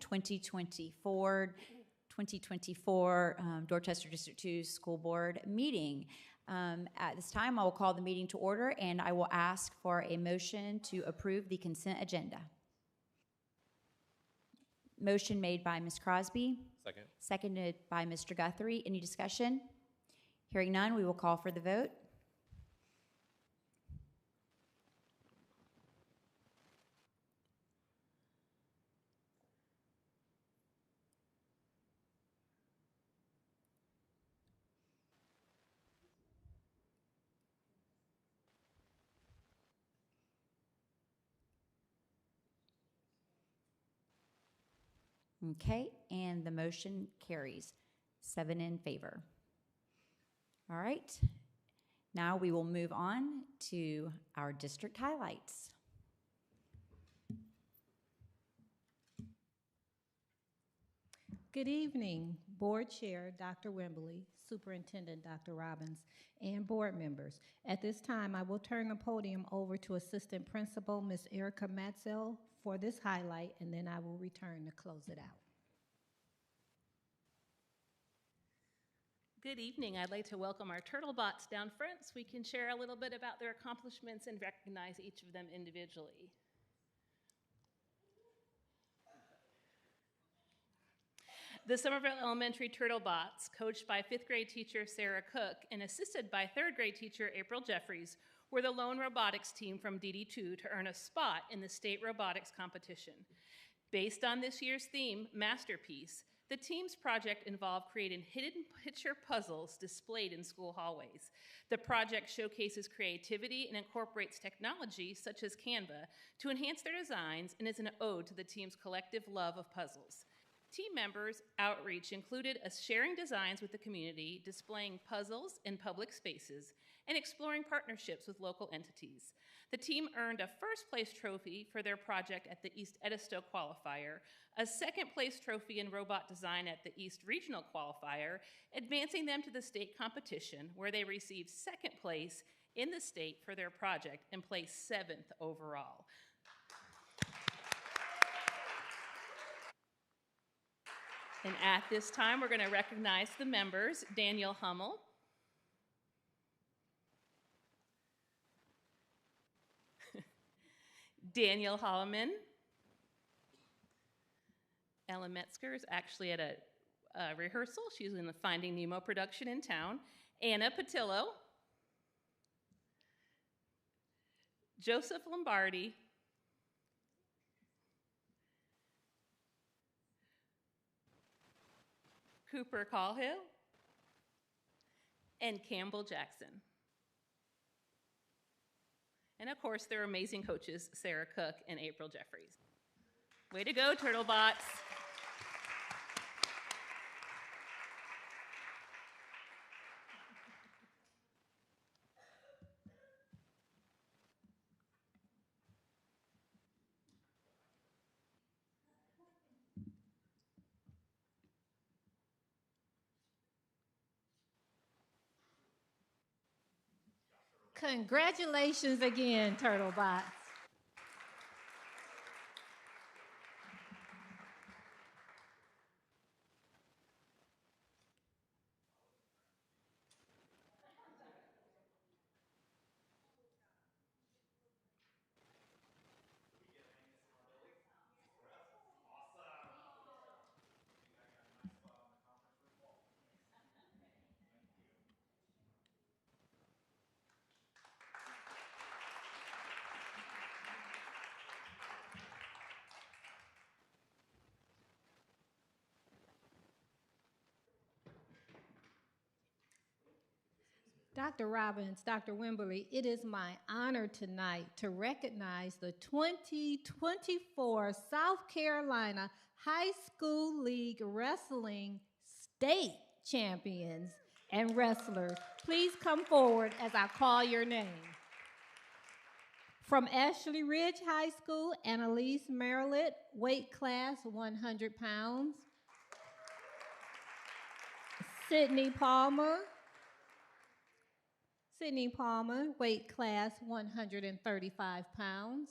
2024 Dorchester District 2 School Board meeting. At this time, I will call the meeting to order, and I will ask for a motion to approve the consent agenda. Motion made by Ms. Crosby. Second. Seconded by Mr. Guthrie. Any discussion? Hearing none, we will call for the vote. Okay, and the motion carries 7 in favor. All right, now we will move on to our district highlights. Good evening, Board Chair Dr. Wimberly, Superintendent Dr. Robbins, and board members. At this time, I will turn the podium over to Assistant Principal Ms. Erica Matzel for this highlight, and then I will return to close it out. Good evening. I'd like to welcome our Turtlebots down front so we can share a little bit about their accomplishments and recognize each of them individually. The Somerville Elementary Turtlebots, coached by 5th grade teacher Sarah Cook and assisted by 3rd grade teacher April Jeffries, were the lone robotics team from DD2 to earn a spot in the state robotics competition. Based on this year's theme, Masterpiece, the team's project involved creating hidden picture puzzles displayed in school hallways. The project showcases creativity and incorporates technology such as Canva to enhance their designs and is an ode to the team's collective love of puzzles. Team members' outreach included sharing designs with the community, displaying puzzles in public spaces, and exploring partnerships with local entities. The team earned a first-place trophy for their project at the East Edisto Qualifier, a second-place trophy in robot design at the East Regional Qualifier, advancing them to the state competition, where they received second place in the state for their project and placed 7th overall. And at this time, we're going to recognize the members: Daniel Hummel, Daniel Holloman, Ella Metzger is actually at a rehearsal. She's in the Finding Nemo production in town. Anna Patillo, Joseph Lombardi, Cooper Callhill, and Campbell Jackson. And of course, their amazing coaches, Sarah Cook and April Jeffries. Way to go, Turtlebots. Congratulations again, Turtlebots. Dr. Robbins, Dr. Wimberly, it is my honor tonight to recognize the 2024 South Carolina High School League Wrestling State Champions and wrestlers. Please come forward as I call your name. From Ashley Ridge High School, Annalise Merritt, weight class 100 pounds. Sydney Palmer, weight class 135 pounds.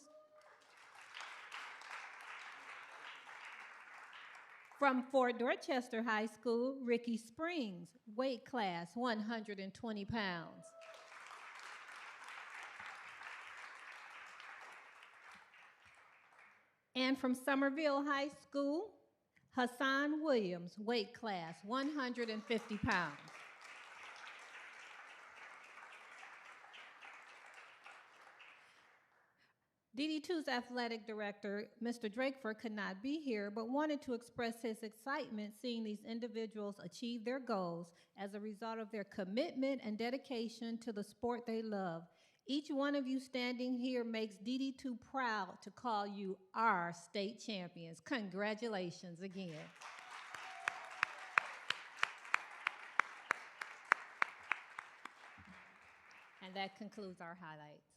From Fort Dorchester High School, Ricky Springs, weight class 120 pounds. And from Somerville High School, Hassan Williams, weight class 150 pounds. DD2's athletic director, Mr. Drakeford, could not be here, but wanted to express his excitement seeing these individuals achieve their goals as a result of their commitment and dedication to the sport they love. Each one of you standing here makes DD2 proud to call you our state champions. Congratulations again. And that concludes our highlights.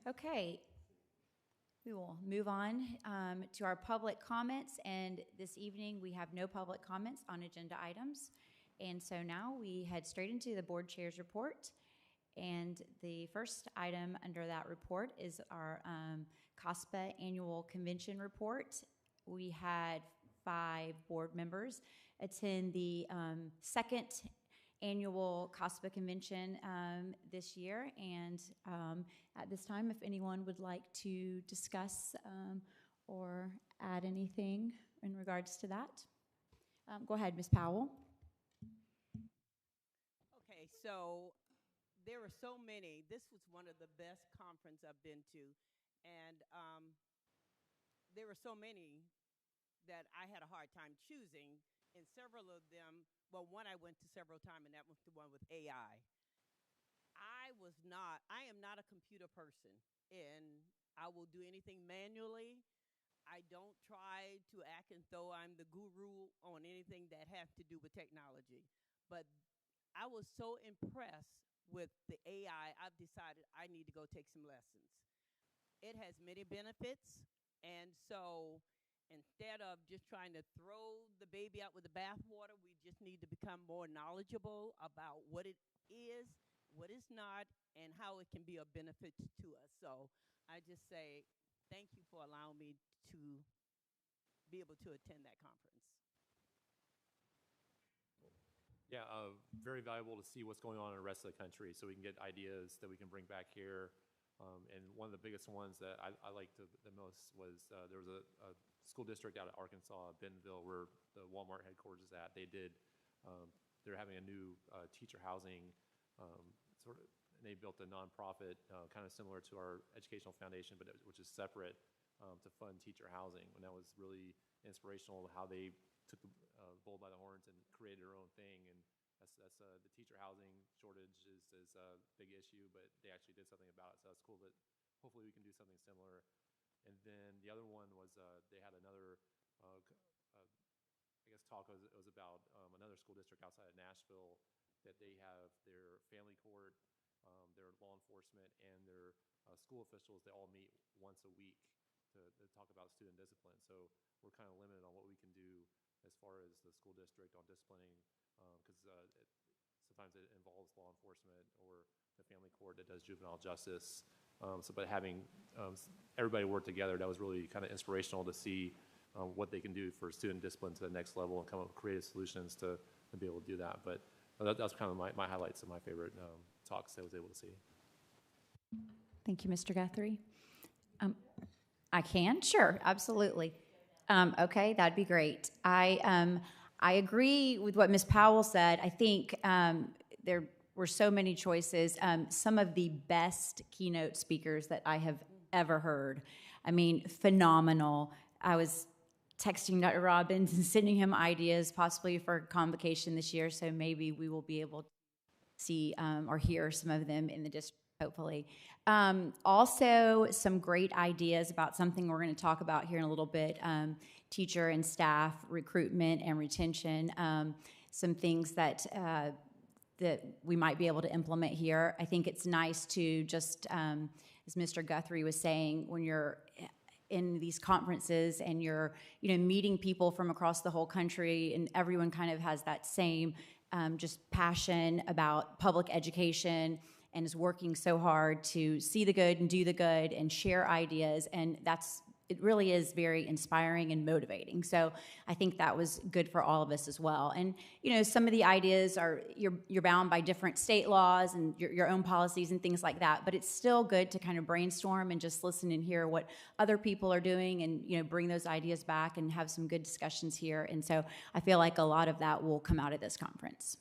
Okay, we will move on to our public comments, and this evening we have no public comments on agenda items. And so now we head straight into the board chair's report. And the first item under that report is our COSPA annual convention report. We had 5 board members attend the second annual COSPA convention this year. And at this time, if anyone would like to discuss or add anything in regards to that, go ahead, Ms. Powell. Okay, so there were so many. This was one of the best conferences I've been to. And there were so many that I had a hard time choosing. And several of them, well, one I went to several times, and that was the one with AI. I am not a computer person, and I will do anything manually. I don't try to act as though I'm the guru on anything that has to do with technology. But I was so impressed with the AI, I've decided I need to go take some lessons. It has many benefits, and so instead of just trying to throw the baby out with the bathwater, we just need to become more knowledgeable about what it is, what it's not, and how it can be a benefit to us. So I just say thank you for allowing me to be able to attend that conference. Yeah, very valuable to see what's going on in the rest of the country so we can get ideas that we can bring back here. And one of the biggest ones that I liked the most was there was a school district out of Arkansas, Bentonville, where the Walmart headquarters is at. They're having a new teacher housing and they built a nonprofit kind of similar to our educational foundation, but which is separate to fund teacher housing. And that was really inspirational how they took the bull by the horns and created their own thing. And that's the teacher housing shortage is a big issue, but they actually did something about it. So that's cool that hopefully we can do something similar. And then the other one was they had another, I guess, talk. It was about another school district outside of Nashville that they have their family court, their law enforcement, and their school officials. They all meet once a week to talk about student discipline. So we're kind of limited on what we can do as far as the school district on disciplining, because sometimes it involves law enforcement or the family court that does juvenile justice. But having everybody work together, that was really kind of inspirational to see what they can do for student discipline to the next level and come up with creative solutions to be able to do that. But that's kind of my highlights of my favorite talks that I was able to see. Thank you, Mr. Guthrie. I can, sure, absolutely. Okay, that'd be great. I agree with what Ms. Powell said. I think there were so many choices. Some of the best keynote speakers that I have ever heard. I mean, phenomenal. I was texting Dr. Robbins and sending him ideas possibly for convocation this year, so maybe we will be able to see or hear some of them in the district hopefully. Also, some great ideas about something we're going to talk about here in a little bit, teacher and staff recruitment and retention, some things that we might be able to implement here. I think it's nice to just, as Mr. Guthrie was saying, when you're in these conferences and you're, meeting people from across the whole country, and everyone kind of has that same just passion about public education and is working so hard to see the good and do the good and share ideas, and it really is very inspiring and motivating. So I think that was good for all of us as well. And some of the ideas are you're bound by different state laws and your own policies and things like that, but it's still good to kind of brainstorm and just listen and hear what other people are doing, and bring those ideas back and have some good discussions here. And so I feel like a lot of that will come out of this conference.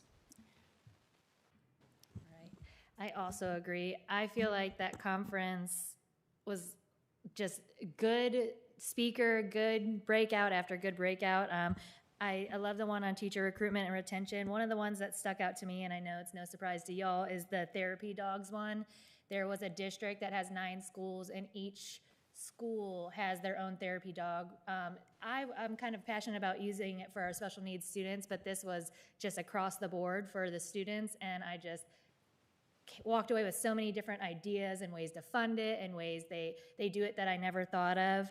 I also agree. I feel like that conference was just good speaker, good breakout after good breakout. I love the one on teacher recruitment and retention. One of the ones that stuck out to me, and I know it's no surprise to y'all, is the therapy dogs one. There was a district that has 9 schools, and each school has their own therapy dog. I'm kind of passionate about using it for our special needs students, but this was just across the board for the students, and I just walked away with so many different ideas and ways to fund it and ways they do it that I never thought of.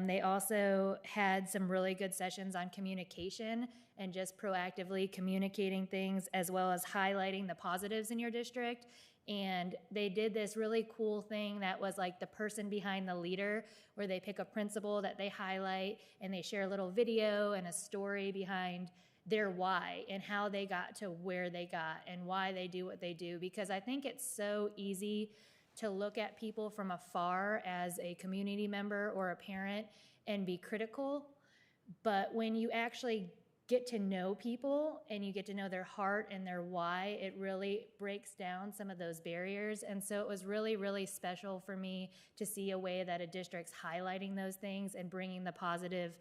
They also had some really good sessions on communication and just proactively communicating things, as well as highlighting the positives in your district. And they did this really cool thing that was like the person behind the leader, where they pick a principal that they highlight and they share a little video and a story behind their why and how they got to where they got and why they do what they do. Because I think it's so easy to look at people from afar as a community member or a parent and be critical. But when you actually get to know people and you get to know their heart and their why, it really breaks down some of those barriers. And so it was really, really special for me to see a way that a district's highlighting those things and bringing the positive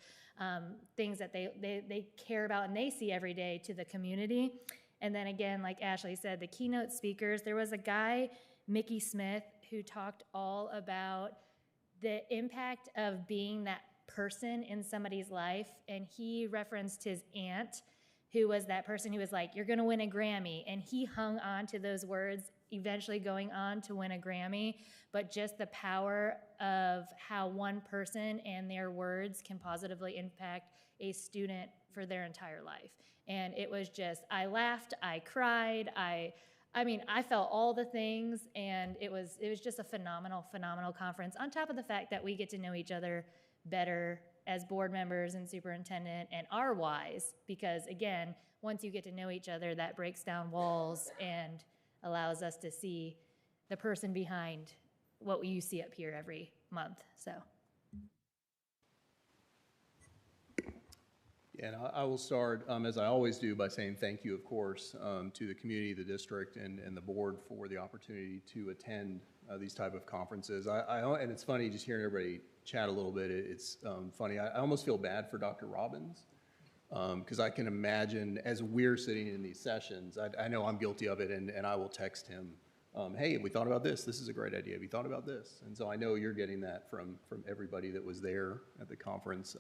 things that they care about and they see every day to the community. And then again, like Ashley said, the keynote speakers, there was a guy, Mickey Smith, who talked all about the impact of being that person in somebody's life, and he referenced his aunt, who was that person who was like, you're going to win a Grammy, and he hung on to those words, eventually going on to win a Grammy. But just the power of how one person and their words can positively impact a student for their entire life. And it was just, I laughed, I cried, I felt all the things, and it was just a phenomenal conference, on top of the fact that we get to know each other better as board members and superintendent and our whys, because again, once you get to know each other, that breaks down walls and allows us to see the person behind what you see up here every month. So yeah, and I will start, as I always do, by saying thank you, of course, to the community, the district, and the board for the opportunity to attend these type of conferences. And it's funny just hearing everybody chat a little bit. It's funny. I almost feel bad for Dr. Robbins, because I can imagine as we're sitting in these sessions, I know I'm guilty of it, and I will text him, hey, have we thought about this? This is a great idea. Have you thought about this? And so I know you're getting that from everybody that was there at the conference.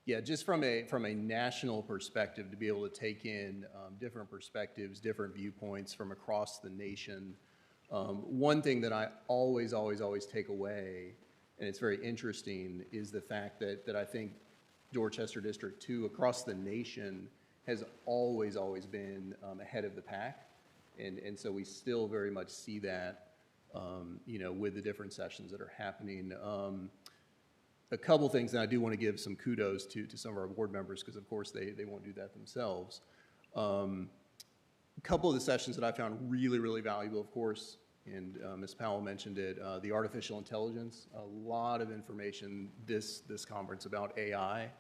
Yeah, just from a national perspective, to be able to take in different perspectives, different viewpoints from across the nation. One thing that I always take away, and it's very interesting, is the fact that I think Dorchester District 2 across the nation has always been ahead of the pack. And so we still very much see that, with the different sessions that are happening. A couple things, and I do want to give some kudos to some of our board members, because of course they won't do that themselves. A couple of the sessions that I found really, really valuable, of course, and Ms. Powell mentioned it, the artificial intelligence, a lot of information this conference about AI.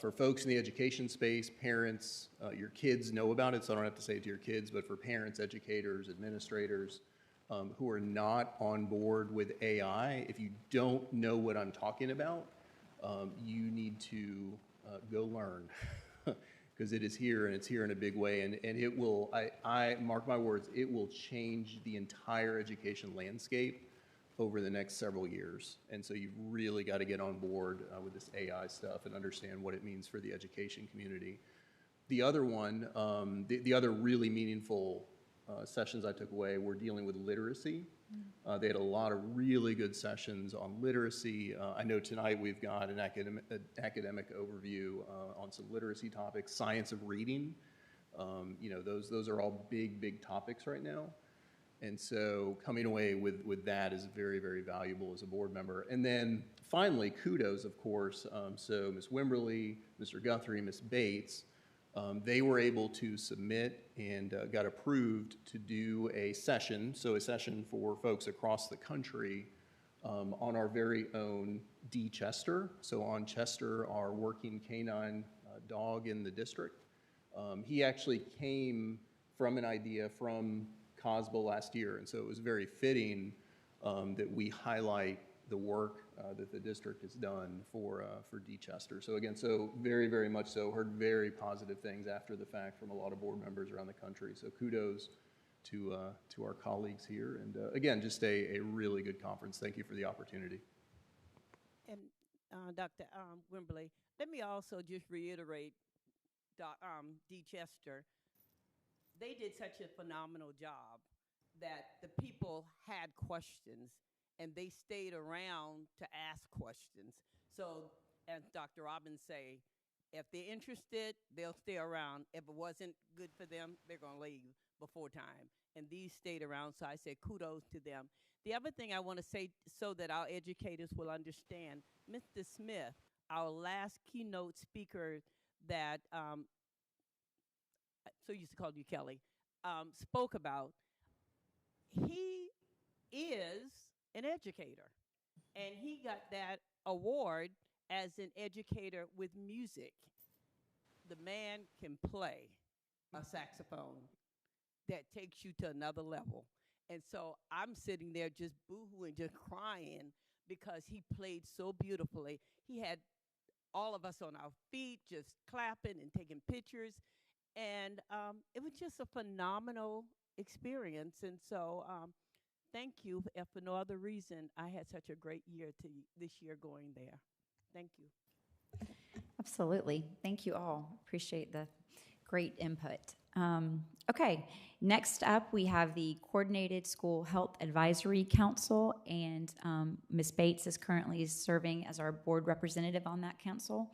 For folks in the education space, parents, your kids know about it, so I don't have to say it to your kids, but for parents, educators, administrators, who are not on board with AI, if you don't know what I'm talking about, you need to go learn. because it is here and it's here in a big way. And it will, I mark my words, it will change the entire education landscape over the next several years. And so you've really got to get on board with this AI stuff and understand what it means for the education community. The other one, the other really meaningful sessions I took away were dealing with literacy. They had a lot of really good sessions on literacy. I know tonight we've got an academic overview on some literacy topics, science of reading. You know, those are all big topics right now. And so coming away with that is very, very valuable as a board member. And then finally, kudos, of course. So Ms. Wimberly, Mr. Guthrie, Ms. Bates, they were able to submit and got approved to do a session, so a session for folks across the country on our very own D. Chester. So on Chester, our working canine dog in the district. He actually came from an idea from COSBA last year, and so it was very fitting that we highlight the work that the district has done for D. Chester. So again, so very, very much so, heard very positive things after the fact from a lot of board members around the country. So kudos to our colleagues here. And again, just a really good conference. Thank you for the opportunity. And Dr. Wimberly, let me also just reiterate D. Chester. They did such a phenomenal job that the people had questions and they stayed around to ask questions. So as Dr. Robbins say, if they're interested, they'll stay around. If it wasn't good for them, they're going to leave before time. And these stayed around, so I say kudos to them. The other thing I want to say so that our educators will understand, Mr. Smith, our last keynote speaker that, so used to call you Kelly, spoke about, he is an educator. And he got that award as an educator with music. The man can play a saxophone that takes you to another level. And so I'm sitting there just boo-hooing, just crying because he played so beautifully. He had all of us on our feet just clapping and taking pictures. And it was just a phenomenal experience. And so thank you. If for no other reason, I had such a great year this year going there. Thank you. Absolutely. Thank you all. Appreciate the great input. Okay, next up we have the Coordinated School Health Advisory Council, and Ms. Bates is currently serving as our board representative on that council.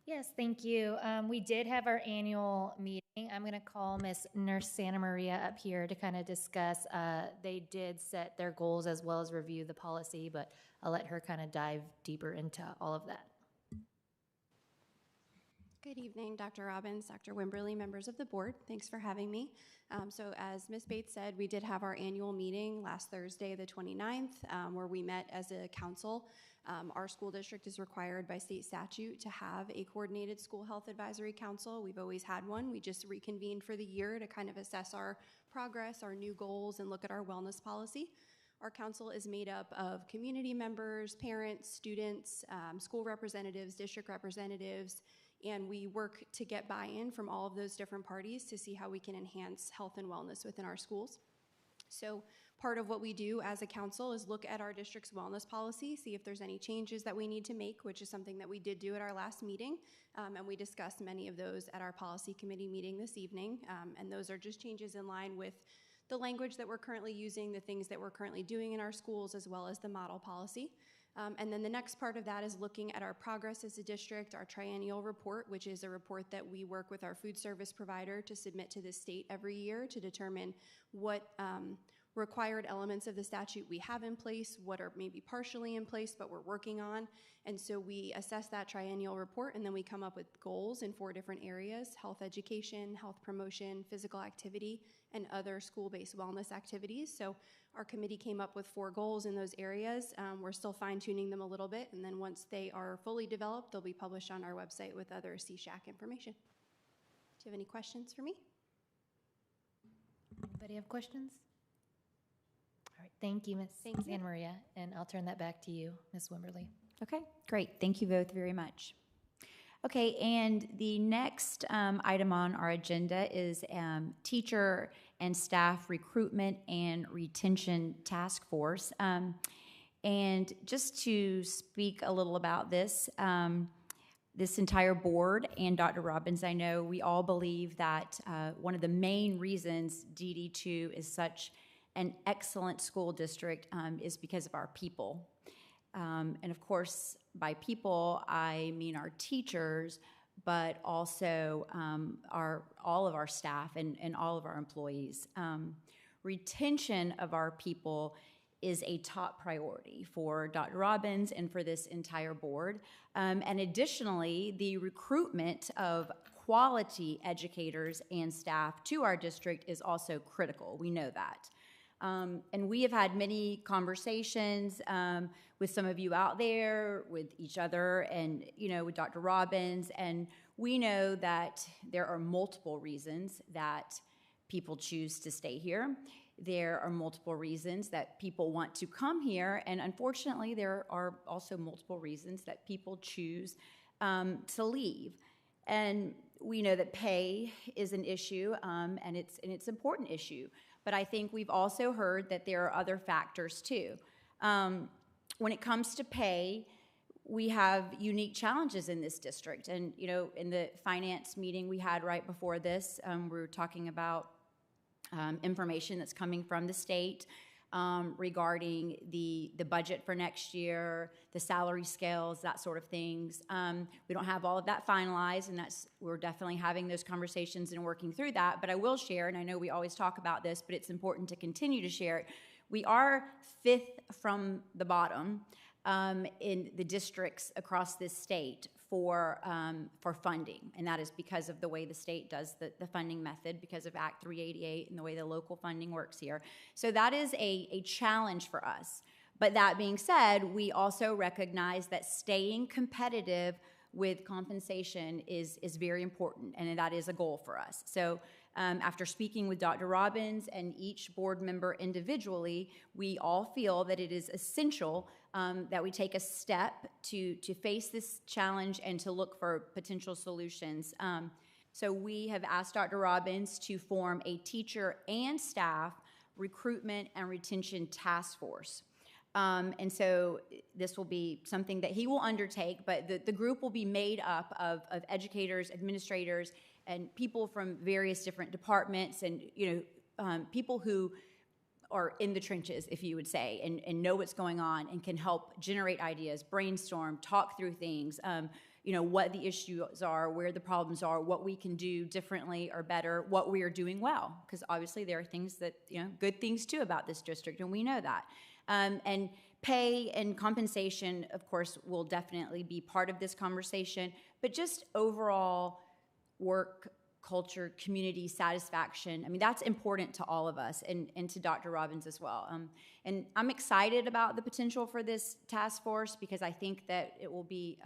Yes, thank you. We did have our annual meeting. I'm going to call Miss Nurse Santa Maria up here to kind of discuss. They did set their goals as well as review the policy, but I'll let her kind of dive deeper into all of that. Good evening, Dr. Robbins, Dr. Wimberly, members of the board. Thanks for having me. So as Ms. Bates said, we did have our annual meeting last Thursday, the 29th, where we met as a council. Our school district is required by state statute to have a coordinated school health advisory council. We've always had one. We just reconvened for the year to kind of assess our progress, our new goals, and look at our wellness policy. Our council is made up of community members, parents, students, school representatives, district representatives, and we work to get buy-in from all of those different parties to see how we can enhance health and wellness within our schools. So part of what we do as a council is look at our district's wellness policy, see if there's any changes that we need to make, which is something that we did do at our last meeting, and we discussed many of those at our policy committee meeting this evening, and those are just changes in line with the language that we're currently using, the things that we're currently doing in our schools, as well as the model policy. And then the next part of that is looking at our progress as a district, our triennial report, which is a report that we work with our food service provider to submit to the state every year to determine what required elements of the statute we have in place, what are maybe partially in place but we're working on. And so we assess that triennial report, and then we come up with goals in 4 different areas: health education, health promotion, physical activity, and other school-based wellness activities. So our committee came up with 4 goals in those areas. We're still fine-tuning them a little bit, and then once they are fully developed, they'll be published on our website with other CSHAC information. Do you have any questions for me? Anybody have questions? All right, thank you, Ms. Santa Maria, and I'll turn that back to you, Ms. Wimberly. Okay, great. Thank you both very much. Okay, and the next item on our agenda is teacher and staff recruitment and retention task force. And just to speak a little about this, this entire board and Dr. Robbins, I know we all believe that one of the main reasons DD2 is such an excellent school district is because of our people. And of course, by people, I mean our teachers, but also all of our staff and all of our employees. Retention of our people is a top priority for Dr. Robbins and for this entire board. And additionally, the recruitment of quality educators and staff to our district is also critical. We know that. And we have had many conversations with some of you out there, with each other, and with Dr. Robbins, and we know that there are multiple reasons that people choose to stay here. There are multiple reasons that people want to come here, and unfortunately, there are also multiple reasons that people choose to leave. And we know that pay is an issue, and it's an important issue. But I think we've also heard that there are other factors too. When it comes to pay, we have unique challenges in this district. And, in the finance meeting we had right before this, we were talking about information that's coming from the state regarding the budget for next year, the salary scales, that sort of things. We don't have all of that finalized, and we're definitely having those conversations and working through that. But I will share, and I know we always talk about this, but it's important to continue to share it. We are 5th from the bottom in the districts across this state for funding, and that is because of the way the state does the funding method, because of Act 388 and the way the local funding works here. So that is a challenge for us. But that being said, we also recognize that staying competitive with compensation is very important, and that is a goal for us. So after speaking with Dr. Robbins and each board member individually, we all feel that it is essential that we take a step to face this challenge and to look for potential solutions. So we have asked Dr. Robbins to form a teacher and staff recruitment and retention task force. And so this will be something that he will undertake, but the group will be made up of educators, administrators, and people from various different departments, and people who are in the trenches, if you would say, and know what's going on and can help generate ideas, brainstorm, talk through things, what the issues are, where the problems are, what we can do differently or better, what we are doing well, because obviously there are things that, good things too about this district, and we know that. And pay and compensation, of course, will definitely be part of this conversation, but just overall work culture, community satisfaction, that's important to all of us and to Dr. Robbins as well. And I'm excited about the potential for this task force because I think that it will be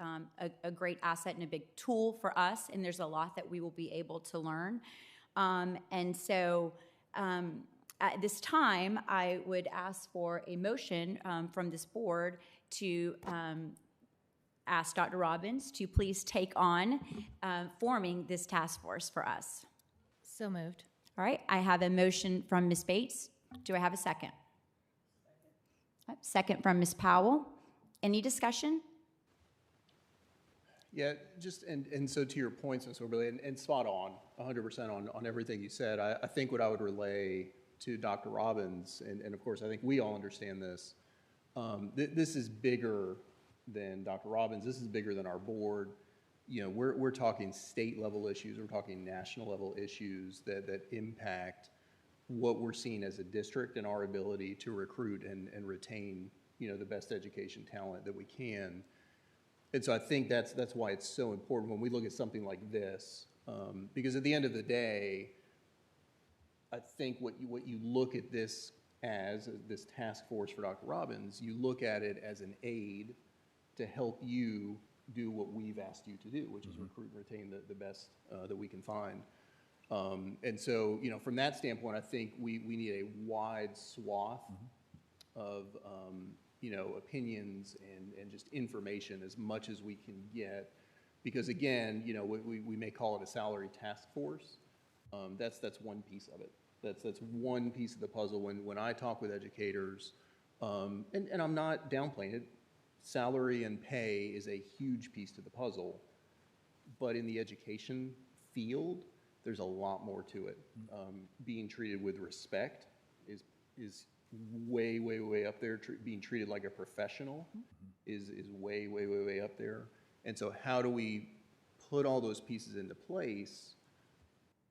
a great asset and a big tool for us, and there's a lot that we will be able to learn. And so at this time, I would ask for a motion from this board to ask Dr. Robbins to please take on forming this task force for us. So moved. All right, I have a motion from Ms. Bates. Do I have a second? Second from Ms. Powell. Any discussion? Yeah, just, and so to your points, Ms. Oberle, and spot on, 100% on everything you said. I think what I would relay to Dr. Robbins, and of course, I think we all understand this, this is bigger than Dr. Robbins. This is bigger than our board. We're talking state level issues. We're talking national level issues that impact what we're seeing as a district and our ability to recruit and retain, the best education talent that we can. And so I think that's why it's so important when we look at something like this, because at the end of the day, I think what you look at this as, this task force for Dr. Robbins, you look at it as an aid to help you do what we've asked you to do, which is recruit and retain the best that we can find. And so, from that standpoint, I think we need a wide swath of, opinions and just information as much as we can get Because again, you know, we may call it a salary task force. That's one piece of it. That's one piece of the puzzle. When I talk with educators, and I'm not downplaying it, salary and pay is a huge piece to the puzzle. But in the education field, there's a lot more to it. Being treated with respect is way, way, way up there. Being treated like a professional is way, way, way, way up there. And so how do we put all those pieces into place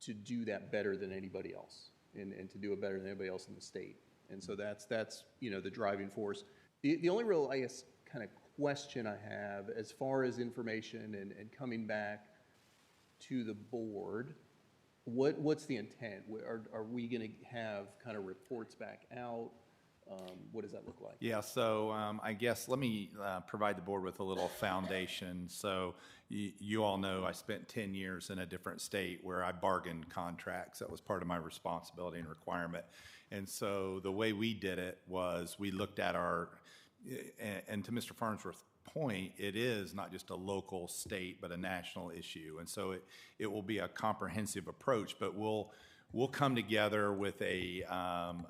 to do that better than anybody else and to do it better than anybody else in the state? And so that's you know, the driving force. The only real, I guess, kind of question I have as far as information and coming back to the board, what's the intent? Are we going to have kind of reports back out? What does that look like? Yeah, so I guess let me provide the board with a little foundation. So you all know I spent 10 years in a different state where I bargained contracts. That was part of my responsibility and requirement. And so the way we did it was we looked at our, and to Mr. Farnsworth's point, it is not just a local, state, but a national issue. And so it will be a comprehensive approach, but we'll come together with a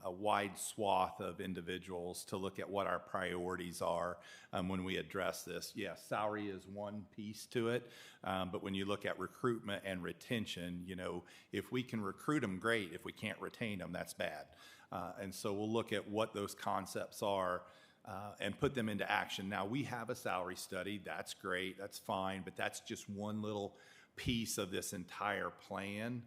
wide swath of individuals to look at what our priorities are when we address this. Yes, salary is one piece to it, but when you look at recruitment and retention, you know, if we can recruit them, great. If we can't retain them, that's bad. And so we'll look at what those concepts are and put them into action. Now, we have a salary study. That's great. That's fine, but that's just one little piece of this entire plan.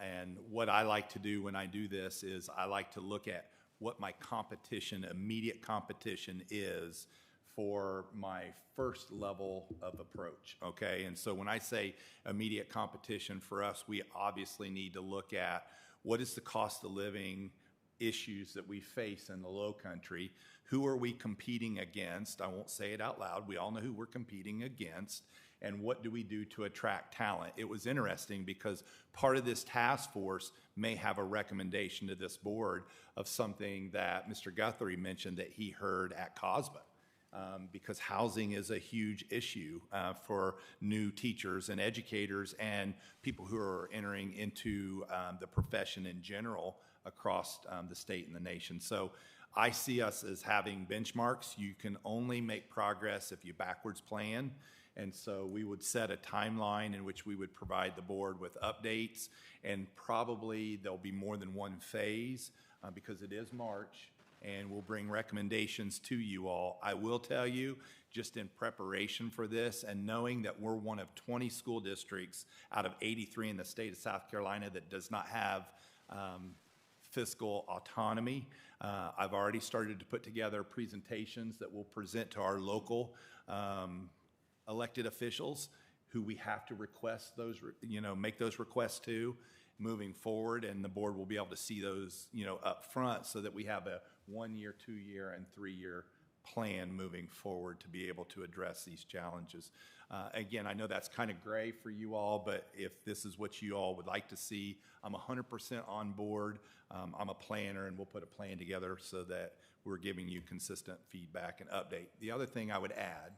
And what I like to do when I do this is I like to look at what my competition, immediate competition is for my first level of approach, okay? And so when I say immediate competition for us, we obviously need to look at what is the cost of living issues that we face in the low country. Who are we competing against? I won't say it out loud. We all know who we're competing against. And what do we do to attract talent? It was interesting because part of this task force may have a recommendation to this board of something that Mr. Guthrie mentioned that he heard at COSBA. Because housing is a huge issue for new teachers and educators and people who are entering into the profession in general across the state and the nation. So I see us as having benchmarks. You can only make progress if you backwards plan. And so we would set a timeline in which we would provide the board with updates, and probably there'll be more than one phase because it is March, and we'll bring recommendations to you all. I will tell you, just in preparation for this and knowing that we're one of 20 school districts out of 83 in the state of South Carolina that does not have fiscal autonomy, I've already started to put together presentations that we'll present to our local elected officials who we have to request those, make those requests to moving forward, and the board will be able to see those, up front so that we have a 1 year, 2 year, and 3 year plan moving forward to be able to address these challenges. Again, I know that's kind of gray for you all, but if this is what you all would like to see, I'm 100% on board. I'm a planner, and we'll put a plan together so that we're giving you consistent feedback and update. The other thing I would add,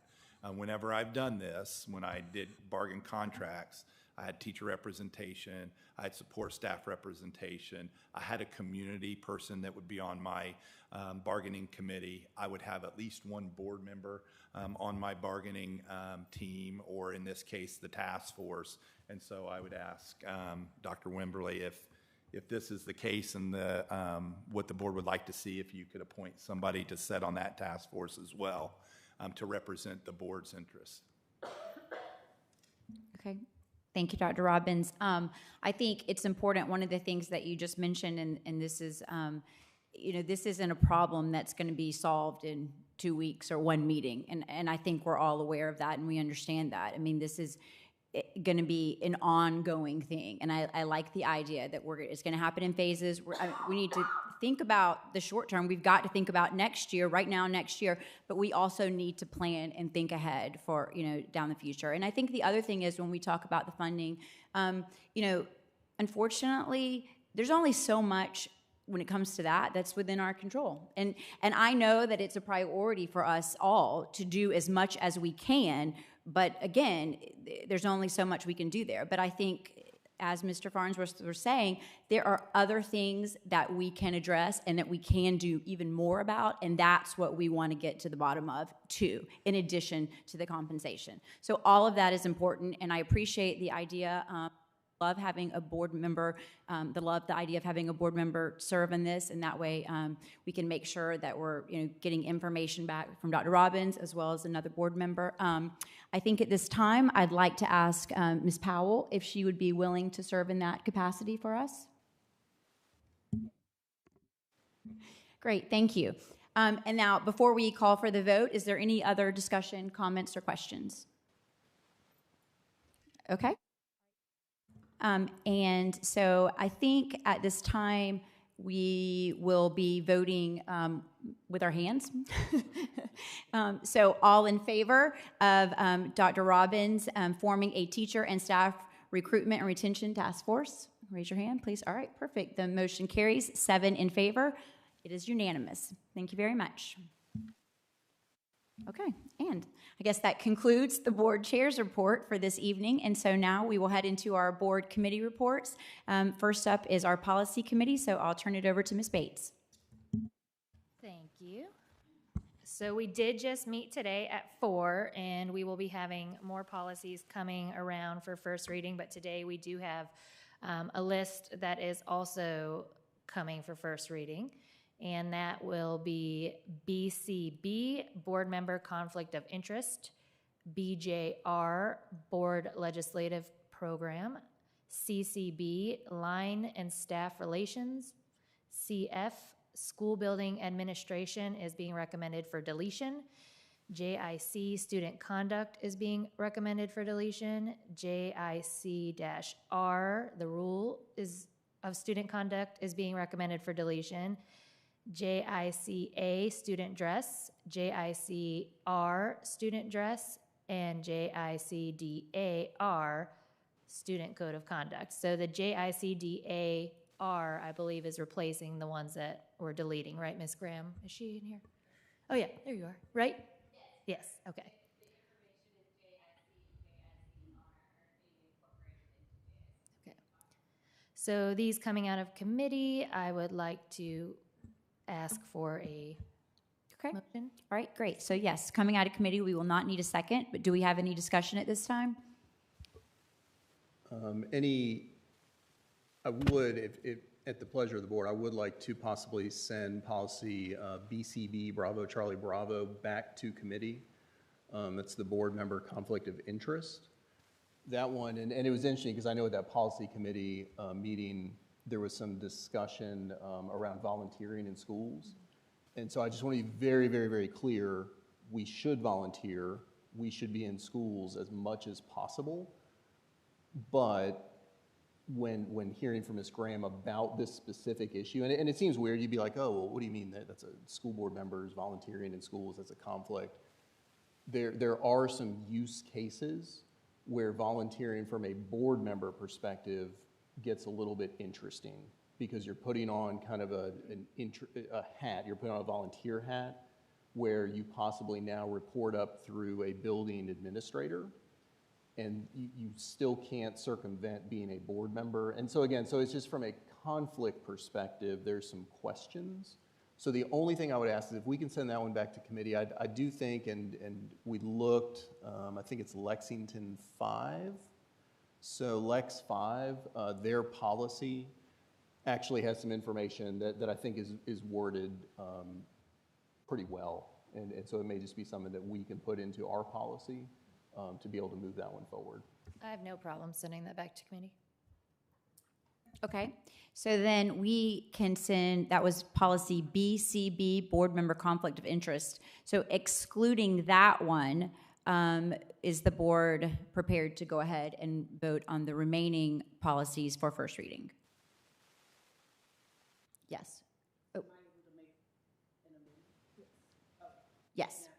whenever I've done this, when I did bargain contracts, I had teacher representation, I had support staff representation, I had a community person that would be on my bargaining committee. I would have at least one board member on my bargaining team, or in this case, the task force. And so I would ask Dr. Wimberly if this is the case and what the board would like to see, if you could appoint somebody to sit on that task force as well to represent the board's interests. Okay. Thank you, Dr. Robbins. I think it's important, one of the things that you just mentioned, and this is, this isn't a problem that's going to be solved in 2 weeks or one meeting. And I think we're all aware of that, and we understand that. I mean, this is going to be an ongoing thing. And I like the idea that it's going to happen in phases. We need to think about the short term. We've got to think about next year, right now, next year, but we also need to plan and think ahead for, down the future. And I think the other thing is when we talk about the funding, unfortunately, there's only so much when it comes to that's within our control. And I know that it's a priority for us all to do as much as we can But again, there's only so much we can do there. But I think, as Mr. Farnsworth was saying, there are other things that we can address and that we can do even more about, and that's what we want to get to the bottom of, too, in addition to the compensation. So all of that is important, and I appreciate the idea. Love having a board member, the idea of having a board member serve in this, and that way we can make sure that we're getting information back from Dr. Robbins as well as another board member. I think at this time I'd like to ask Ms. Powell if she would be willing to serve in that capacity for us. Great, thank you. And now, before we call for the vote, is there any other discussion, comments, or questions? Okay. And so I think at this time we will be voting with our hands. So all in favor of Dr. Robbins forming a teacher and staff recruitment and retention task force? Raise your hand, please. All right, perfect. The motion carries 7 in favor. It is unanimous. Thank you very much. Okay, and I guess that concludes the board chair's report for this evening. And so now we will head into our board committee reports. First up is our policy committee, so I'll turn it over to Ms. Bates. Thank you. So we did just meet today at 4, and we will be having more policies coming around for first reading, but today we do have a list that is also coming for first reading. And that will be BCB, Board Member Conflict of Interest, BJR, Board Legislative Program, CCB, Line and Staff Relations, CF, School Building Administration is being recommended for deletion, JIC, Student Conduct is being recommended for deletion, JIC-R, the rule of student conduct is being recommended for deletion, JICA, student dress, JICR, student dress, and JICDAR, student code of conduct. So the JICDAR, I believe, is replacing the ones that we're deleting, right, Ms. Graham? Is she in here? Oh, yeah, there you are, right? Yes, okay. Okay. So these coming out of committee, I would like to ask for a motion. All right, great. So yes, coming out of committee, we will not need a second, but do we have any discussion at this time? I would, if at the pleasure of the board, I would like to possibly send policy BCB, Bravo, Charlie Bravo, back to committee. That's the board member conflict of interest. That one, and it was interesting because I know at that policy committee meeting, there was some discussion around volunteering in schools. And so I just want to be very, very, very clear. We should volunteer. We should be in schools as much as possible. But when hearing from Ms. Graham about this specific issue, and it seems weird, you'd be like, oh, well, what do you mean that's a school board members volunteering in schools, that's a conflict. There are some use cases where volunteering from a board member perspective gets a little bit interesting because you're putting on kind of a hat, you're putting on a volunteer hat where you possibly now report up through a building administrator and you still can't circumvent being a board member. And so again, so it's just from a conflict perspective, there's some questions. So the only thing I would ask is if we can send that one back to committee. I do think, and we looked, I think it's Lexington 5. So Lex 5, their policy actually has some information that I think is worded pretty well. And so it may just be something that we can put into our policy to be able to move that one forward. I have no problem sending that back to committee. Okay, so then we can send, that was policy BCB, board member conflict of interest. So excluding that one, is the board prepared to go ahead and vote on the remaining policies for first reading? Yes. Oh. Yes.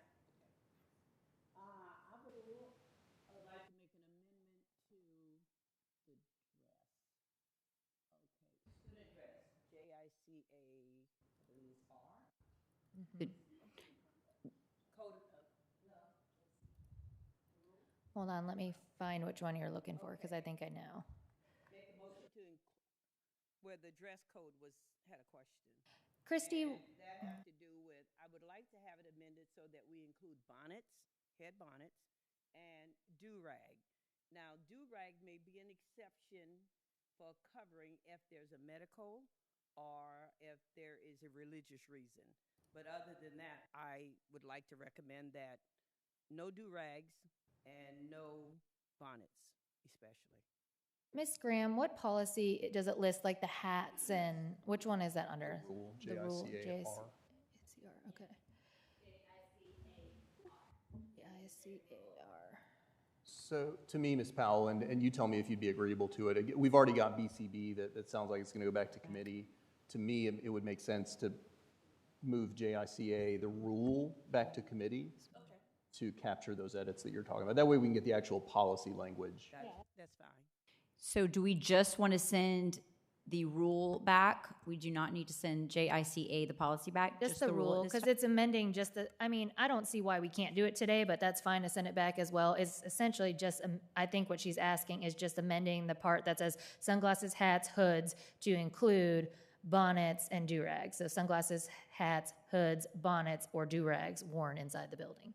Hold on, let me find which one you're looking for, because I think I know. Make a motion to, where the dress code had a question. Christy, And that has to do with, I would like to have it amended so that we include bonnets, head bonnets, and do-rag. Now, do-rag may be an exception for covering if there's a medical or if there is a religious reason. But other than that, I would like to recommend that no do-rags and no bonnets, especially. Miss Graham, what policy does it list, like the hats, and which one is that under? Rule, The rule, JICAR. JICAR, okay. JICAR. So to me, Ms. Powell, and you tell me if you'd be agreeable to it, again, we've already got BCB that sounds like it's going to go back to committee. To me, it would make sense to move JICA, the rule, back to committee to capture those edits that you're talking about. That way we can get the actual policy language. That's fine. So do we just want to send the rule back? We do not need to send JICA, the policy, back? Just the rule, at this because time? it's amending just the, I mean, I don't see why we can't do it today, but that's fine to send it back as well. It's essentially just, I think what she's asking is just amending the part that says sunglasses, hats, hoods to include bonnets and do-rags. So sunglasses, hats, hoods, bonnets, or do-rags worn inside the building.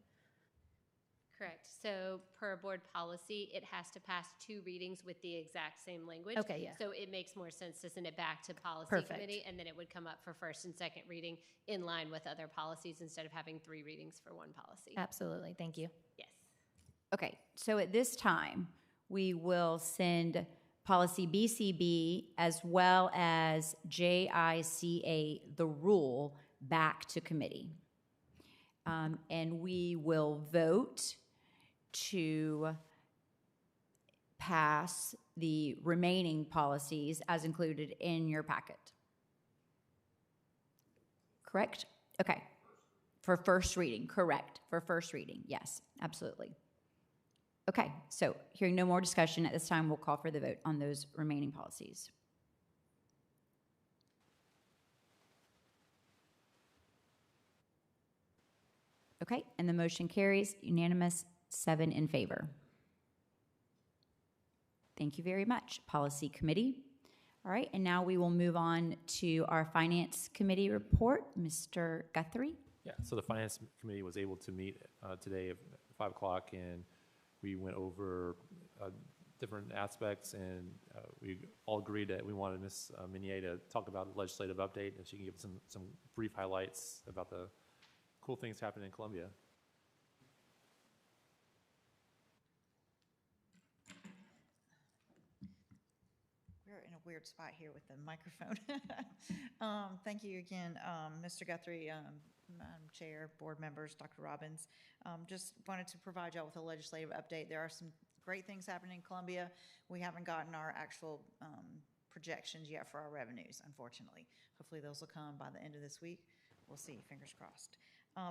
Correct. So per board policy, it has to pass 2 readings with the exact same language. Okay, yeah. So it makes more sense to send it back to policy Perfect. committee, and then it would come up for first and second reading in line with other policies instead of having 3 readings for one policy. Absolutely, thank you. Yes. Okay, so at this time, we will send policy BCB as well as JICA, the rule, back to committee. And we will vote to pass the remaining policies as included in your packet. Correct? Okay. For first reading, correct. For first reading, yes, absolutely. Okay, so hearing no more discussion at this time, we'll call for the vote on those remaining policies. Okay, and the motion carries unanimous, 7 in favor. Thank you very much, Policy Committee. All right, and now we will move on to our Finance Committee report. Mr. Guthrie? Yeah, so the Finance Committee was able to meet today at 5 o'clock, and we went over different aspects, and we all agreed that we wanted Ms. Minier to talk about the legislative update, and she can give some brief highlights about the cool things happening in Columbia. We're in a weird spot here with the microphone. Thank you again, Mr. Guthrie, Madam Chair, board members, Dr. Robbins. Just wanted to provide y'all with a legislative update. There are some great things happening in Columbia. We haven't gotten our actual projections yet for our revenues, unfortunately. Hopefully those will come by the end of this week. We'll see, fingers crossed.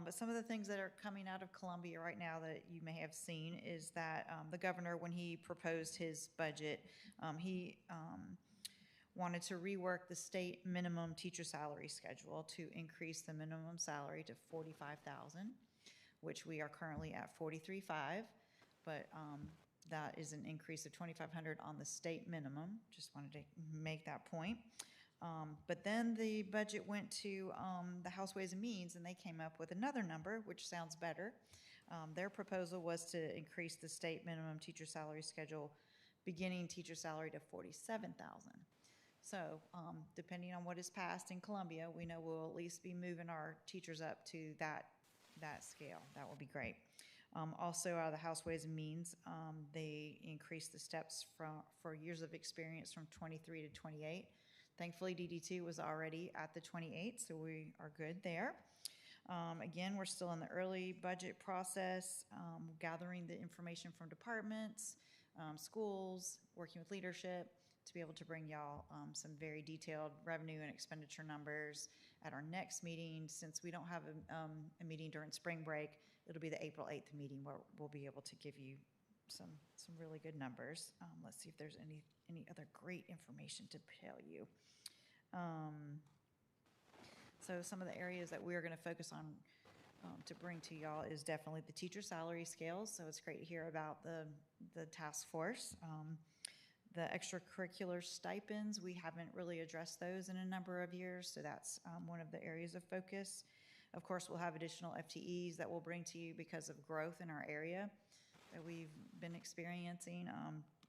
But some of the things that are coming out of Columbia right now that you may have seen is that the governor, when he proposed his budget, he wanted to rework the state minimum teacher salary schedule to increase the minimum salary to $45,000, which we are currently at $43,500, but that is an increase of $2,500 on the state minimum. Just wanted to make that point. But then the budget went to the House Ways and Means, and they came up with another number, which sounds better. Their proposal was to increase the state minimum teacher salary schedule, beginning teacher salary to $47,000. So depending on what is passed in Columbia, we know we'll at least be moving our teachers up to that scale. That will be great. Also, out of the House Ways and Means, they increased the steps for years of experience from 23 to 28. Thankfully, DD2 was already at the 28, so we are good there. Again, we're still in the early budget process, gathering the information from departments, schools, working with leadership to be able to bring y'all some very detailed revenue and expenditure numbers at our next meeting. Since we don't have a meeting during spring break, it'll be the April 8th meeting where we'll be able to give you some really good numbers. Let's see if there's any other great information to tell you. So some of the areas that we're going to focus on to bring to y'all is definitely the teacher salary scales. So it's great to hear about the task force. The extracurricular stipends, we haven't really addressed those in a number of years, so that's one of the areas of focus. Of course, we'll have additional FTEs that we'll bring to you because of growth in our area that we've been experiencing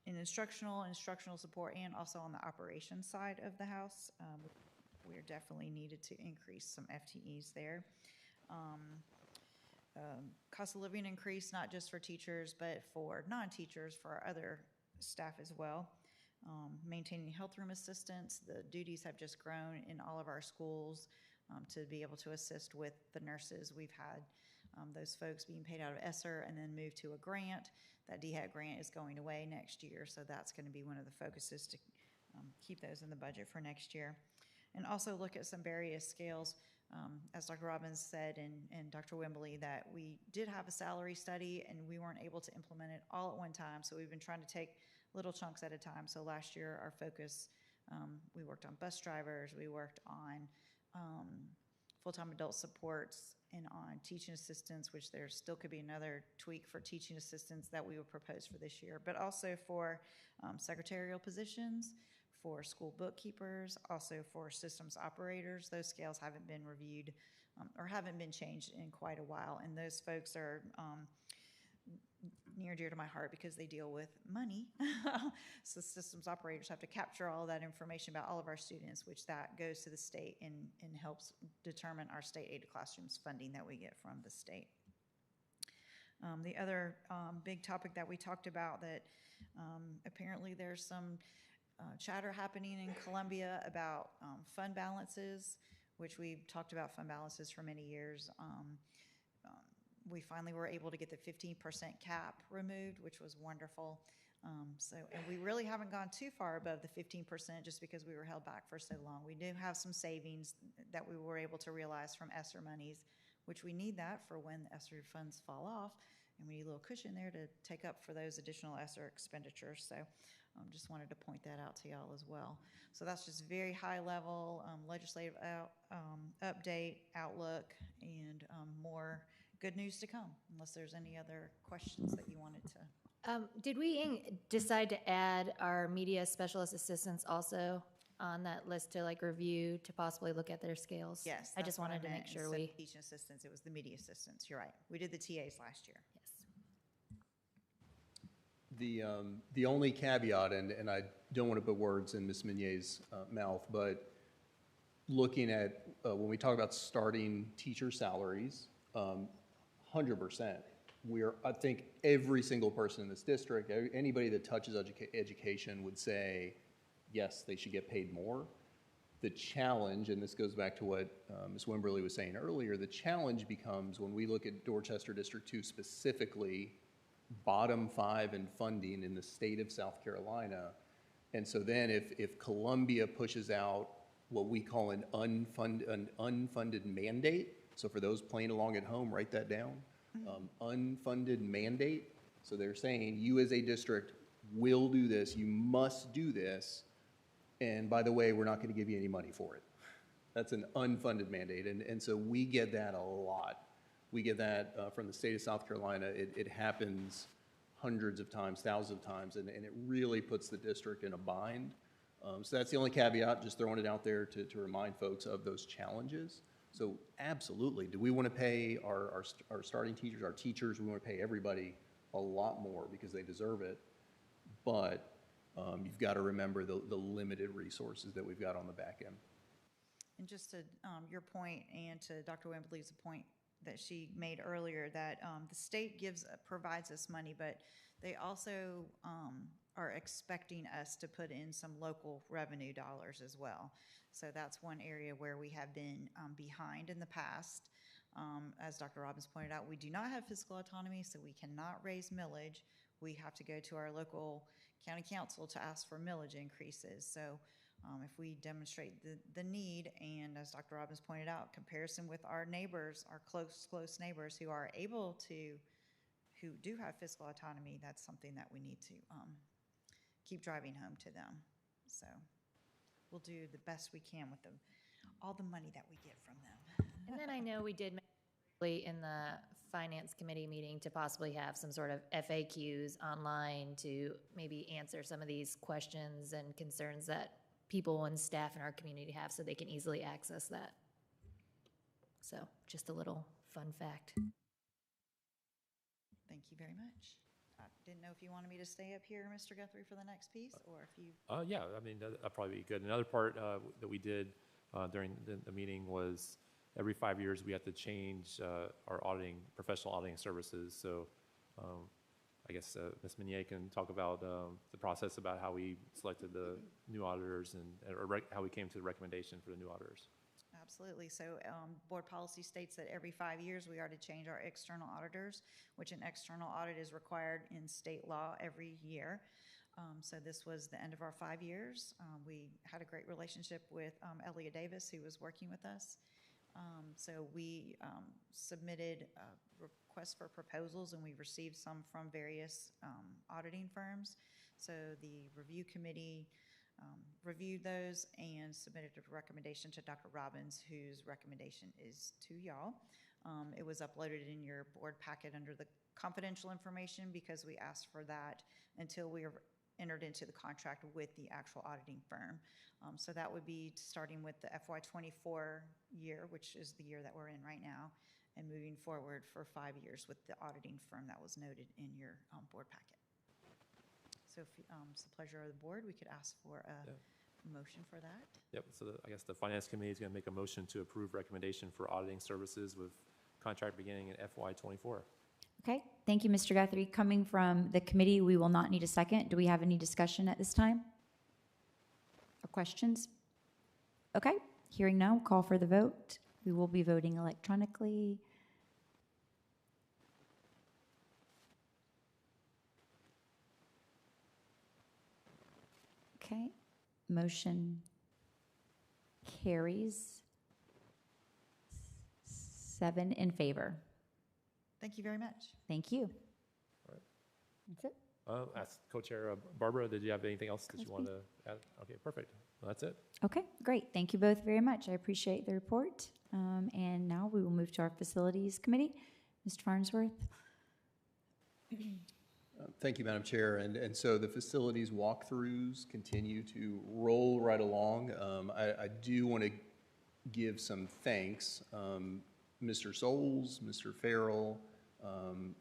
in instructional support, and also on the operations side of the house. We're definitely needed to increase some FTEs there. Cost of living increase, not just for teachers, but for non-teachers, for our other staff as well. Maintaining health room assistants, the duties have just grown in all of our schools to be able to assist with the nurses. We've had those folks being paid out of ESSER and then moved to a grant. That DHAT grant is going away next year, so that's going to be one of the focuses to keep those in the budget for next year. And also look at some various scales. As Dr. Robbins said and Dr. Wimbley, that we did have a salary study and we weren't able to implement it all at one time, so we've been trying to take little chunks at a time. So last year our focus, we worked on bus drivers, we worked on full-time adult supports, and on teaching assistants, which there still could be another tweak for teaching assistants that we will propose for this year, but also for secretarial positions, for school bookkeepers, also for systems operators. Those scales haven't been reviewed or haven't been changed in quite a while, and those folks are near and dear to my heart because they deal with money. So systems operators have to capture all of that information about all of our students, which that goes to the state and helps determine our state aided classrooms funding that we get from the state. The other big topic that we talked about that apparently there's some chatter happening in Columbia about fund balances, which we've talked about fund balances for many years. We finally were able to get the 15% cap removed, which was wonderful. And we really haven't gone too far above the 15% just because we were held back for so long. We do have some savings that we were able to realize from ESSER monies, which we need that for when the ESSER funds fall off, and we need a little cushion there to take up for those additional ESSER expenditures. So just wanted to point that out to y'all as well. So that's just very high level legislative update, outlook, and more good news to come, unless there's any other questions that you wanted to. Did we decide to add our media specialist assistants also on that list to like review, to possibly look at their scales? Yes. I just wanted to make sure we. Teaching assistants, it was the media assistants. You're right. We did the TAs last year. Yes. The only caveat, and I don't want to put words in Ms. Meunier's mouth, but looking at when we talk about starting teacher salaries, 100%. I think every single person in this district, anybody that touches education would say, yes, they should get paid more. The challenge, and this goes back to what Ms. Wimberly was saying earlier, the challenge becomes when we look at Dorchester District 2 specifically, bottom 5 in funding in the state of South Carolina. And so then if Columbia pushes out what we call an unfunded mandate, so for those playing along at home, write that down. Unfunded mandate. So they're saying you as a district will do this, you must do this, and by the way, we're not going to give you any money for it. That's an unfunded mandate, and so we get that a lot. We get that from the state of South Carolina. It happens hundreds of times, thousands of times, and it really puts the district in a bind. So that's the only caveat, just throwing it out there to remind folks of those challenges. So absolutely, do we want to pay our starting teachers, our teachers, we want to pay everybody a lot more because they deserve it, but you've got to remember the limited resources that we've got on the back end. And just to your point, and to Dr. Wembley's point that she made earlier, that the state provides us money, but they also are expecting us to put in some local revenue dollars as well. So that's one area where we have been behind in the past. As Dr. Robbins pointed out, we do not have fiscal autonomy, so we cannot raise millage. We have to go to our local county council to ask for millage increases. So if we demonstrate the need, and as Dr. Robbins pointed out, comparison with our neighbors, our close neighbors who are able to, who do have fiscal autonomy, that's something that we need to keep driving home to them. So we'll do the best we can with all the money that we get from them. And then I know we did make in the finance committee meeting to possibly have some sort of FAQs online to maybe answer some of these questions and concerns that people and staff in our community have so they can easily access that. So just a little fun fact. Thank you very much. I didn't know if you wanted me to stay up here, Mr. Guthrie, for the next piece, or if you... Yeah, I mean, that'd probably be good. Another part that we did during the meeting was every 5 years we have to change our professional auditing services. So I guess Ms. Meunier can talk about the process about how we selected the new auditors or how we came to the recommendation for the new auditors. Absolutely. So board policy states that every 5 years we are to change our external auditors, which an external audit is required in state law every year. So this was the end of our 5 years. We had a great relationship with Elliot Davis, who was working with us. So we submitted requests for proposals, and we received some from various auditing firms. So the review committee reviewed those and submitted a recommendation to Dr. Robbins, whose recommendation is to y'all. It was uploaded in your board packet under the confidential information because we asked for that until we entered into the contract with the actual auditing firm. So that would be starting with the FY24 year, which is the year that we're in right now, and moving forward for 5 years with the auditing firm that was noted in your board packet. So if it's the pleasure of the board, we could ask for a motion for that. Yep, so I guess the Finance Committee is going to make a motion to approve recommendation for auditing services with contract beginning in FY24. Okay, thank you, Mr. Guthrie. Coming from the committee, we will not need a second. Do we have any discussion at this time? Or questions? Okay, hearing none, call for the vote. We will be voting electronically. Okay, motion carries 7 in favor. Thank you very much. Thank you. All right. That's it. Ask Co-Chair Barbara, did you have anything else that you want to add? Okay, perfect. Well, that's it. Okay, great. Thank you both very much. I appreciate the report. And now we will move to our Facilities Committee. Mr. Farnsworth. Thank you, Madam Chair. And so the facilities walkthroughs continue to roll right along. I do want to give some thanks. Mr. Souls, Mr. Farrell,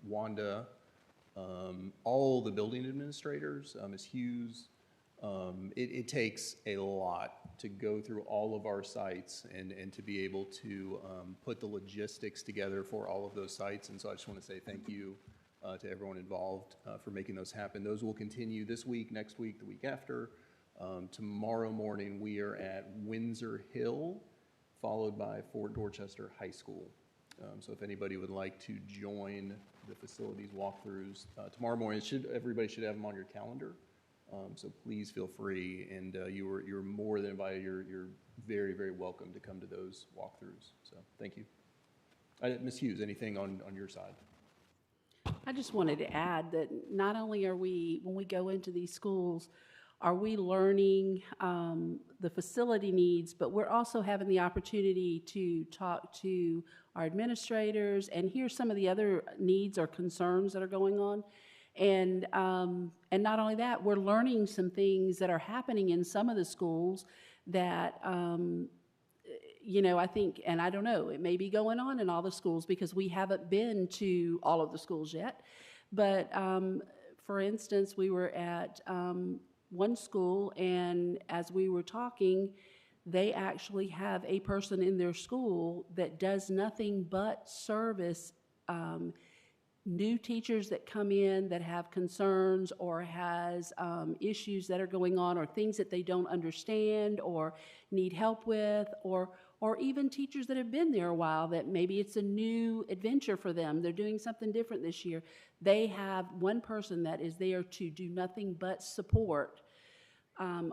Wanda, all the building administrators, Ms. Hughes. It takes a lot to go through all of our sites and to be able to put the logistics together for all of those sites. And so I just want to say thank you to everyone involved for making those happen. Those will continue this week, next week, the week after. Tomorrow morning, we are at Windsor Hill, followed by Fort Dorchester High School. So if anybody would like to join the facilities walkthroughs tomorrow morning, everybody should have them on your calendar. So please feel free, and you're more than invited. You're very, very welcome to come to those walkthroughs. So thank you. Ms. Hughes, anything on your side? I just wanted to add that not only are we, when we go into these schools, are we learning the facility needs, but we're also having the opportunity to talk to our administrators and hear some of the other needs or concerns that are going on. And not only that, we're learning some things that are happening in some of the schools that, you know, I think, and I don't know, it may be going on in all the schools because we haven't been to all of the schools yet. But for instance, we were at one school, and as we were talking, they actually have a person in their school that does nothing but service new teachers that come in that have concerns or has issues that are going on or things that they don't understand or need help with, or even teachers that have been there a while that maybe it's a new adventure for them. They're doing something different this year. They have one person that is there to do nothing but support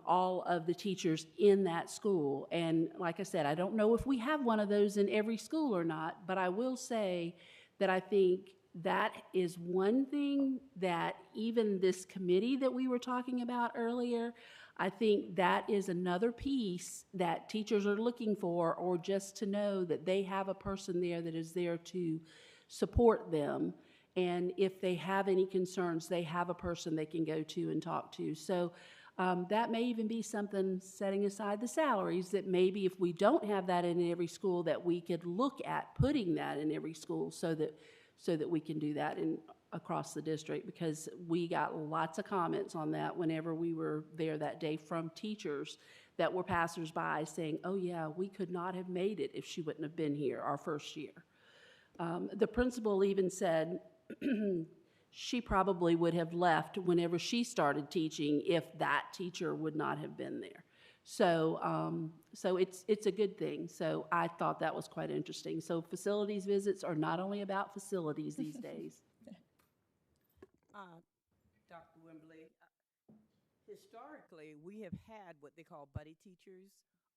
all of the teachers in that school. And like I said, I don't know if we have one of those in every school or not, but I will say that I think that is one thing that even this committee that we were talking about earlier, I think that is another piece that teachers are looking for, or just to know that they have a person there that is there to support them. And if they have any concerns, they have a person they can go to and talk to. So that may even be something, setting aside the salaries, that maybe if we don't have that in every school, that we could look at putting that in every school so that we can do that across the district, because we got lots of comments on that whenever we were there that day from teachers that were passersby saying, oh yeah, we could not have made it if she wouldn't have been here our first year. The principal even said she probably would have left whenever she started teaching if that teacher would not have been there. So, so it's a good thing. So I thought that was quite interesting. So facilities visits are not only about facilities these days. Dr. Wembley, historically, we have had what they call buddy teachers,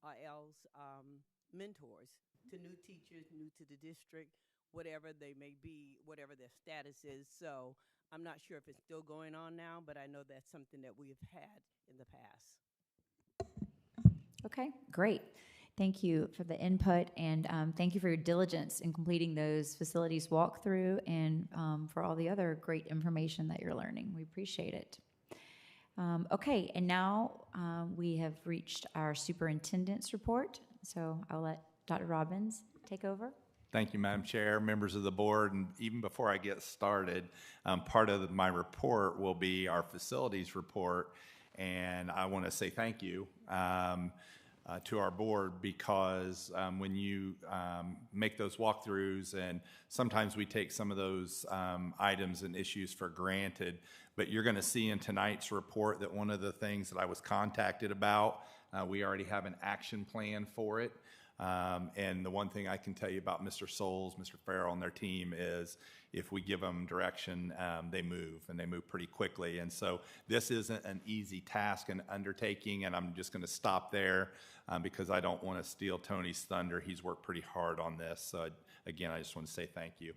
or else mentors to new teachers, new to the district, whatever they may be, whatever their status is. So I'm not sure if it's still going on now, but I know that's something that we have had in the past. Okay, great. Thank you for the input, and thank you for your diligence in completing those facilities walkthrough, and for all the other great information that you're learning. We appreciate it. Okay, and now we have reached our superintendent's report, so I'll let Dr. Robbins take over. Thank you, Madam Chair, members of the board. And even before I get started, part of my report will be our facilities report. And I want to say thank you to our board, because when you make those walkthroughs, and sometimes we take some of those items and issues for granted, but you're going to see in tonight's report that one of the things that I was contacted about, we already have an action plan for it. And the one thing I can tell you about Mr. Souls, Mr. Farrell, and their team is if we give them direction, they move, and they move pretty quickly. And so this isn't an easy task and undertaking, and I'm just going to stop there because I don't want to steal Tony's thunder. He's worked pretty hard on this. So again, I just want to say thank you.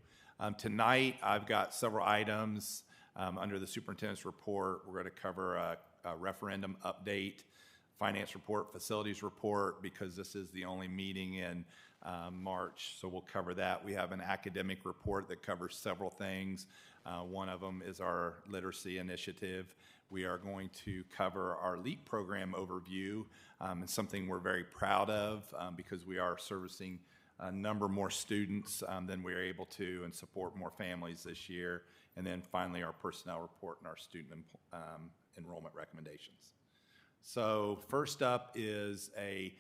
Tonight, I've got several items under the superintendent's report. We're going to cover a referendum update, finance report, facilities report, because this is the only meeting in March, so we'll cover that. We have an academic report that covers several things. One of them is our literacy initiative. We are going to cover our LEAP program overview. It's something we're very proud of because we are servicing a number more students than we are able to, and support more families this year. And then finally, our personnel report and our student enrollment recommendations. So first up is a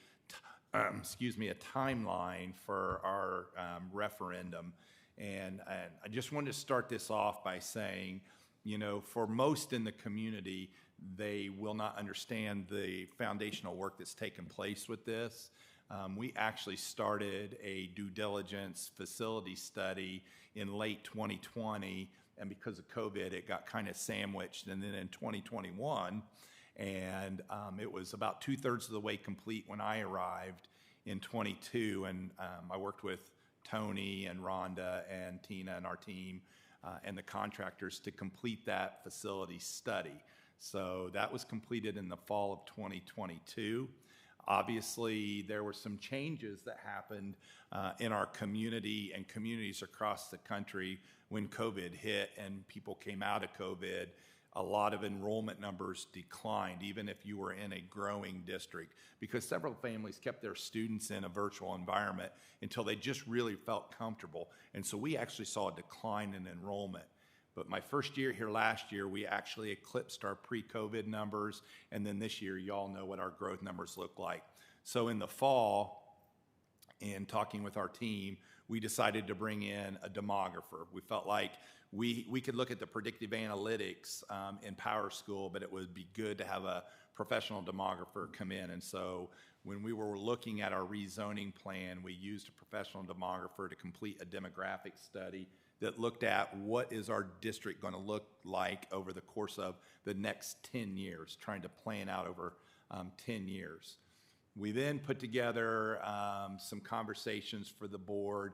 timeline for our referendum. And I just wanted to start this off by saying, you know, for most in the community, they will not understand the foundational work that's taken place with this. We actually started a due diligence facility study in late 2020, and because of COVID, it got kind of sandwiched. And then in 2021, and it was about 2/3 of the way complete when I arrived in 22, and I worked with Tony and Rhonda and Tina and our team and the contractors to complete that facility study. So that was completed in the fall of 2022. Obviously, there were some changes that happened in our community and communities across the country when COVID hit and people came out of COVID. A lot of enrollment numbers declined, even if you were in a growing district, because several families kept their students in a virtual environment until they just really felt comfortable. And so we actually saw a decline in enrollment. But my first year here last year, we actually eclipsed our pre-COVID numbers. And then this year, y'all know what our growth numbers look like. So in the fall, in talking with our team, we decided to bring in a demographer. We felt like we could look at the predictive analytics in Power School, but it would be good to have a professional demographer come in. And so when we were looking at our rezoning plan, we used a professional demographer to complete a demographic study that looked at what is our district going to look like over the course of the next 10 years, trying to plan out over 10 years. We then put together some conversations for the board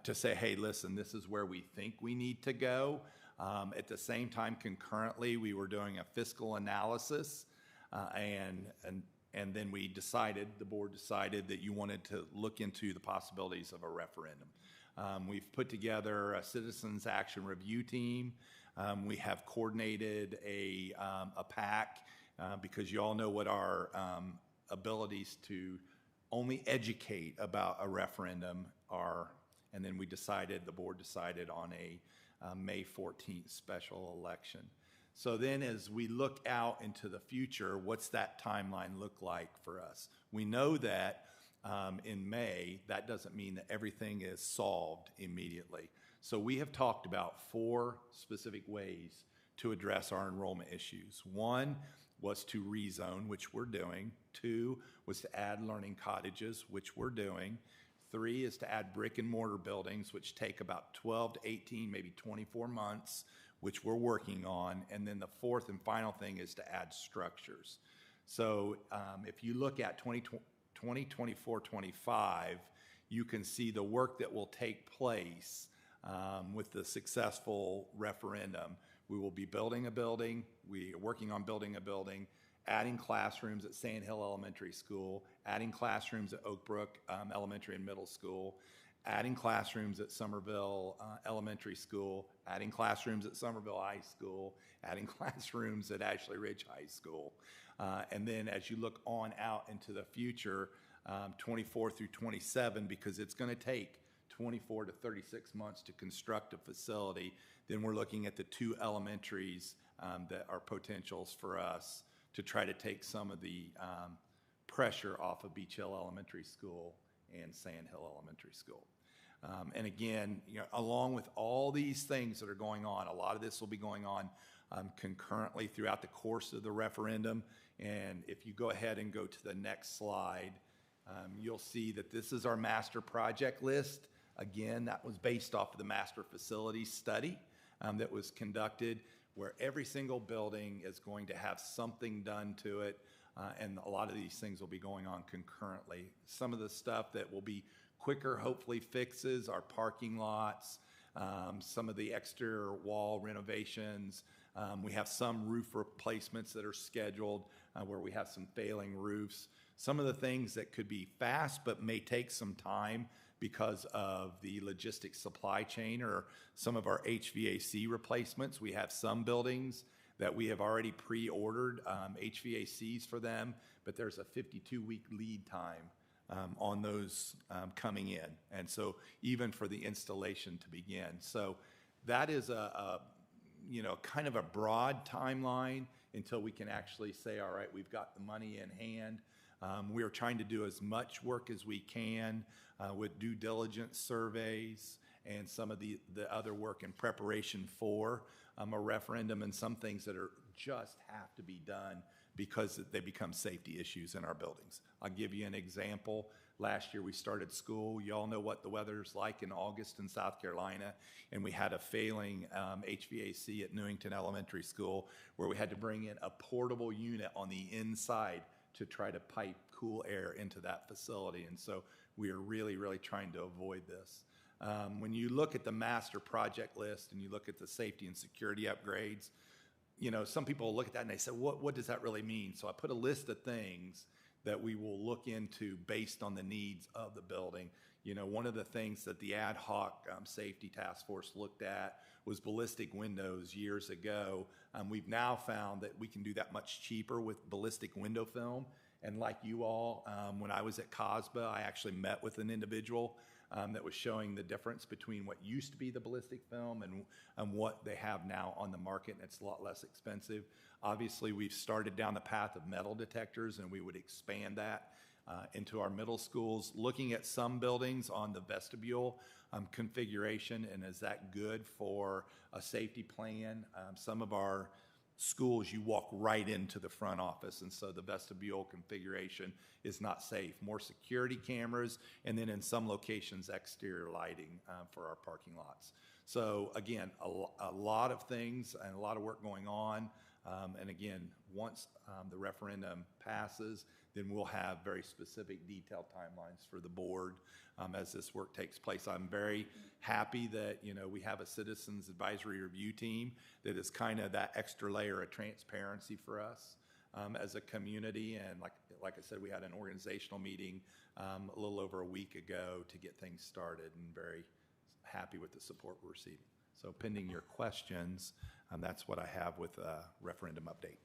to say, hey, listen, this is where we think we need to go. At the same time, concurrently, we were doing a fiscal analysis and then the board decided that you wanted to look into the possibilities of a referendum. We've put together a citizens action review team. We have coordinated a PAC because you all know what our abilities to only educate about a referendum are. And then the board decided on a May 14th special election. So then as we look out into the future, what's that timeline look like for us? We know that in May, that doesn't mean that everything is solved immediately. So we have talked about 4 specific ways to address our enrollment issues. 1 was to rezone, which we're doing. 2 was to add learning cottages, which we're doing. 3 is to add brick and mortar buildings, which take about 12 to 18, maybe 24 months, which we're working on. And then the 4th and final thing is to add structures. So if you look at 2024-25, you can see the work that will take place with the successful referendum. We will be building a building. We are working on building a building, adding classrooms at Sand Hill Elementary School, adding classrooms at Oak Brook Elementary and Middle School, adding classrooms at Somerville Elementary School, adding classrooms at Somerville High School, adding classrooms at Ashley Ridge High School. And then as you look on out into the future, 24 through 27, because it's going to take 24 to 36 months to construct a facility, then we're looking at the 2 elementaries that are potentials for us to try to take some of the pressure off of Beach Hill Elementary School and Sand Hill Elementary School. And again, along with all these things that are going on, a lot of this will be going on concurrently throughout the course of the referendum. And if you go ahead and go to the next slide, you'll see that this is our master project list. Again, that was based off of the master facilities study that was conducted, where every single building is going to have something done to it, and a lot of these things will be going on concurrently. Some of the stuff that will be quicker, hopefully, fixes are parking lots, some of the exterior wall renovations. We have some roof replacements that are scheduled where we have some failing roofs. Some of the things that could be fast but may take some time because of the logistics supply chain, or some of our HVAC replacements. We have some buildings that we have already pre-ordered HVACs for them, but there's a 52-week lead time on those coming in. And so even for the installation to begin. So that is a kind of a broad timeline until we can actually say, all right, we've got the money in hand. We are trying to do as much work as we can with due diligence surveys and some of the other work in preparation for a referendum, and some things that are just have to be done because they become safety issues in our buildings. I'll give you an example. Last year we started school. You all know what the weather's like in August in South Carolina, and we had a failing HVAC at Newington Elementary School where we had to bring in a portable unit on the inside to try to pipe cool air into that facility. And so we are really, really trying to avoid this. When you look at the master project list and you look at the safety and security upgrades, some people look at that and they say, what does that really mean? So I put a list of things that we will look into based on the needs of the building. One of the things that the ad hoc safety task force looked at was ballistic windows years ago. We've now found that we can do that much cheaper with ballistic window film. And like you all, when I was at COSBA, I actually met with an individual that was showing the difference between what used to be the ballistic film and what they have now on the market, and it's a lot less expensive. Obviously, we've started down the path of metal detectors, and we would expand that into our middle schools, looking at some buildings on the vestibule configuration, and is that good for a safety plan? Some of our schools, you walk right into the front office, and so the vestibule configuration is not safe. More security cameras, and then in some locations, exterior lighting for our parking lots. So again, a lot of things and a lot of work going on. And again, once the referendum passes, then we'll have very specific detailed timelines for the board as this work takes place. I'm very happy that we have a citizens advisory review team that is kind of that extra layer of transparency for us. as a community. And like I said, we had an organizational meeting a little over a week ago to get things started, and very happy with the support we're receiving. So pending your questions, that's what I have with a referendum update.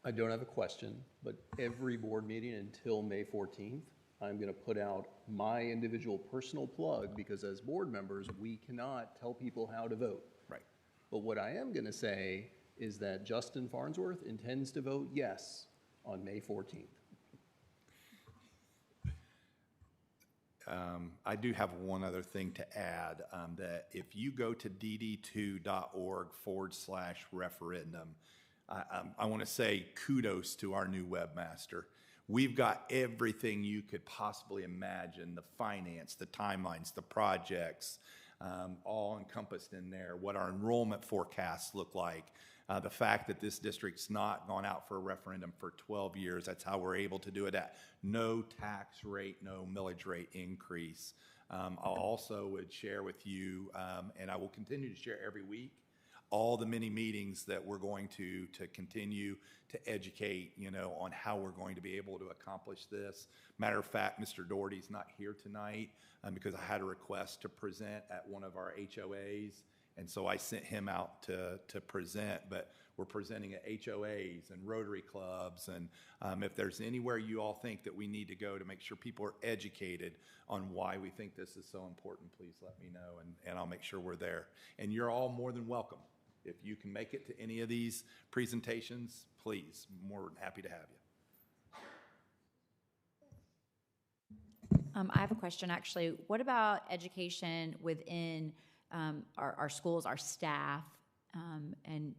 I don't have a question, but every board meeting until May 14th, I'm going to put out my individual personal plug, because as board members, we cannot tell people how to vote. Right. But what I am going to say is that Justin Farnsworth intends to vote yes on May 14th. I do have one other thing to add, that if you go to dd2.org/referendum, I want to say kudos to our new webmaster. We've got everything you could possibly imagine, the finance, the timelines, the projects, all encompassed in there, what our enrollment forecasts look like. The fact that this district's not gone out for a referendum for 12 years, that's how we're able to do it at no tax rate, no millage rate increase. I also would share with you, and I will continue to share every week, all the many meetings that we're going to continue to educate, on how we're going to be able to accomplish this. Matter of fact, Mr. Doherty's not here tonight because I had a request to present at one of our HOAs, and so I sent him out to present, but we're presenting at HOAs and Rotary clubs, and if there's anywhere you all think that we need to go to make sure people are educated on why we think this is so important, please let me know, and I'll make sure we're there. And you're all more than welcome. If you can make it to any of these presentations, please, more than happy to have you. I have a question, actually. What about education within our schools, our staff, and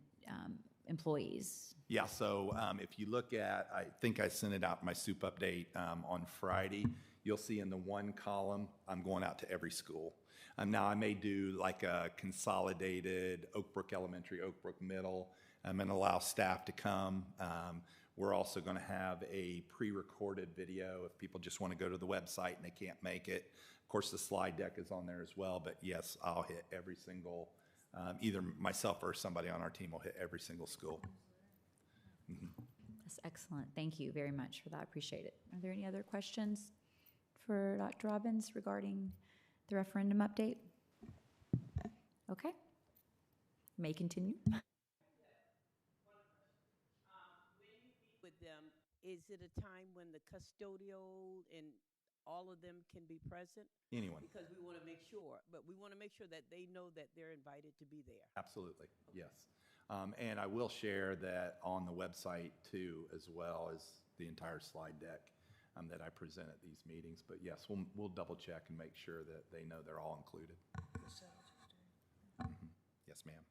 employees? Yeah, so if you look at, I think I sent it out in my soup update on Friday, you'll see in the one column, I'm going out to every school. Now, I may do like a consolidated Oak Brook Elementary, Oak Brook Middle, and allow staff to come. We're also going to have a pre-recorded video if people just want to go to the website and they can't make it. Of course, the slide deck is on there as well, but yes, I'll hit every single, either myself or somebody on our team will hit every single school. Mm-hmm. That's excellent. Thank you very much for that. I appreciate it. Are there any other questions for Dr. Robbins regarding the referendum update? Okay. May continue. With them, is it a time when the custodial and all of them can be present? Anyone. Because we want to make sure, but we want to make sure that they know that they're invited to be there. Absolutely, yes. And I will share that on the website too, as well as the entire slide deck that I present at these meetings. But yes, we'll double check and make sure that they know they're all included. Mm-hmm. Yes, ma'am.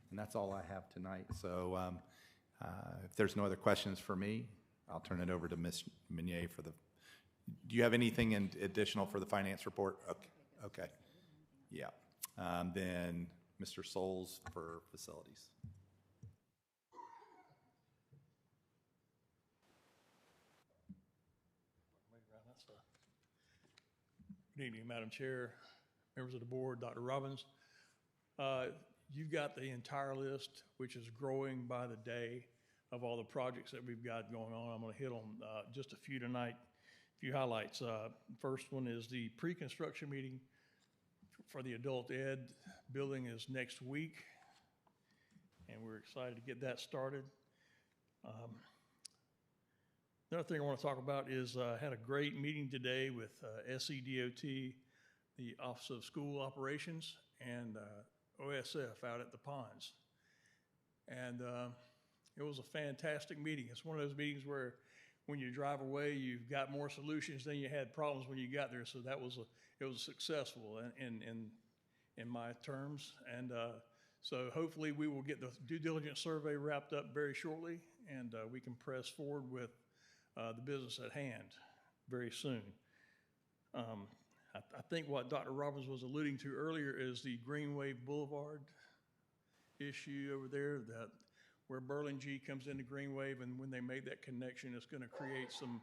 And that's all I have tonight. So if there's no other questions for me, I'll turn it over to Ms. Meunier for the, do you have anything additional for the finance report? Okay. Yeah. Then Mr. Souls for facilities. Good evening, Madam Chair, members of the board, Dr. Robbins. You've got the entire list, which is growing by the day, of all the projects that we've got going on. I'm going to hit on just a few tonight, a few highlights. First one is the pre-construction meeting for the adult ed building is next week, and we're excited to get that started. Another thing I want to talk about is I had a great meeting today with SEDOT, the Office of School Operations, and OSF out at the ponds. And it was a fantastic meeting. It's one of those meetings where when you drive away, you've got more solutions than you had problems when you got there. So that was it was successful in my terms. And so hopefully we will get the due diligence survey wrapped up very shortly, and we can press forward with the business at hand very soon. I think what Dr. Robbins was alluding to earlier is the Greenway Boulevard issue over there, that where Berlin G comes into Greenwave, and when they made that connection, it's going to create some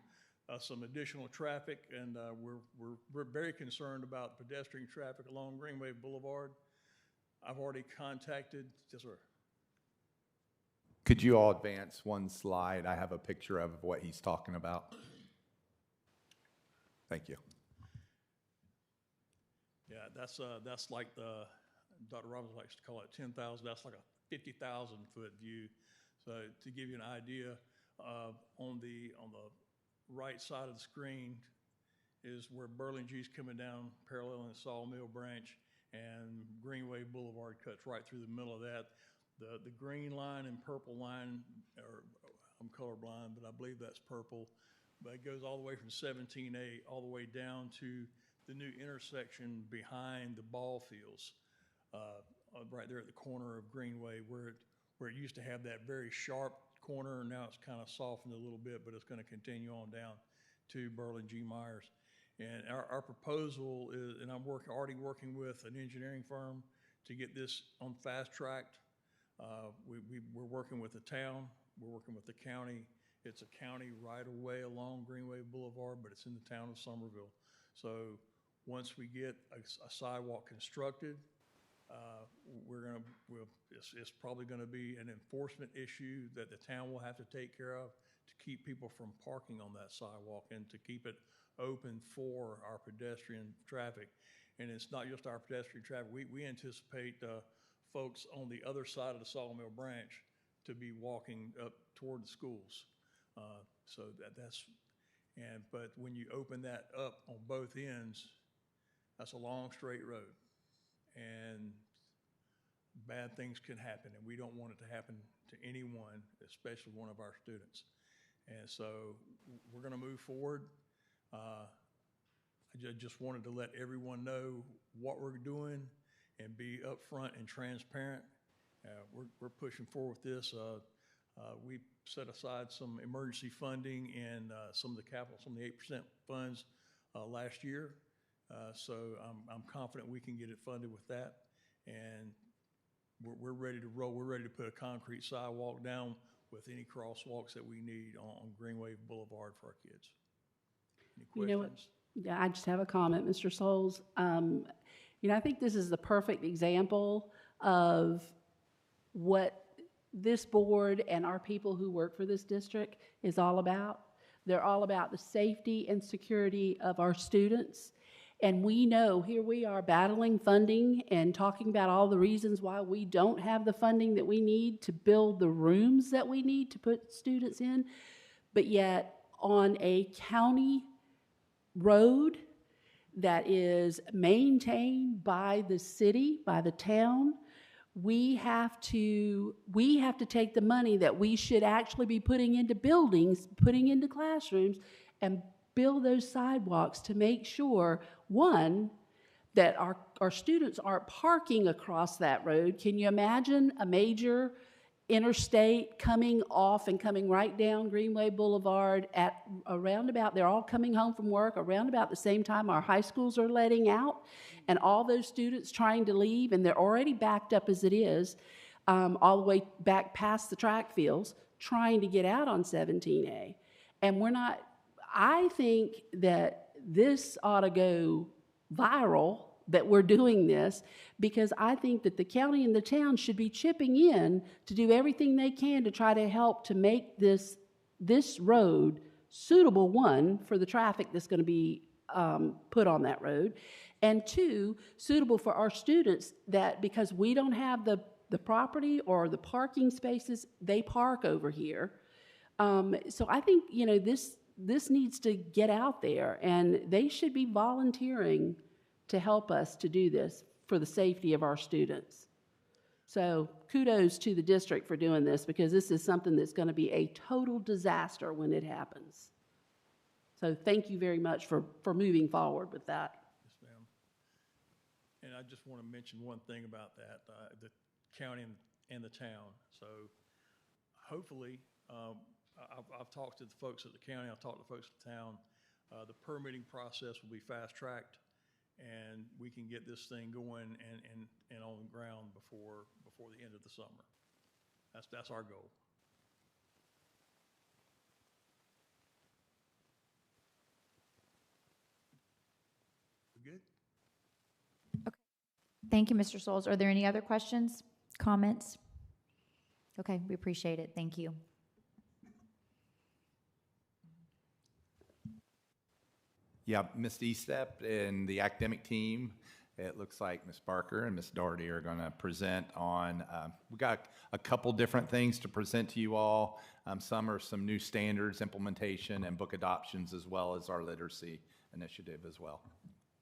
additional traffic, and we're very concerned about pedestrian traffic along Greenwave Boulevard. I've already contacted, yes, sir. Could you all advance one slide? I have a picture of what he's talking about. Thank you. Yeah, that's like Dr. Robbins likes to call it 10,000. That's like a 50,000 foot view. So to give you an idea, on the right side of the screen is where Burlingame coming down parallel in the Sawmill Branch, and Greenway Boulevard cuts right through the middle of that. The green line and purple line, or I'm colorblind, but I believe that's purple, but it goes all the way from 17A all the way down to the new intersection behind the ball fields, right there at the corner of Greenway, where it used to have that very sharp corner, and now it's kind of softened a little bit, but it's going to continue on down to Burlingame Myers. And our proposal is, and I'm already working with an engineering firm to get this on fast tracked. We're working with the town, we're working with the county. It's a county right away along Greenway Boulevard, but it's in the town of Somerville. So once we get a sidewalk constructed, it's probably going to be an enforcement issue that the town will have to take care of to keep people from parking on that sidewalk and to keep it open for our pedestrian traffic. And it's not just our pedestrian traffic. We anticipate folks on the other side of the Sawmill Branch to be walking up toward the schools. But when you open that up on both ends, that's a long straight road, and bad things can happen, and we don't want it to happen to anyone, especially one of our students. And so we're going to move forward. I just wanted to let everyone know what we're doing and be upfront and transparent. We're pushing forward with this. We set aside some emergency funding and some of the capital, some of the 8% funds last year. So I'm confident we can get it funded with that. And we're ready to roll. We're ready to put a concrete sidewalk down with any crosswalks that we need on Greenway Boulevard for our kids. Any questions? You know what? Yeah, I just have a comment, Mr. Souls. I think this is the perfect example of what this board and our people who work for this district is all about. They're all about the safety and security of our students. And we know, here we are battling funding and talking about all the reasons why we don't have the funding that we need to build the rooms that we need to put students in. But yet, on a county road that is maintained by the city, by the town, we have to take the money that we should actually be putting into buildings, putting into classrooms, and build those sidewalks to make sure, one, that our students aren't parking across that road. Can you imagine a major interstate coming off and coming right down Greenway Boulevard at around about, they're all coming home from work around about the same time our high schools are letting out, and all those students trying to leave, and they're already backed up as it is, all the way back past the track fields, trying to get out on 17A. And I think that this ought to go viral, that we're doing this, because I think that the county and the town should be chipping in to do everything they can to try to help to make this road suitable, one, for the traffic that's going to be put on that road, and two, suitable for our students, that because we don't have the property or the parking spaces, they park over here. So I think, this needs to get out there, and they should be volunteering to help us to do this for the safety of our students. So kudos to the district for doing this, because this is something that's going to be a total disaster when it happens. So thank you very much for moving forward with that. Yes, ma'am. And I just want to mention one thing about that, the county and the town. So hopefully, I've talked to the folks at the county, I've talked to folks at the town. The permitting process will be fast-tracked, and we can get this thing going and on the ground before the end of the summer. That's our goal. We good? Okay. Thank you, Mr. Souls. Are there any other questions, comments? Okay, we appreciate it. Thank you. Yeah, Ms. Estep and the academic team, it looks like Ms. Barker and Ms. Doherty are going to present on, we got a couple different things to present to you all. Some are some new standards, implementation, and book adoptions, as well as our literacy initiative as well.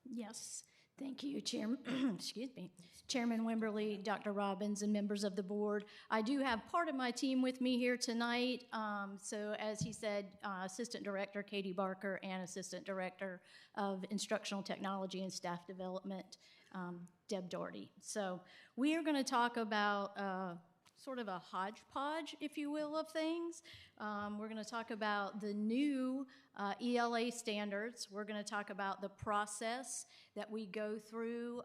Yes, thank you, Chairman. Excuse me, Chairman Wimberly, Dr. Robbins, and members of the board. I do have part of my team with me here tonight. So as he said, Assistant Director Katie Barker and Assistant Director of Instructional Technology and Staff Development, Deb Doherty. So we are going to talk about sort of a hodgepodge, if you will, of things. We're going to talk about the new ELA standards. We're going to talk about the process that we go through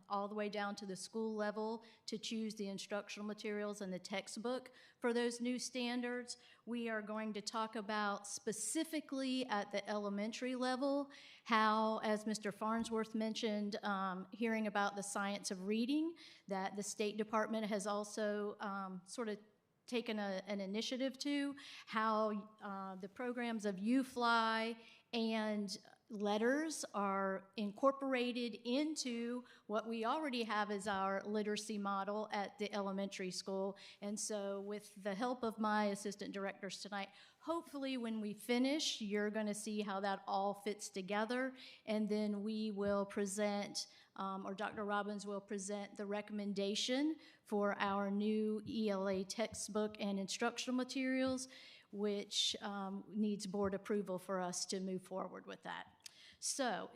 all the way down to the school level to choose the instructional materials and the textbook for those new standards. We are going to talk about specifically at the elementary level how, as Mr. Farnsworth mentioned, hearing about the science of reading, that the State Department has also sort of taken an initiative to, how the programs of UFly and letters are incorporated into what we already have as our literacy model at the elementary school. And so with the help of my assistant directors tonight, hopefully when we finish, you're going to see how that all fits together. And then we will present, or Dr. Robbins will present the recommendation for our new ELA textbook and instructional materials, which needs board approval for us to move forward with that. So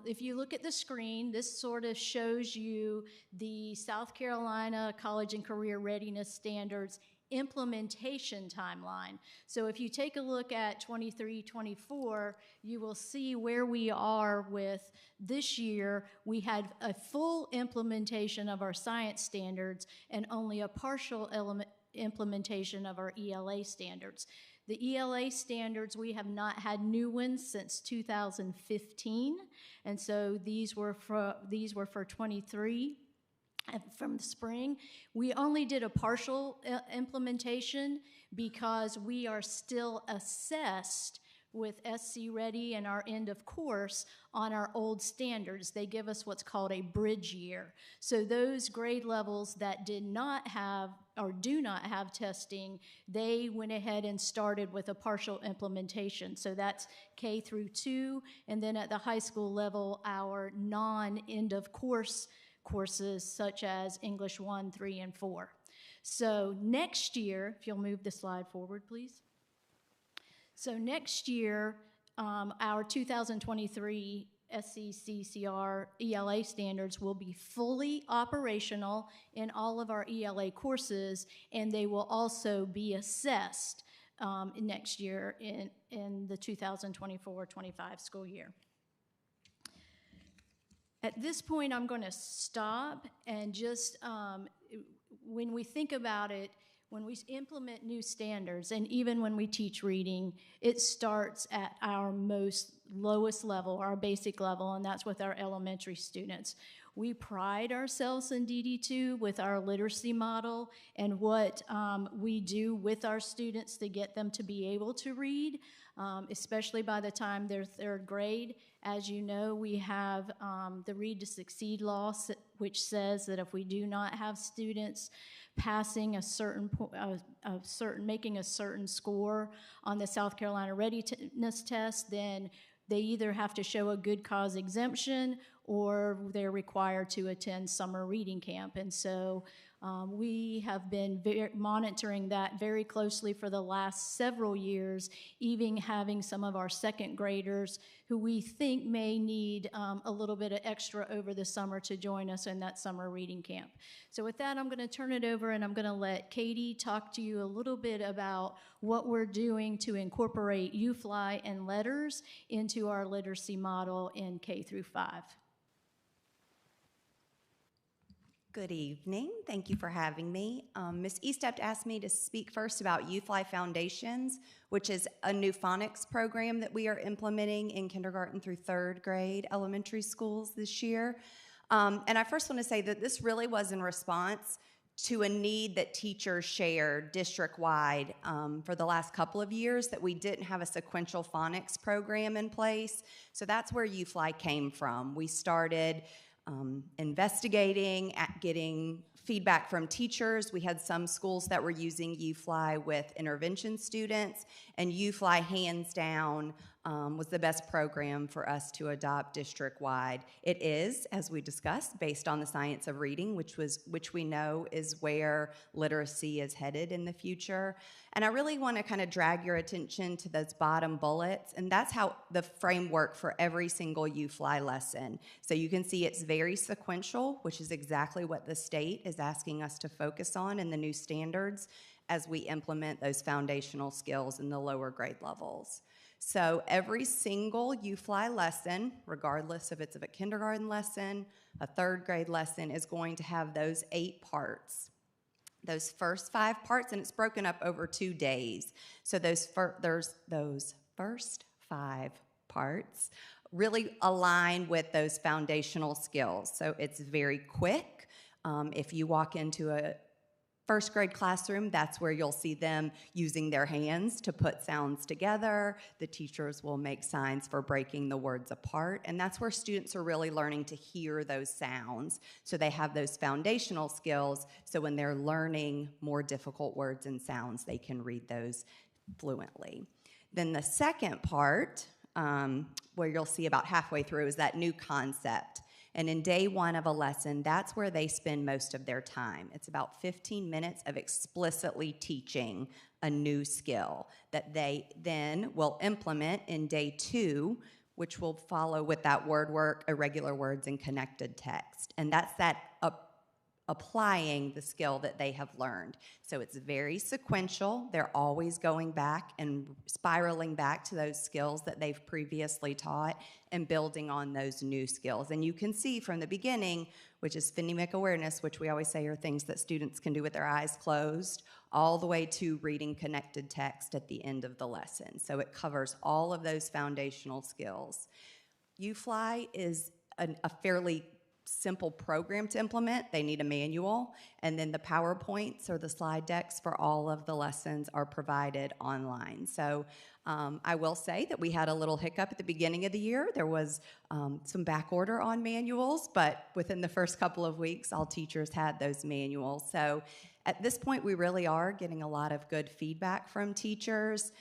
if you look at the screen, this sort of shows you the South Carolina College and Career Readiness Standards implementation timeline. So if you take a look at 23-24, you will see where we are with this year. We had a full implementation of our science standards and only a partial implementation of our ELA standards. The ELA standards, we have not had new ones since 2015, and so these were for 23 from the spring. We only did a partial implementation because we are still assessed with SC Ready and our end of course on our old standards. They give us what's called a bridge year. So those grade levels that did not have or do not have testing, they went ahead and started with a partial implementation. So that's K through 2, and then at the high school level, our non-end of course courses such as English 1, 3, and 4. So next year, if you'll move the slide forward, please. So next year, our 2023 SCCCR ELA standards will be fully operational in all of our ELA courses, and they will also be assessed next year in the 2024-25 school year. At this point, I'm going to stop and just, when we think about it, when we implement new standards, and even when we teach reading, it starts at our most lowest level, our basic level, and that's with our elementary students. We pride ourselves in DD2 with our literacy model and what we do with our students to get them to be able to read, especially by the time they're third grade. As you know, we have the Read to Succeed law, which says that if we do not have students passing making a certain score on the South Carolina Readiness Test, then they either have to show a good cause exemption or they're required to attend summer reading camp. And so we have been monitoring that very closely for the last several years, even having some of our second graders who we think may need a little bit of extra over the summer to join us in that summer reading camp. So with that, I'm going to turn it over and I'm going to let Katie talk to you a little bit about what we're doing to incorporate UFly and letters into our literacy model in K through 5. Good evening. Thank you for having me. Ms. Estep asked me to speak first about UFly Foundations, which is a new phonics program that we are implementing in kindergarten through third grade elementary schools this year. And I first want to say that this really was in response to a need that teachers shared district-wide for the last couple of years, that we didn't have a sequential phonics program in place. So that's where UFly came from. We started investigating, getting feedback from teachers. We had some schools that were using UFly with intervention students, and UFly hands down was the best program for us to adopt district-wide. It is, as we discussed, based on the science of reading, which we know is where literacy is headed in the future. And I really want to kind of drag your attention to those bottom bullets, and that's how the framework for every single UFly lesson. So you can see it's very sequential, which is exactly what the state is asking us to focus on in the new standards as we implement those foundational skills in the lower grade levels. So every single UFly lesson, regardless if it's a kindergarten lesson, a third grade lesson, is going to have those 8 parts. Those first 5 parts, and it's broken up over 2 days. So those first 5 parts really align with those foundational skills. So it's very quick. If you walk into a first grade classroom, that's where you'll see them using their hands to put sounds together. The teachers will make signs for breaking the words apart, and that's where students are really learning to hear those sounds. So they have those foundational skills, so when they're learning more difficult words and sounds, they can read those fluently. Then the second part, where you'll see about halfway through, is that new concept. And in day 1 of a lesson, that's where they spend most of their time. It's about 15 minutes of explicitly teaching a new skill that they then will implement in day 2, which will follow with that word work, irregular words, and connected text. And that's that applying the skill that they have learned. So it's very sequential. They're always going back and spiraling back to those skills that they've previously taught and building on those new skills. And you can see from the beginning, which is phonemic awareness, which we always say are things that students can do with their eyes closed, all the way to reading connected text at the end of the lesson. So it covers all of those foundational skills. UFly is a fairly simple program to implement. They need a manual, and then the PowerPoints or the slide decks for all of the lessons are provided online. So I will say that we had a little hiccup at the beginning of the year. There was some back order on manuals, but within the first couple of weeks, all teachers had those manuals. So at this point, we really are getting a lot of good feedback from teachers.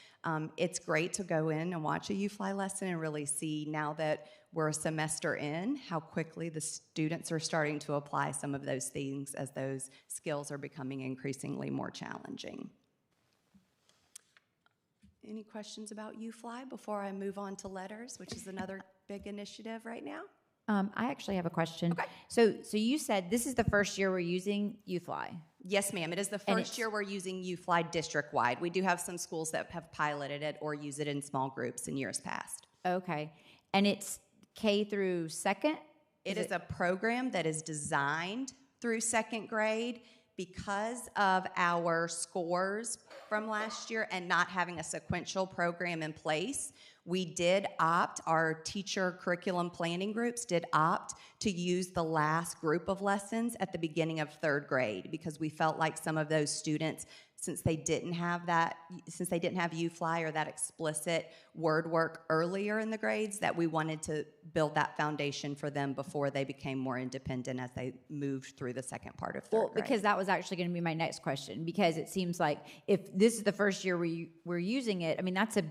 It's great to go in and watch a UFly lesson and really see, now that we're a semester in, how quickly the students are starting to apply some of those things as those skills are becoming increasingly more challenging. Any questions about UFly before I move on to letters, which is another big initiative right now? I actually have a question. Okay. So you said this is the first year we're using UFly. Yes, ma'am. It is the first year we're using UFly district-wide. We do have some schools that have piloted it or use it in small groups in years past. Okay. And it's K through 2nd? It is a program that is designed through 2nd grade. Because of our scores from last year and not having a sequential program in place, we did opt, our teacher curriculum planning groups did opt to use the last group of lessons at the beginning of 3rd grade, because we felt like some of those students, since they didn't have UFly or that explicit word work earlier in the grades, that we wanted to build that foundation for them before they became more independent as they moved through the second part of 3rd grade. Well, because that was actually going to be my next question, because it seems like if this is the first year we're using it, I mean, that's a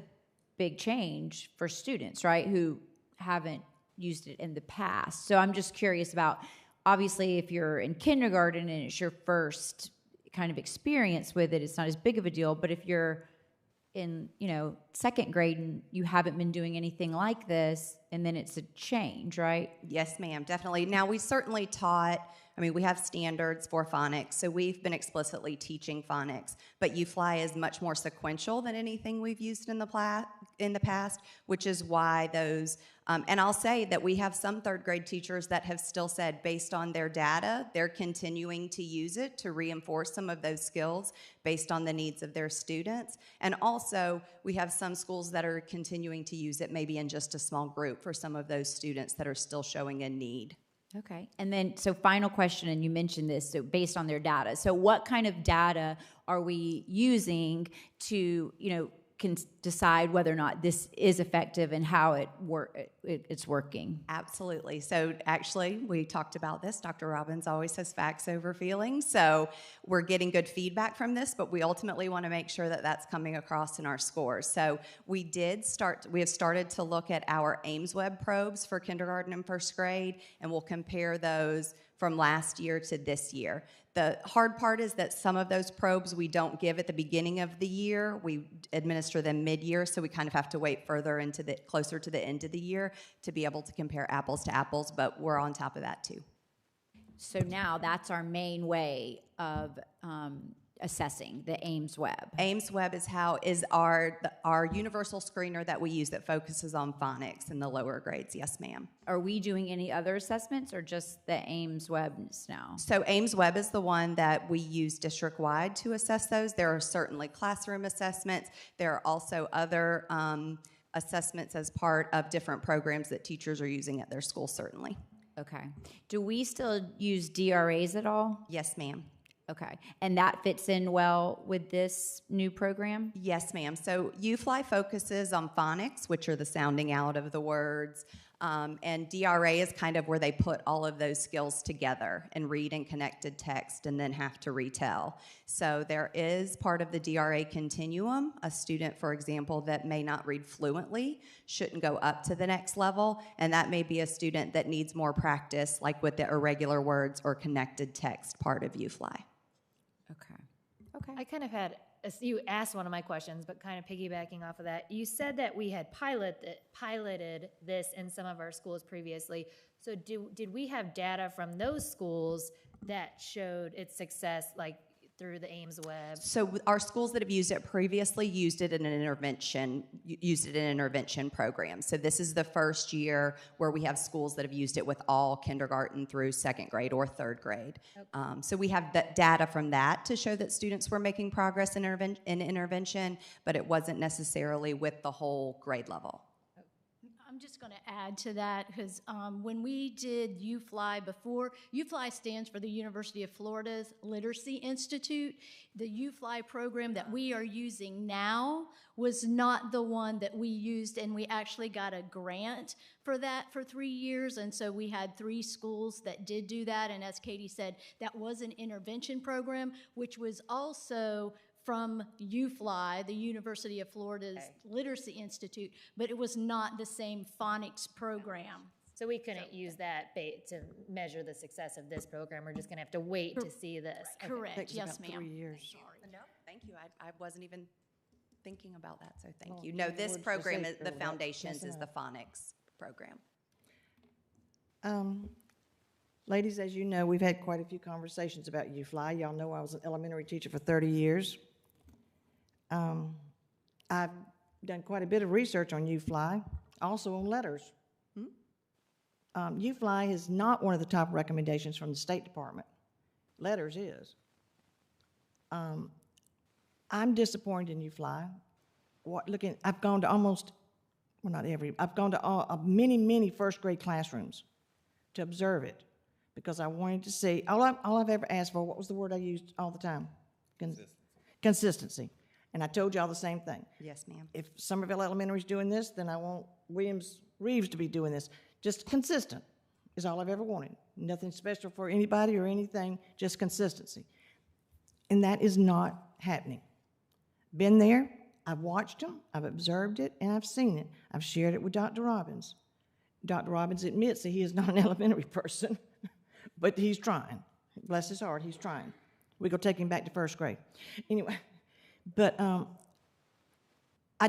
big change for students, right, who haven't used it in the past. So I'm just curious about, obviously, if you're in kindergarten and it's your first kind of experience with it, it's not as big of a deal. But if you're in, 2nd grade and you haven't been doing anything like this, and then it's a change, right? Yes, ma'am, definitely. Now, we certainly taught, we have standards for phonics, so we've been explicitly teaching phonics, but UFly is much more sequential than anything we've used in the past, which is why those, and I'll say that we have some 3rd grade teachers that have still said, based on their data, they're continuing to use it to reinforce some of those skills based on the needs of their students. And also, we have some schools that are continuing to use it maybe in just a small group for some of those students that are still showing a need. Okay. And then, so final question, and you mentioned this, so based on their data. So what kind of data are we using to, can decide whether or not this is effective and how it's working? Absolutely. So actually, we talked about this. Dr. Robbins always says facts over feelings. So we're getting good feedback from this, but we ultimately want to make sure that that's coming across in our scores. So we have started to look at our Ames Web probes for kindergarten and first grade, and we'll compare those from last year to this year. The hard part is that some of those probes we don't give at the beginning of the year. We administer them mid-year, so we kind of have to wait further closer to the end of the year to be able to compare apples to apples, but we're on top of that too. So now that's our main way of assessing the Ames Web. Ames Web is our universal screener that we use that focuses on phonics in the lower grades. Yes, ma'am. Are we doing any other assessments or just the Ames Web now? So Ames Web is the one that we use district-wide to assess those. There are certainly classroom assessments. There are also other assessments as part of different programs that teachers are using at their school, certainly. Okay. Do we still use DRAs at all? Yes, ma'am. Okay. And that fits in well with this new program? Yes, ma'am. So UFly focuses on phonics, which are the sounding out of the words, and DRA is kind of where they put all of those skills together and read and connected text and then have to retell. So there is part of the DRA continuum. A student, for example, that may not read fluently shouldn't go up to the next level, and that may be a student that needs more practice, like with the irregular words or connected text part of UFly. Okay. I kind of had, you asked one of my questions, but kind of piggybacking off of that, you said that we had piloted this in some of our schools previously. So did we have data from those schools that showed its success, like through the Ames Web? So our schools that have used it previously used it in an intervention program. So this is the first year where we have schools that have used it with all kindergarten through second grade or third grade. Okay. So we have the data from that to show that students were making progress in intervention, but it wasn't necessarily with the whole grade level. I'm just going to add to that because when we did UFly before, UFly stands for the University of Florida's Literacy Institute. The UFly program that we are using now was not the one that we used, and we actually got a grant for that for 3 years, and so we had 3 schools that did do that, and as Katie said, that was an intervention program, which was also from UFly, the University of Florida's Literacy Institute, but it was not the same phonics program. So we couldn't use that to measure the success of this program. We're just going to have to wait to see this. Correct. Takes Yes, about ma'am. 3 years. No, thank you. I wasn't even thinking about that, so thank you. No, this program, the Foundations, is the phonics program. Ladies, as you know, we've had quite a few conversations about UFly. Y'all know I was an elementary teacher for 30 years. I've done quite a bit of research on UFly, also on letters. UFly is not one of the top recommendations from the State Department. Letters is. I'm disappointed in UFly. I've gone to almost, well, not every, I've gone to many first grade classrooms to observe it because I wanted to see, all I've ever asked for, what was the word I used all the time? Consistency. And I told y'all the same thing. Yes, ma'am. If Somerville Elementary is doing this, then I want Reeves to be doing this. Just consistent is all I've ever wanted. Nothing special for anybody or anything, just consistency. And that is not happening. Been there, I've watched them, I've observed it, and I've seen it. I've shared it with Dr. Robbins. Dr. Robbins admits that he is not an elementary person, but he's trying. Bless his heart, he's trying. We're going to take him back to first grade. Anyway. But I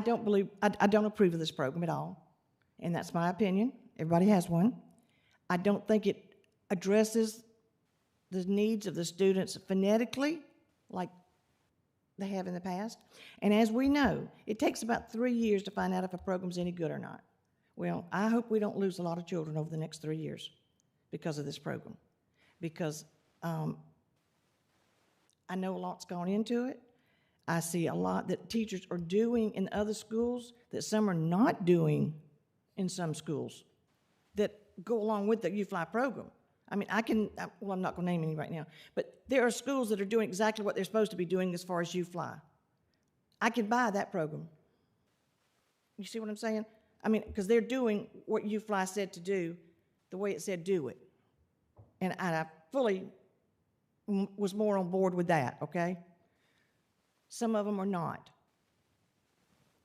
don't approve of this program at all, and that's my opinion. Everybody has one. I don't think it addresses the needs of the students phonetically like they have in the past. And as we know, it takes about 3 years to find out if a program's any good or not. Well, I hope we don't lose a lot of children over the next 3 years because of this program, because I know a lot's gone into it. I see a lot that teachers are doing in other schools that some are not doing in some schools that go along with the UFly program. I mean, well, I'm not going to name any right now, but there are schools that are doing exactly what they're supposed to be doing as far as U-Fly. I can buy that program. You see what I'm saying? I mean, because they're doing what U-Fly said to do, the way it said do it. And I fully was more on board with that, okay? Some of them are not.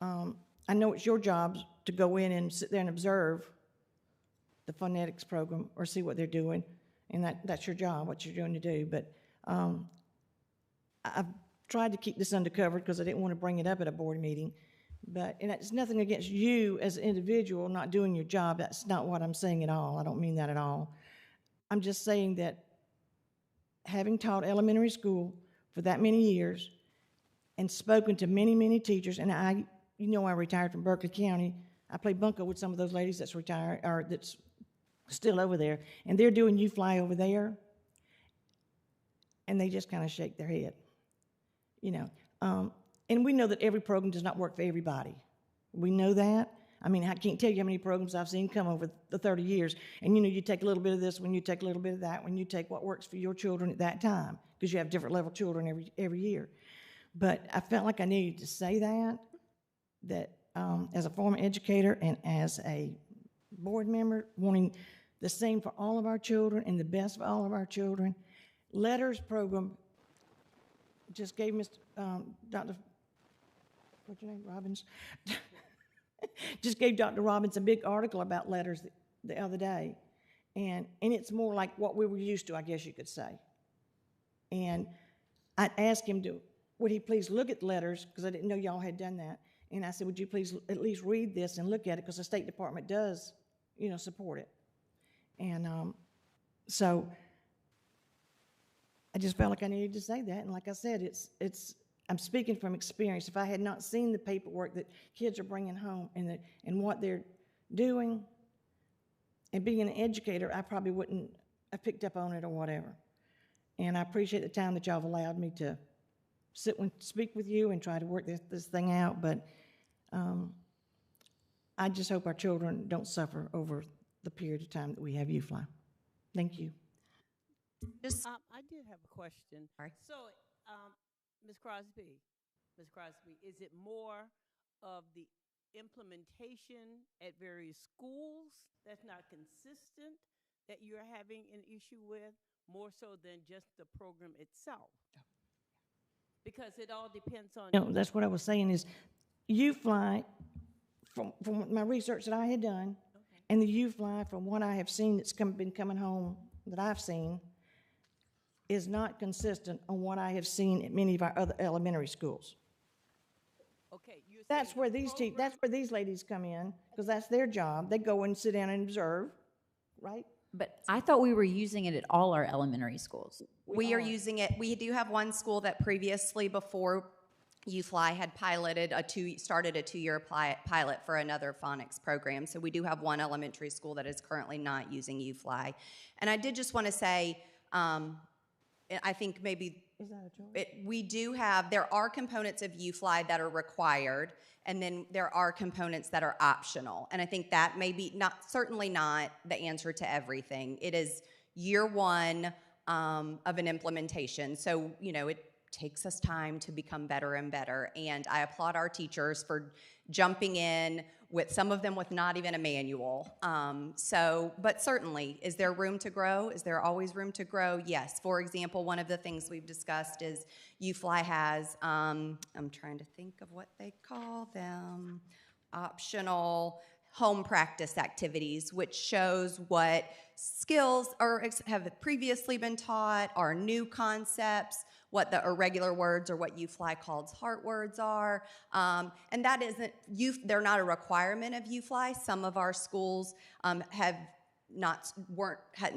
I know it's your job to go in and sit there and observe the phonetics program or see what they're doing, and that's your job, what you're doing to do. But I've tried to keep this undercover because I didn't want to bring it up at a board meeting. And it's nothing against you as an individual not doing your job. That's not what I'm saying at all. I don't mean that at all. I'm just saying that having taught elementary school for that many years and spoken to many, many teachers, and I retired from Berkeley County. I played bunco with some of those ladies that's retired, or that's still over there, and they're doing U-Fly over there, and they just kind of shake their head, And we know that every program does not work for everybody. We know that. I mean, I can't tell you how many programs I've seen come over the 30 years, and you take a little bit of this when you take a little bit of that, when you take what works for your children at that time, because you have different level children every year. But I felt like I needed to say that as a former educator and as a board member, wanting the same for all of our children and the best for all of our children. Letters program just gave Dr. What's your name, Robbins? Just gave Dr. Robbins a big article about letters the other day. And it's more like what we were used to, I guess you could say. And I asked him would he please look at letters, because I didn't know y'all had done that. And I said, would you please at least read this and look at it, because the State Department does, support it. And so I just felt like I needed to say that. And like I said, I'm speaking from experience. If I had not seen the paperwork that kids are bringing home and what they're doing, and being an educator, I probably wouldn't have picked up on it or whatever. And I appreciate the time that y'all have allowed me to sit and speak with you and try to work this thing out. But I just hope our children don't suffer over the period of time that we have U-Fly. Thank you. I did have a question. Sorry. So, Ms. Crosby, is it more of the implementation at various schools that's not consistent that you're having an issue with, more so than just the program itself? Because it all depends on... That's what I was saying is U-Fly, from my research that I had done, and the U-Fly from what I have seen that's been coming home that I've seen, is not consistent on what I have seen at many of our other elementary schools. Okay, that's where these ladies come in, because that's their job. They go and sit down and observe, right? But I thought we were using it at all our elementary schools. We are using it. We do have one school that previously, before U-Fly, had started a 2-year pilot for another phonics program. So we do have one elementary school that is currently not using U-Fly. And I did just want to say, I think maybe there are components of U-Fly that are required, and then there are components that are optional. And I think that may be certainly not the answer to everything. It is year one of an implementation. So, it takes us time to become better and better. And I applaud our teachers for jumping in with some of them with not even a manual. But certainly, is there room to grow? Is there always room to grow? Yes. For example, one of the things we've discussed is U-Fly has, I'm trying to think of what they call them, optional home practice activities, which shows what skills have previously been taught, are new concepts, what the irregular words or what U-Fly calls heart words are. And that they're not a requirement of U-Fly. Some of our schools hadn't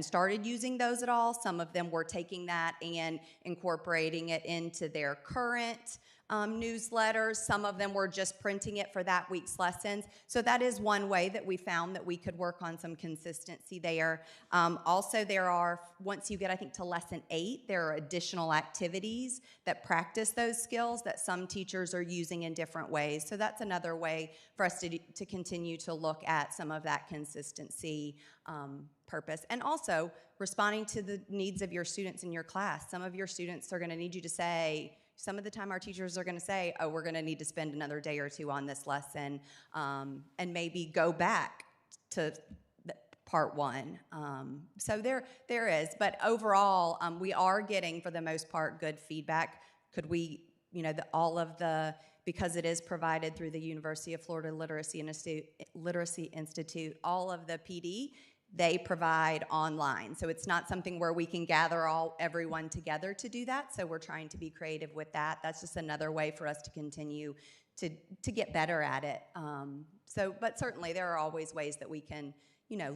started using those at all. Some of them were taking that and incorporating it into their current newsletters. Some of them were just printing it for that week's lessons. So that is one way that we found that we could work on some consistency there. Also, there are, once you get, I think, to lesson 8, there are additional activities that practice those skills that some teachers are using in different ways. So that's another way for us to continue to look at some of that consistency purpose. And also, responding to the needs of your students in your class. Some of your students are going to need you to say, some of the time our teachers are going to say, oh, we're going to need to spend another day or two on this lesson, and maybe go back to part 1. So there is, but overall, we are getting, for the most part, good feedback. Could we, because it is provided through the University of Florida Literacy Institute, all of the PD, they provide online. So it's not something where we can gather everyone together to do that. So we're trying to be creative with that. That's just another way for us to continue to get better at it. But certainly there are always ways that we can,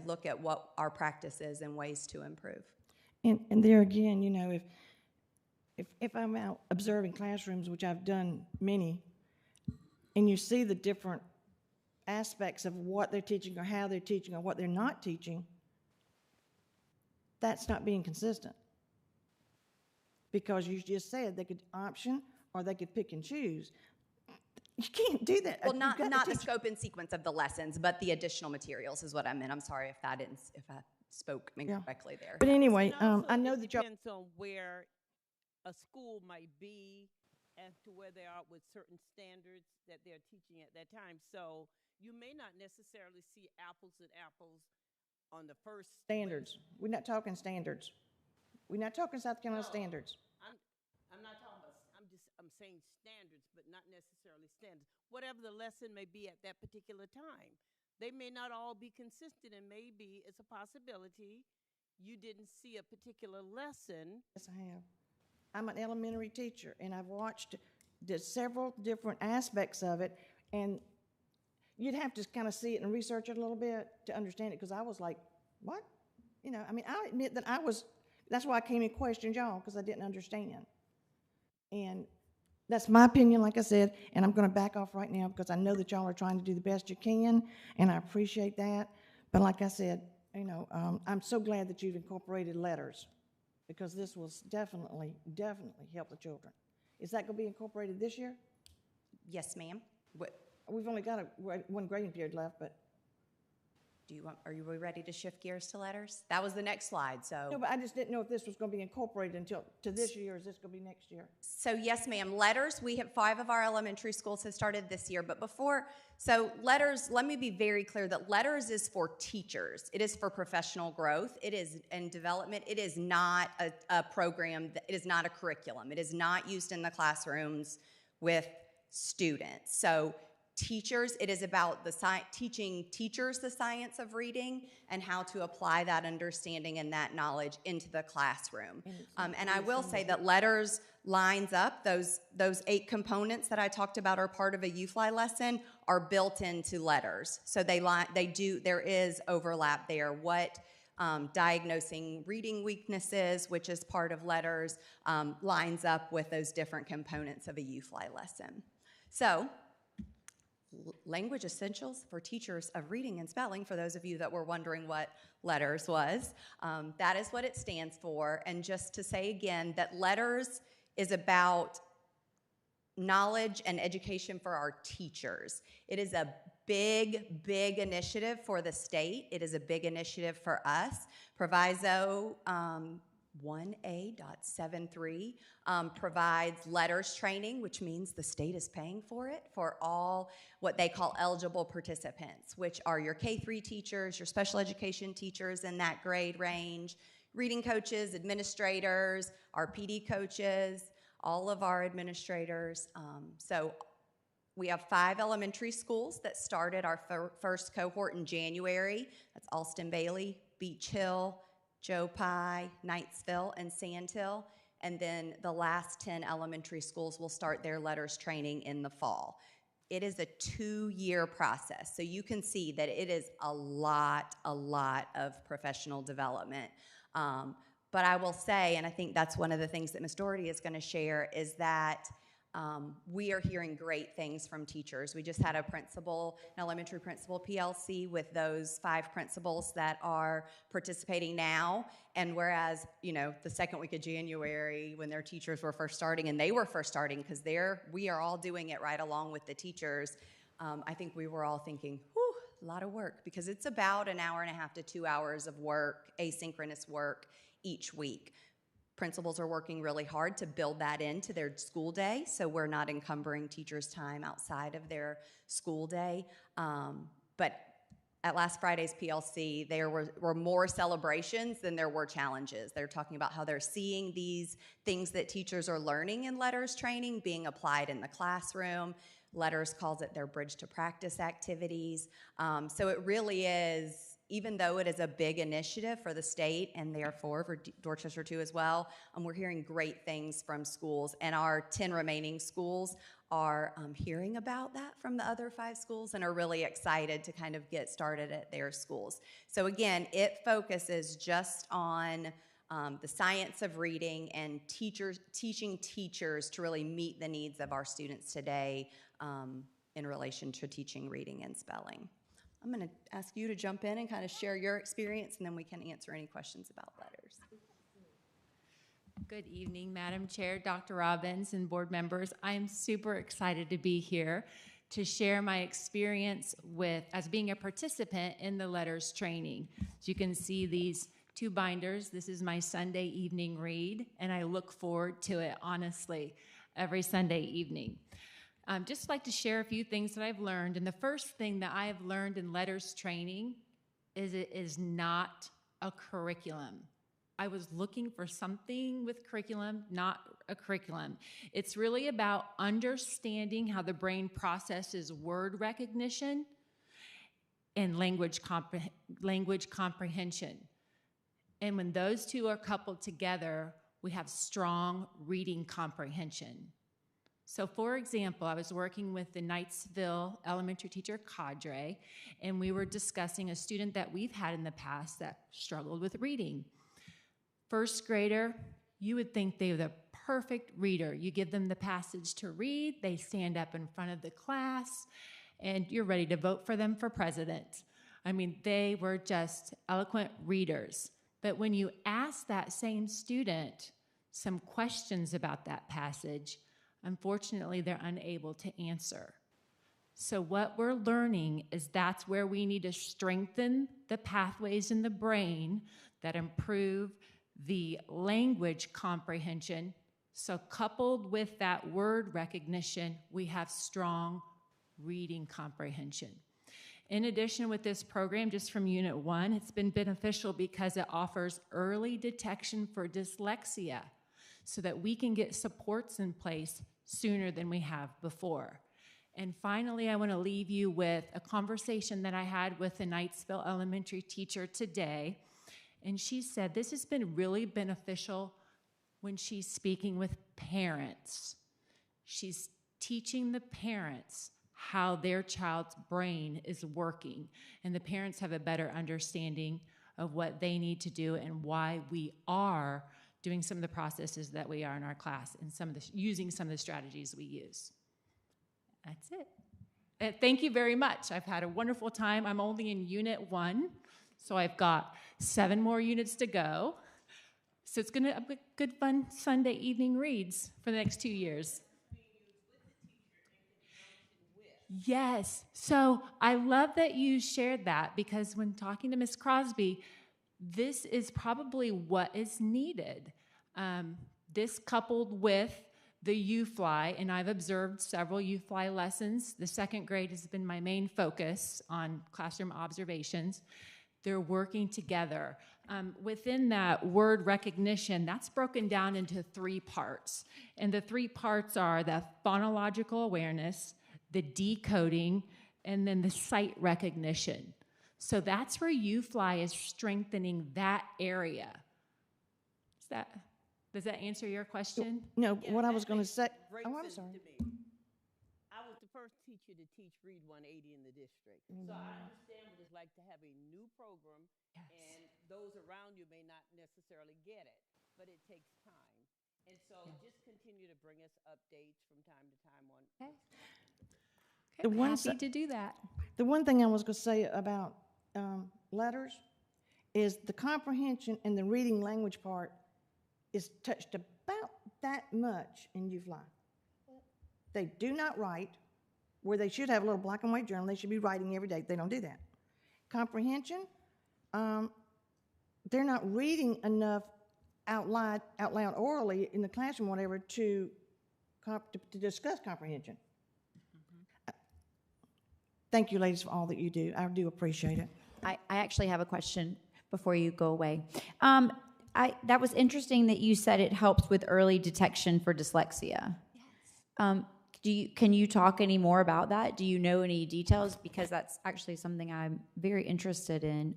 look at what our practice is and ways to improve. And there again, if I'm out observing classrooms, which I've done many, and you see the different aspects of what they're teaching or how they're teaching or what they're not teaching, that's not being consistent. Because you just said they could option or they could pick and choose. You can't do that. Well, not the scope and sequence of the lessons, but the additional materials is what I meant. I'm sorry if I spoke incorrectly there. But anyway, I know it that y'all... depends on where a school might be as to where they are with certain standards that they're teaching at that time. So you may not necessarily see apples and apples on the first standards. We're not talking standards. We're not talking South Carolina standards. I'm not talking about, I'm saying standards, but not necessarily standards. Whatever the lesson may be at that particular time. They may not all be consistent, and maybe it's a possibility you didn't see a particular lesson. Yes, I have. I'm an elementary teacher, and I've watched several different aspects of it, and you'd have to kind of see it and research it a little bit to understand it, because I was like, what? I admit that that's why I came and questioned y'all, because I didn't understand. And that's my opinion, like I said, and I'm going to back off right now because I know that y'all are trying to do the best you can, and I appreciate that. But like I said, I'm so glad that you've incorporated letters, because this will definitely help the children. Is that going to be incorporated this year? Yes, ma'am. We've only got one grading period left, but... Are you ready to shift gears to letters? That was the next slide, so... No, but I just didn't know if this was going to be incorporated to this year, or is this going to be next year? So yes, ma'am. Letters, we have 5 of our elementary schools have started this year, but letters, let me be very clear that letters is for teachers. It is for professional growth. It is in development. It is not a program. It is not a curriculum. It is not used in the classrooms with students. So teachers, it is about teaching teachers the science of reading and how to apply that understanding and that knowledge into the classroom. And I will say that letters lines up, those 8 components that I talked about are part of a UFly lesson are built into letters. So there is overlap there. What diagnosing reading weaknesses, which is part of letters, lines up with those different components of a UFly lesson. So, language essentials for teachers of reading and spelling, for those of you that were wondering what letters was. That is what it stands for. And just to say again that letters is about knowledge and education for our teachers. It is a big, big initiative for the state. It is a big initiative for us. Proviso 1A.73 provides letters training, which means the state is paying for it for all what they call eligible participants, which are your K-3 teachers, your special education teachers in that grade range, reading coaches, administrators, our PD coaches, all of our administrators. So we have 5 elementary schools that started our first cohort in January. That's Alston Bailey, Beach Hill, Joe Pye, Knightsville, and Sandhill. And then the last 10 elementary schools will start their letters training in the fall. It is a 2-year process. So you can see that it is a lot of professional development. But I will say, and I think that's one of the things that Ms. Doherty is going to share, is that We are hearing great things from teachers. We just had an elementary principal PLC with those 5 principals that are participating now. And whereas, the second week of January, when their teachers were first starting, and they were first starting because we are all doing it right along with the teachers, I think we were all thinking, whew, a lot of work, because it's about an hour and a half to 2 hours of work, asynchronous work each week. Principals are working really hard to build that into their school day, so we're not encumbering teachers' time outside of their school day. But at last Friday's PLC, there were more celebrations than there were challenges. They're talking about how they're seeing these things that teachers are learning in letters training being applied in the classroom. Letters calls it their bridge to practice activities. So it really is, even though it is a big initiative for the state and therefore for Dorchester too as well, we're hearing great things from schools, and our 10 remaining schools are hearing about that from the other 5 schools and are really excited to kind of get started at their schools. So again, it focuses just on the science of reading and teaching teachers to really meet the needs of our students today in relation to teaching reading and spelling. I'm going to ask you to jump in and kind of share your experience, and then we can answer any questions about letters. Good evening, Madam Chair, Dr. Robbins, and board members. I am super excited to be here to share my experience as being a participant in the letters training. As you can see these 2 binders, this is my Sunday evening read, and I look forward to it, honestly, every Sunday evening. Just like to share a few things that I've learned. And the first thing that I have learned in letters training is it is not a curriculum. I was looking for something with curriculum, not a curriculum. It's really about understanding how the brain processes word recognition and language comprehension. And when those 2 are coupled together, we have strong reading comprehension. So for example, I was working with the Knightsville elementary teacher cadre, and we were discussing a student that we've had in the past that struggled with reading. First grader, you would think they were the perfect reader. You give them the passage to read, they stand up in front of the class, and you're ready to vote for them for president. I mean, they were just eloquent readers. But when you ask that same student some questions about that passage, unfortunately, they're unable to answer. So what we're learning is that's where we need to strengthen the pathways in the brain that improve the language comprehension. So coupled with that word recognition, we have strong reading comprehension. In addition, with this program, just from Unit 1, it's been beneficial because it offers early detection for dyslexia so that we can get supports in place sooner than we have before. And finally, I want to leave you with a conversation that I had with the Knightsville elementary teacher today. And she said this has been really beneficial when she's speaking with parents. She's teaching the parents how their child's brain is working, and the parents have a better understanding of what they need to do and why we are doing some of the processes that we are in our class and using some of the strategies we use. That's it. Thank you very much. I've had a wonderful time. I'm only in Unit 1, so I've got 7 more units to go. So it's going to be good, fun Sunday evening reads for the next 2 years. Yes. So I love that you shared that, because when talking to Ms. Crosby, this is probably what is needed. This coupled with the U-Fly, and I've observed several U-Fly lessons. The 2nd grade has been my main focus on classroom observations. They're working together. Within that word recognition, that's broken down into 3 parts. And the 3 parts are the phonological awareness, the decoding, and then the sight recognition. So that's where U-Fly is strengthening that area. Does that answer your question? No, what I was going to say. Oh, I'm sorry. I was the first teacher to teach Read 180 in the district. So I understand what it's like to have a new program, and those around you may not necessarily get it, but it takes time. And so just continue to bring us updates from time to time on. Okay. The one Happy si- to do that. The one thing I was going to say about letters is the comprehension and the reading language part is touched about that much in UFly. They do not write where they should have a little black and white journal. They should be writing every day. They don't do that. Comprehension, they're not reading enough out loud orally in the classroom, whatever, to discuss comprehension. Thank you, ladies, for all that you do. I do appreciate it. I actually have a question before you go away. That was interesting that you said it helps with early detection for dyslexia. Yes. Can you talk any more about that? Do you know any details? Because that's actually something I'm very interested in.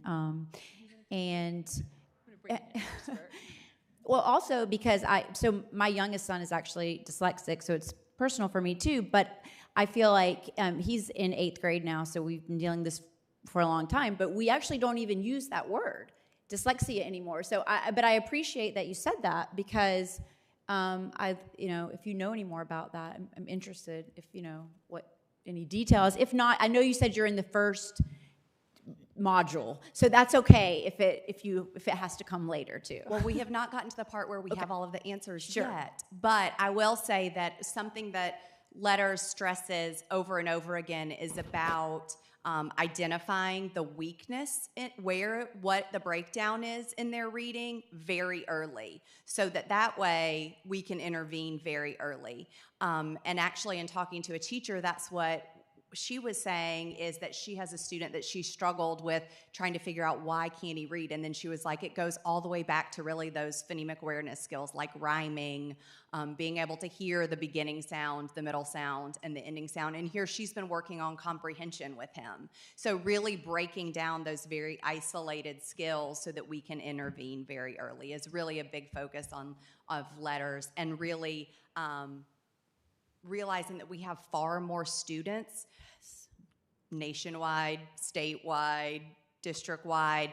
Well, also because so my youngest son is actually dyslexic, so it's personal for me too, but I feel like he's in 8th grade now, so we've been dealing this for a long time, but we actually don't even use that word, dyslexia, anymore. So, but I appreciate that you said that, because if you know any more about that, I'm interested if you know any details. If not, I know you said you're in the first module, so that's okay if it has to come later too. Well, we have not gotten to the part where we have all of the answers Sure. yet, but I will say that something that Letters stresses over and over again is about identifying the weakness what the breakdown is in their reading very early, so that way we can intervene very early. And actually, in talking to a teacher, that's what she was saying, is that she has a student that she struggled with trying to figure out why can't he read, and then she was like, it goes all the way back to really those phonemic awareness skills like rhyming, being able to hear the beginning sound, the middle sound, and the ending sound. And here she's been working on comprehension with him. So really breaking down those very isolated skills so that we can intervene very early is really a big focus of Letters, and really realizing that we have far more students nationwide, statewide, district-wide,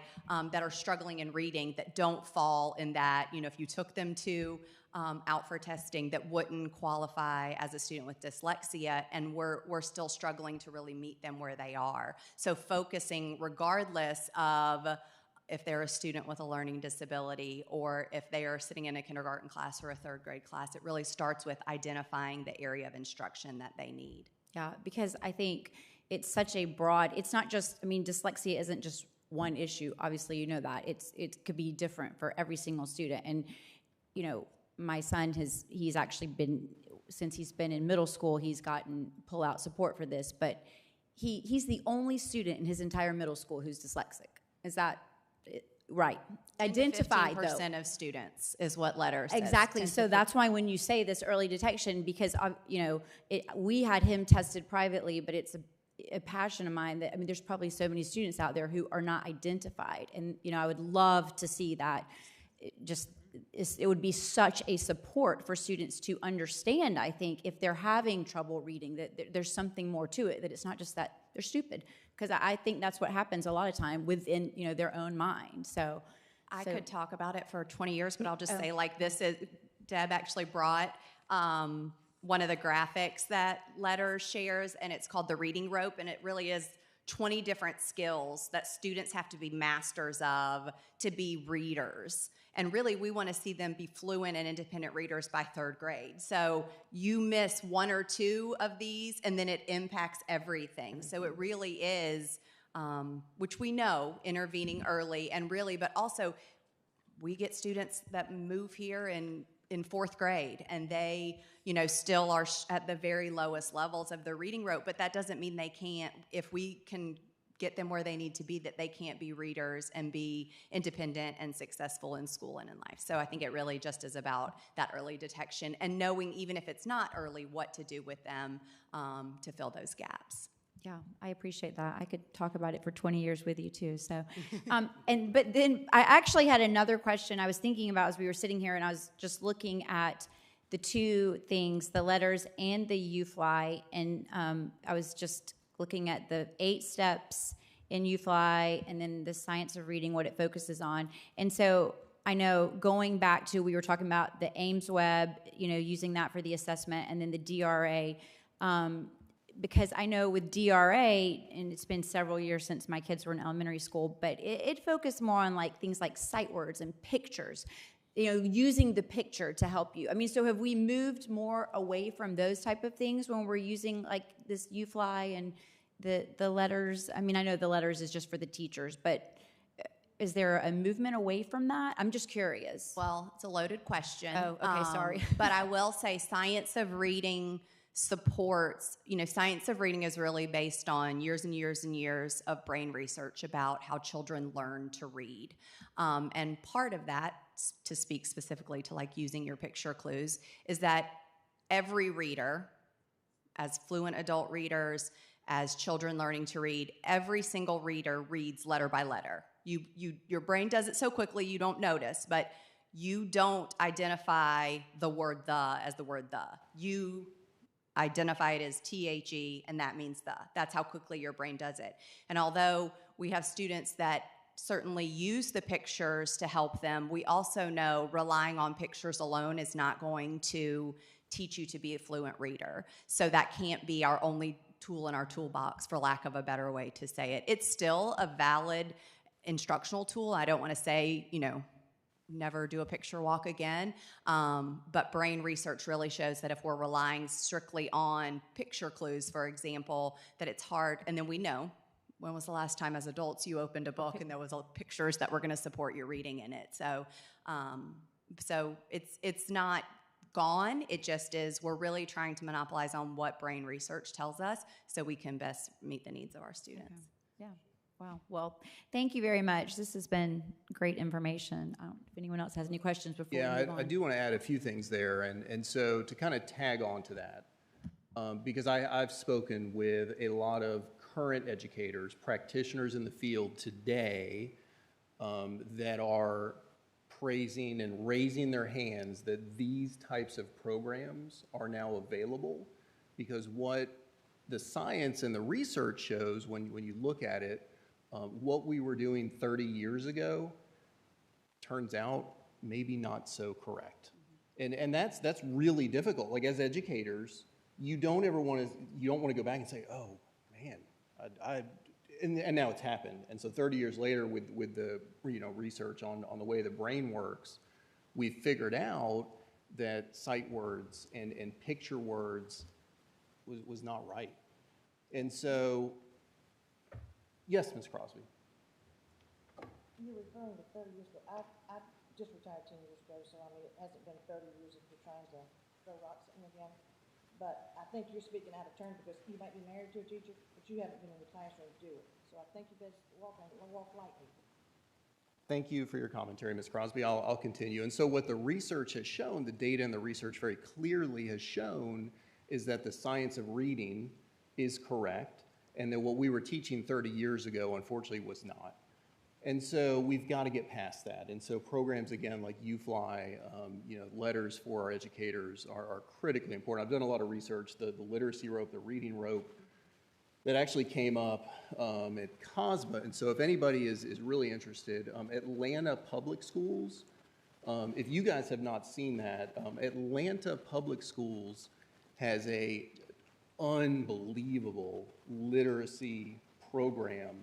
that are struggling in reading, that don't fall in that, if you took them to out for testing, that wouldn't qualify as a student with dyslexia, and we're still struggling to really meet them where they are. So focusing regardless of if they're a student with a learning disability or if they are sitting in a kindergarten class or a 3rd grade class, it really starts with identifying the area of instruction that they need. Yeah, because I think it's such a broad, it's not just, dyslexia isn't just one issue. Obviously, you know that. It could be different for every single student. And, my son he's actually been, since he's been in middle school, he's gotten pull-out support for this, but he's the only student in his entire middle school who's dyslexic. Is that right? Identified, 15% of students is what Letters says. Exactly. So that's why when you say this early detection, because we had him tested privately, but it's a passion of mine that there's probably so many students out there who are not identified, and I would love to see that. It would be such a support for students to understand, I think, if they're having trouble reading, that there's something more to it, that it's not just that they're stupid, because I think that's what happens a lot of time within their own mind. So I could talk about it for 20 years, but I'll just say, Deb actually brought one of the graphics that Letters shares, and it's called the reading rope, and it really is 20 different skills that students have to be masters of to be readers. And really, we want to see them be fluent and independent readers by 3rd grade. So you miss 1 or 2 of these, and then it impacts everything. So it really is, which we know, intervening early, and really, but also we get students that move here in 4th grade, and they, still are at the very lowest levels of the reading rope, but that doesn't mean they can't, if we can get them where they need to be, that they can't be readers and be independent and successful in school and in life. So I think it really just is about that early detection and knowing, even if it's not early, what to do with them to fill those gaps. Yeah, I appreciate that. I could talk about it for 20 years with you too. So, but then I actually had another question I was thinking about as we were sitting here, and I was just looking at the 2 things, the Letters and the UFly, and I was just looking at the 8 steps in UFly and then the science of reading, what it focuses on. And so I know going back to, we were talking about the Ames Web, you know, using that for the assessment, and then the DRA, because I know with DRA, and it's been several years since my kids were in elementary school, but it focused more on like things like sight words and pictures, you know, using the picture to help you. I mean, so have we moved more away from those type of things when we're using like this UFly and the letters? I mean, I know the letters is just for the teachers, but is there a movement away from that? I'm just curious. Well, it's a loaded question. Oh, okay, sorry. But I will say science of reading supports, you know, science of reading is really based on years and years and years of brain research about how children learn to read. And part of that, to speak specifically to like using your picture clues, is that every reader, as fluent adult readers, as children learning to read, every single reader reads letter by letter. Your brain does it so quickly you don't notice, but you don't identify the word the as the word the. You identify it as THE, and that means the. That's how quickly your brain does it. And although we have students that certainly use the pictures to help them, we also know relying on pictures alone is not going to teach you to be a fluent reader. So that can't be our only tool in our toolbox, for lack of a better way to say it. It's still a valid instructional tool. I don't want to say, you know, never do a picture walk again, but brain research really shows that if we're relying strictly on picture clues, for example, that it's hard. And then we know, when was the last time as adults you opened a book and there was pictures that were going to support your reading in it? So, so it's not gone. It just is, we're really trying to monopolize on what brain research tells us so we can best meet the needs of our students. Okay. Yeah. Wow. Well, thank you very much. This has been great information. I don't know if anyone else has any questions before we move on. I do want to add a few things there. And so to kind of tag on to that, because I've spoken with a lot of current educators, practitioners in the field today that are praising and raising their hands that these types of programs are now available, because what the science and the research shows when you look at it, what we were doing 30 years ago turns out maybe not so correct. And that's really difficult. Like as educators, you don't want to go back and say, oh man, and now it's happened. And so 30 years later with the research on the way the brain works, we've figured out that sight words and picture words was not right. And so, yes, Ms. Crosby. You're referring to 30 years ago. I just retired 10 years ago, so I mean, it hasn't been 30 years if you're trying to throw rocks at me again. But I think you're speaking out of turn because you might be married to a teacher, but you haven't been in the classroom to do it. So I think you guys walk lightly. Thank you for your commentary, Ms. Crosby. I'll continue. And so what the research has shown, the data and the research very clearly has shown, is that the science of reading is correct, and that what we were teaching 30 years ago, unfortunately, was not. And so we've got to get past that. And so programs, again, like UFly, letters for our educators are critically important. I've done a lot of research, the literacy rope, the reading rope, that actually came up at COSBA. And so if anybody is really interested, Atlanta Public Schools, if you guys have not seen that, Atlanta Public Schools has a unbelievable literacy program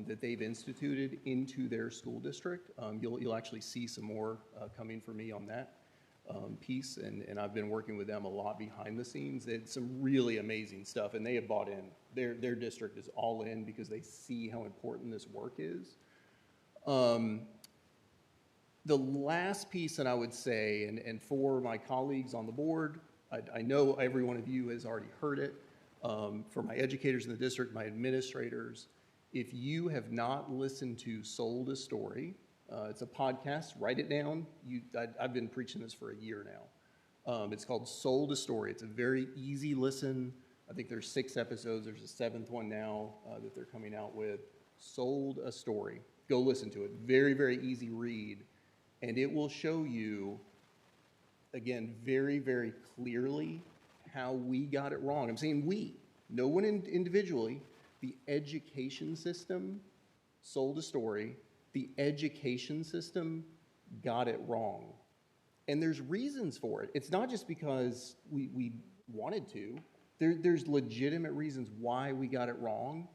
that they've instituted into their school district. You'll actually see some more coming from me on that piece, and I've been working with them a lot behind the scenes. It's some really amazing stuff, and they have bought in. Their district is all in because they see how important this work is. The last piece that I would say, and for my colleagues on the board, I know every one of you has already heard it, for my educators in the district, my administrators, if you have not listened to Sold a Story, it's a podcast, write it down. I've been preaching this for a year now. It's called Sold a Story. It's a very easy listen. I think there's 6 episodes. There's a 7th one now that they're coming out with. Sold a Story. Go listen to it. Very, very easy read. And it will show you, again, very, very clearly how we got it wrong. I'm saying we, no one individually. The education system sold a story. The education system got it wrong. And there's reasons for it. It's not just because we wanted to. There's legitimate reasons why we got it wrong.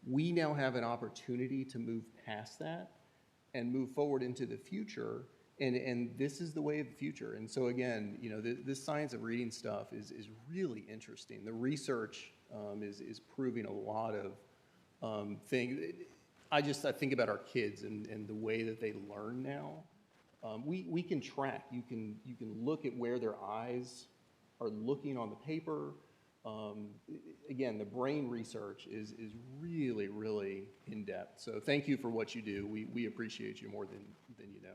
We now have an opportunity to move past that and move forward into the future. And this is the way of the future. And so again, you know, this science of reading stuff is really interesting. The research is proving a lot of things. I think about our kids and the way that they learn now. We can track. You can look at where their eyes are looking on the paper. Again, the brain research is really, really in depth. So thank you for what you do. We appreciate you more than you know.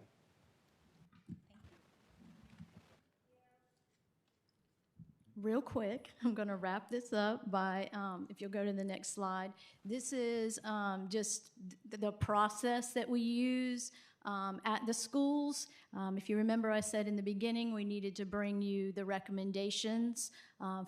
Real quick, I'm going to wrap this up by, if you'll go to the next slide. This is just the process that we use at the schools. If you remember, I said in the beginning we needed to bring you the recommendations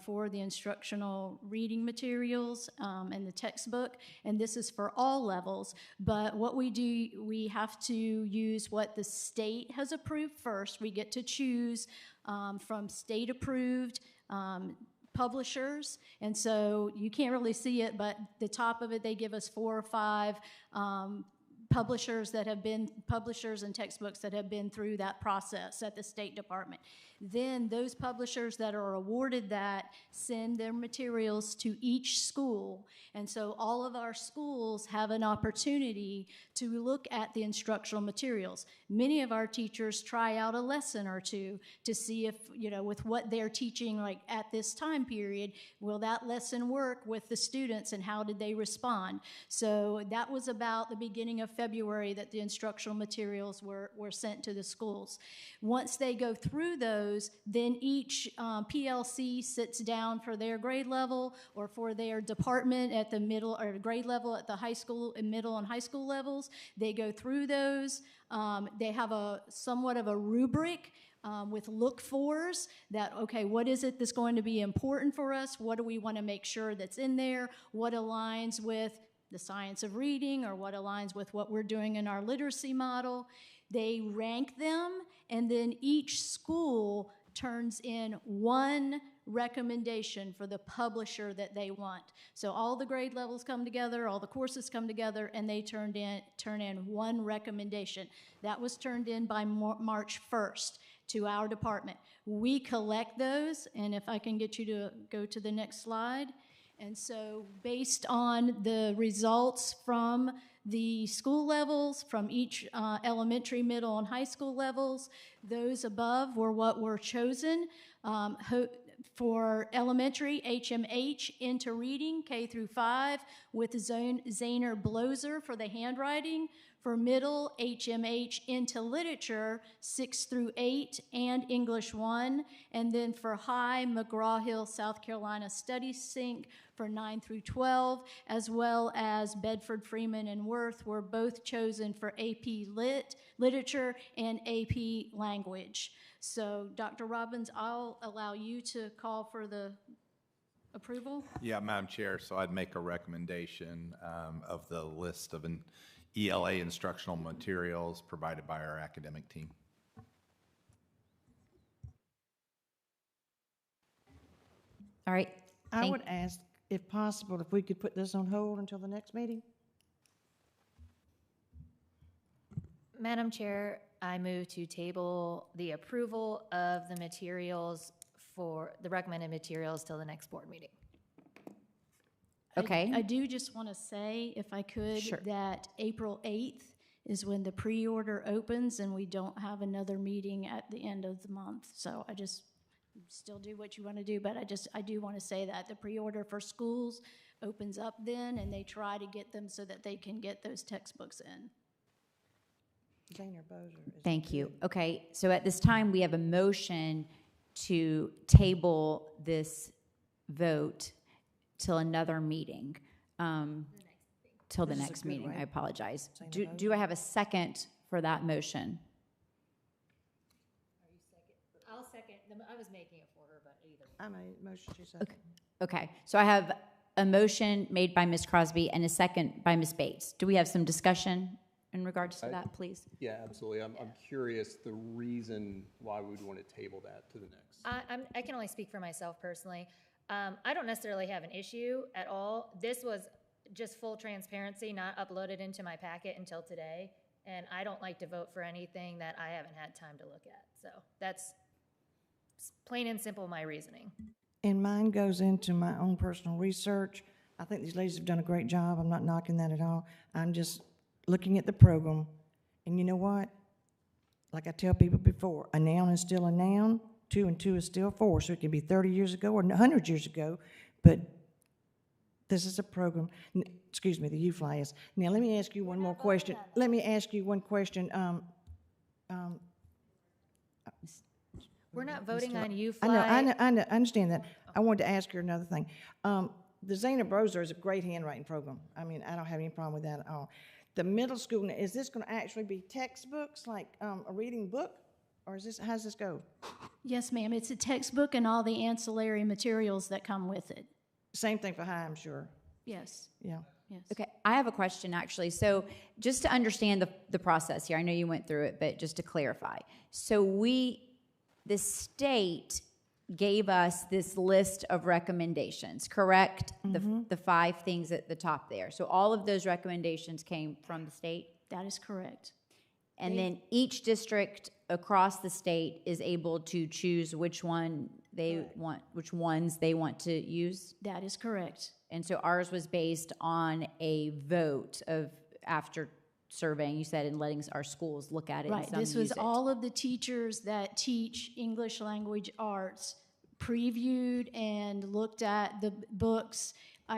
for the instructional reading materials and the textbook, and this is for all levels. But what we do, we have to use what the state has approved first. We get to choose from state-approved publishers, and so you can't really see it, but the top of it, they give us 4 or 5 publishers and textbooks that have been through that process at the State Department. Then those publishers that are awarded that send their materials to each school, and so all of our schools have an opportunity to look at the instructional materials. Many of our teachers try out a lesson or two to see if, you know, with what they're teaching, like at this time period, will that lesson work with the students and how did they respond? So that was about the beginning of February that the instructional materials were sent to the schools. Once they go through those, then each PLC sits down for their grade level or for their department at the middle or grade level at the high school and middle and high school levels. They go through those. They have somewhat of a rubric with look-fors that, okay, what is it that's going to be important for us? What do we want to make sure that's in there? What aligns with the science of reading or what aligns with what we're doing in our literacy model? They rank them, and then each school turns in one recommendation for the publisher that they want. So all the grade levels come together, all the courses come together, and they turn in one recommendation. That was turned in by March 1st to our department. We collect those, and if I can get you to go to the next slide. And so based on the results from the school levels, from each elementary, middle, and high school levels, those above were what were chosen. For elementary, HMH into reading, K through 5, with Zahner Bloser for the handwriting. For middle, HMH into literature, 6 through 8, and English 1. And then for high, McGraw-Hill, South Carolina Study Sync for 9 through 12, as well as Bedford, Freeman, and Worth were both chosen for AP Literature and AP Language. So, Dr. Robbins, I'll allow you to call for the approval. Yeah, Madam Chair, so I'd make a recommendation of the list of ELA instructional materials provided by our academic team. All right. I would ask, if possible, if we could put this on hold until the next meeting. Madam Chair, I move to table the approval of the materials for the recommended materials till the next board meeting. Okay. I do just want to say, if I could, Sure. that April 8th is when the pre-order opens, and we don't have another meeting at the end of the month. So I just still do what you want to do, but I do want to say that the pre-order for schools opens up then, and they try to get them so that they can get those textbooks in. Thank you. Okay, so at this time, we have a motion to table this vote till another meeting, till the next meeting. I apologize. Do I have a second for that motion? I'll second. I was making it for her, but either. I made a motion, she seconded. Okay, so I have a motion made by Ms. Crosby and a second by Ms. Bates. Do we have some discussion in regards to that, please? Yeah, absolutely. I'm curious the reason why we would want to table that to the next. I can only speak for myself personally. I don't necessarily have an issue at all. This was just full transparency, not uploaded into my packet until today. And I don't like to vote for anything that I haven't had time to look at. So that's plain and simple my reasoning. And mine goes into my own personal research. I think these ladies have done a great job. I'm not knocking that at all. I'm just looking at the program. And you know what? Like I tell people before, a noun is still a noun. 2 and 2 is still 4. So it can be 30 years ago or 100 years ago. But this is a program. Excuse me, the UFly is. Now, let me ask you one more question. Let me ask you one question. We're not voting on UFly. I know, I understand that. I wanted to ask her another thing. The Zana Broser is a great handwriting program. I mean, I don't have any problem with that at all. The middle school, is this going to actually be textbooks, like a reading book? Or is this, how does this go? Yes, ma'am. It's a textbook and all the ancillary materials that come with it. Same thing for high, I'm sure. Yes. Yeah. Yes. Okay, I have a question actually. So just to understand the process here, I know you went through it, but just to clarify. So the state gave us this list of recommendations, correct? Mm-hmm. The 5 things at the top there. So all of those recommendations came from the state? That is correct. And then each district across the state is able to choose which one they want, which ones they want to use? That is correct. And so ours was based on a vote of after surveying, you said, and letting our schools look at it. Right. And some This was use it. all of the teachers that teach English language arts previewed and looked at the books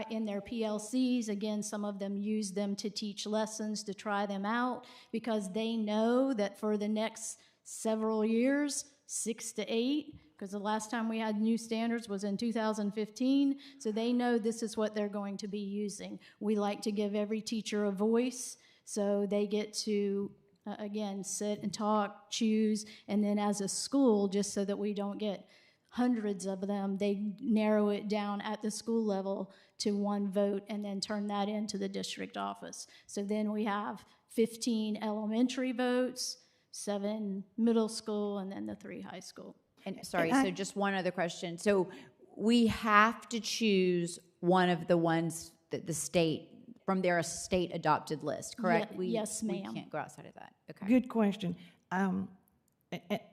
in their PLCs. Again, some of them use them to teach lessons to try them out because they know that for the next several years, 6 to 8, because the last time we had new standards was in 2015, so they know this is what they're going to be using. We like to give every teacher a voice, so they get to, again, sit and talk, choose, and then as a school, just so that we don't get hundreds of them, they narrow it down at the school level to one vote and then turn that into the district office. So then we have 15 elementary votes, 7 middle school, and then the 3 high school. And sorry, so just one other question. So we have to choose one of the ones that the state, from their state adopted list, correct? Yes, ma'am. We can't go outside of that. Okay. Good question. And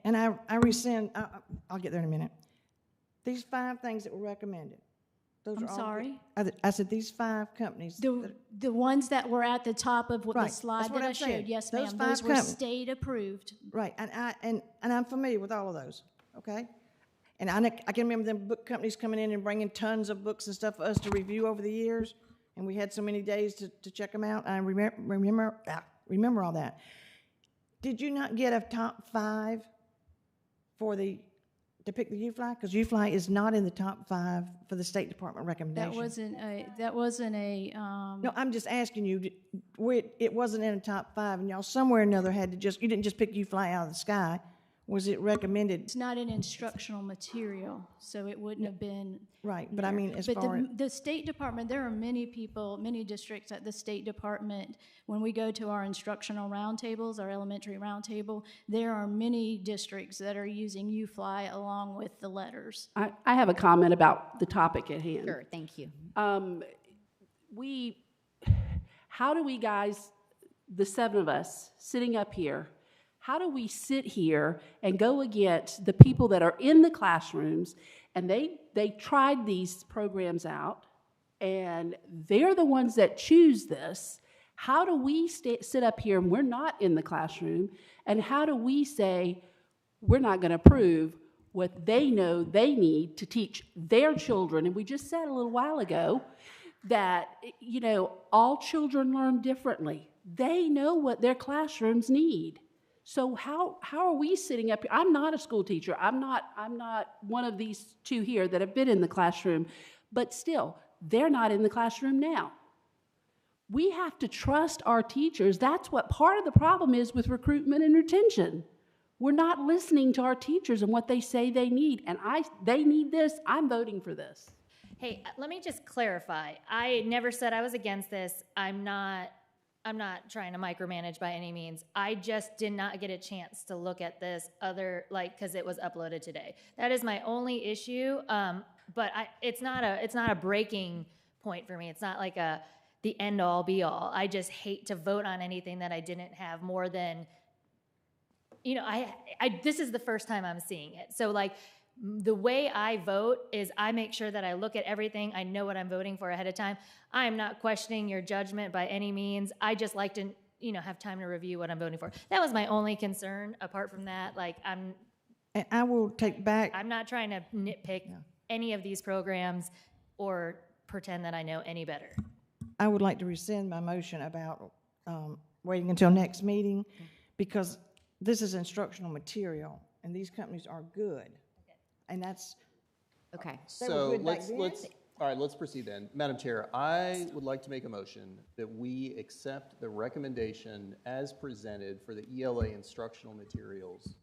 I rescind, I'll get there in a minute. These 5 things that were recommended. Those I'm are all sorry? I said these 5 companies. The ones that were at the top of Right, the slide that's what that I I'm saying. showed, yes, Those ma'am. 5 Those were companies. state approved. Right, and I'm familiar with all of those, okay? And I can remember them book companies coming in and bringing tons of books and stuff for us to review over the years, and we had so many days to check them out. I remember all that. Did you not get a top 5 to pick the UFly? Because UFly is not in the top 5 for the State Department recommendation. That wasn't a. No, I'm just asking you, it wasn't in the top 5, and y'all somewhere or another had to you didn't just pick UFly out of the sky. Was it recommended? It's not an instructional material, so it wouldn't have been. Right, but I there. mean, as But far as. the State Department, there are many people, many districts at the State Department. When we go to our instructional roundtables, our elementary roundtable, there are many districts that are using UFly along with the letters. I have a comment about the topic at hand. Sure, thank you. How do we guys, the 7 of us sitting up here, how do we sit here and go against the people that are in the classrooms and they tried these programs out and they're the ones that choose this? How do we sit up here and we're not in the classroom, and how do we say we're not going to approve what they know they need to teach their children? And we just said a little while ago that, all children learn differently. They know what their classrooms need. So how are we sitting up here? I'm not a school teacher. I'm not one of these 2 here that have been in the classroom, but still, they're not in the classroom now. We have to trust our teachers. That's what part of the problem is with recruitment and retention. We're not listening to our teachers and what they say they need. And they need this, I'm voting for this. Hey, let me just clarify. I never said I was against this. I'm not I'm not trying to micromanage by any means. I just did not get a chance to look at this because it was uploaded today. That is my only issue. But it's not a breaking point for me. It's not like the end all be all. I just hate to vote on anything that I didn't have more than, this is the first time I'm seeing it. So like the way I vote is I make sure that I look at everything. I know what I'm voting for ahead of time. I am not questioning your judgment by any means. I just like to, have time to review what I'm voting for. That was my only concern. Apart from that, And I will take back. I'm not trying to nitpick any of these programs or pretend that I know any better. I would like to rescind my motion about waiting until next meeting, because this is instructional material, and these companies are good. And that's... Okay. So let's proceed then. Madam Chair, I would like to make a motion that we accept the recommendation as presented for the ELA instructional materials.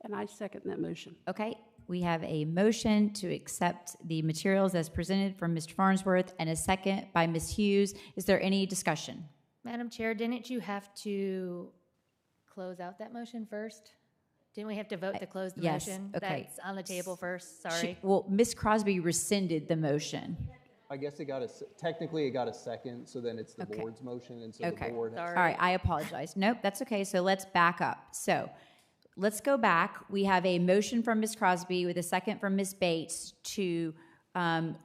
And I second that motion. Okay, we have a motion to accept the materials as presented from Mr. Farnsworth and a second by Ms. Hughes. Is there any discussion? Madam Chair, didn't you have to close out that motion first? Didn't we have to vote to close the yes, motion? okay. That's on the table first, sorry. Ms. Crosby rescinded the motion. I guess technically it got a second, so then it's the board's motion, and so the board has... All right, I apologize. Nope, that's okay, so let's back up. So let's go back. We have a motion from Ms. Crosby with a second from Ms. Bates to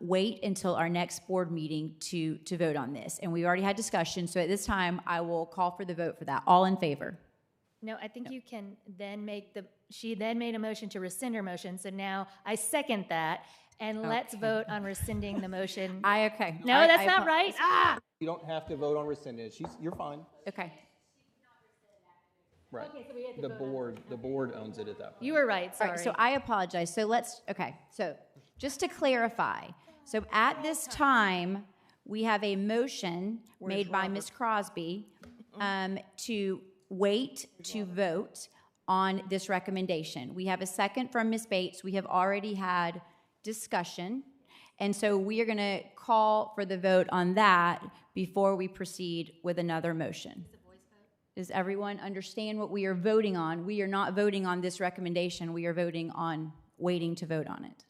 wait until our next board meeting to vote on this. And we already had discussion, so at this time, I will call for the vote for that. All in favor? No, I think you can then she then made a motion to rescind her motion, so now I second that, and let's vote on rescinding the motion. No, that's not right. You don't have to vote on rescinding it. You're fine. Okay. Right. Okay, so we had to the board owns it at that point. You were right, sorry. All right, so I apologize. So so just to clarify, so at this time, we have a motion made by Ms. Crosby to wait to vote on this recommendation. We have a second from Ms. Bates. We have already had discussion, and so we are going to call for the vote on that before we proceed with another motion. Does everyone understand what we are voting on? We are not voting on this recommendation. We are voting on waiting to vote on it.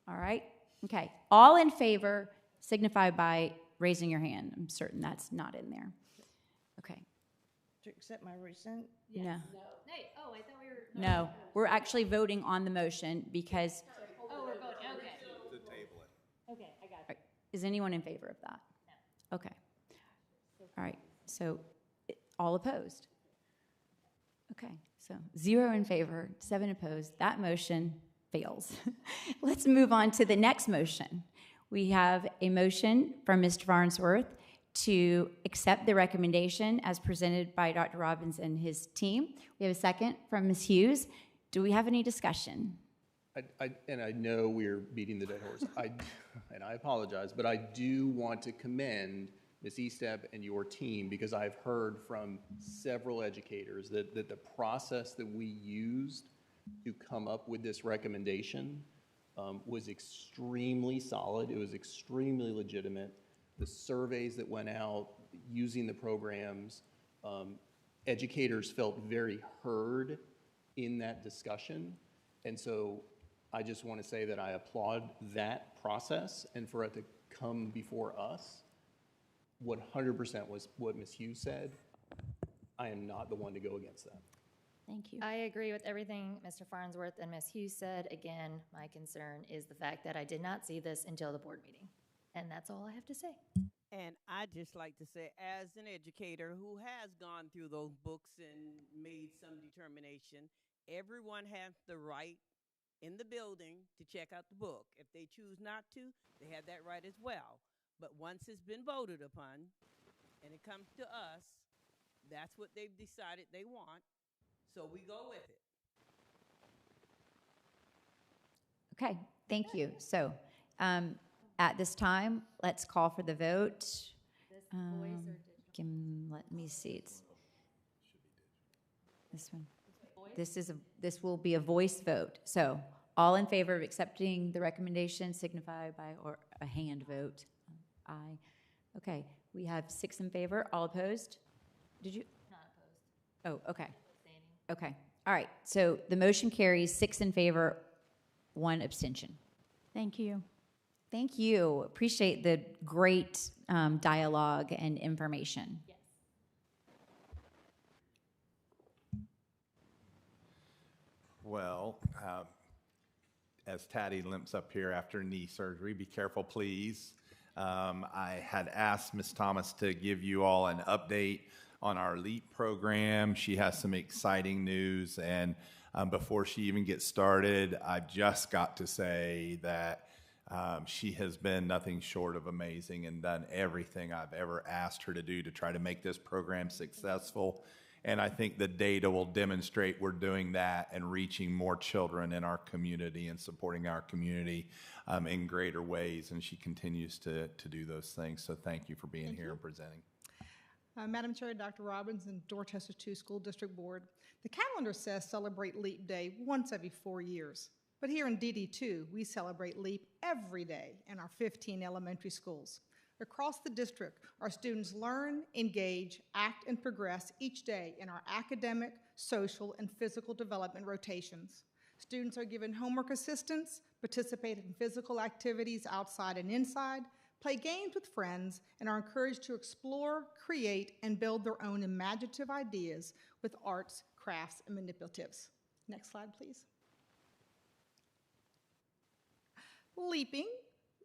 All right? Okay. All in favor signify by raising your hand. I'm certain that's not in there. Okay. To accept my rescind? Yes. No. Oh, I thought we were... No, we're actually voting on the motion because... Oh, we're voting, okay. To table it. Okay, I got it. Is anyone in favor of that? No. Okay. All right, so all opposed? Okay, so 0 in favor, 7 opposed. That motion fails. Let's move on to the next motion. We have a motion from Mr. Farnsworth to accept the recommendation as presented by Dr. Robbins and his team. We have a second from Ms. Hughes. Do we have any discussion? I know we're beating the dead horse, and I apologize, but I do want to commend Ms. Estep and your team, because I've heard from several educators that the process that we used to come up with this recommendation was extremely solid. It was extremely legitimate. The surveys that went out using the programs, educators felt very heard in that discussion. And so I just want to say that I applaud that process, and for it to come before us, 100% was what Ms. Hughes said. I am not the one to go against that. Thank you. I agree with everything Mr. Farnsworth and Ms. Hughes said. Again, my concern is the fact that I did not see this until the board meeting. And that's all I have to say. And I'd just like to say, as an educator who has gone through those books and made some determination, everyone has the right in the building to check out the book. If they choose not to, they have that right as well. But once it's been voted upon and it comes to us, that's what they've decided they want. So we go with it. Okay, thank you. So at this time, let's call for the vote. Let me see. It's this one. This will be a voice vote. So all in favor of accepting the recommendation signify by or a hand vote. Aye. Okay. We have 6 in favor, all opposed? Did you? Not opposed. Oh, okay. Abstaining. Okay. All right. So the motion carries 6 in favor, 1 abstention. Thank you. Thank you. Appreciate the great dialogue and information. Yes. Well, as Patty limps up here after knee surgery, be careful, please. I had asked Ms. Thomas to give you all an update on our LEAP program. She has some exciting news, and before she even gets started, I just got to say that she has been nothing short of amazing and done everything I've ever asked her to do to try to make this program successful. And I think the data will demonstrate we're doing that and reaching more children in our community and supporting our community in greater ways. And she continues to do those things. So thank you for being here and presenting. Madam Chair, Dr. Robbins, and Dorchester 2 School District Board, the calendar says celebrate LEAP Day once every 4 years. But here in DD2, we celebrate LEAP every day in our 15 elementary schools. Across the district, our students learn, engage, act, and progress each day in our academic, social, and physical development rotations. Students are given homework assistance, participate in physical activities outside and inside, play games with friends, and are encouraged to explore, create, and build their own imaginative ideas with arts, crafts, and manipulatives. Next slide, please. Leaping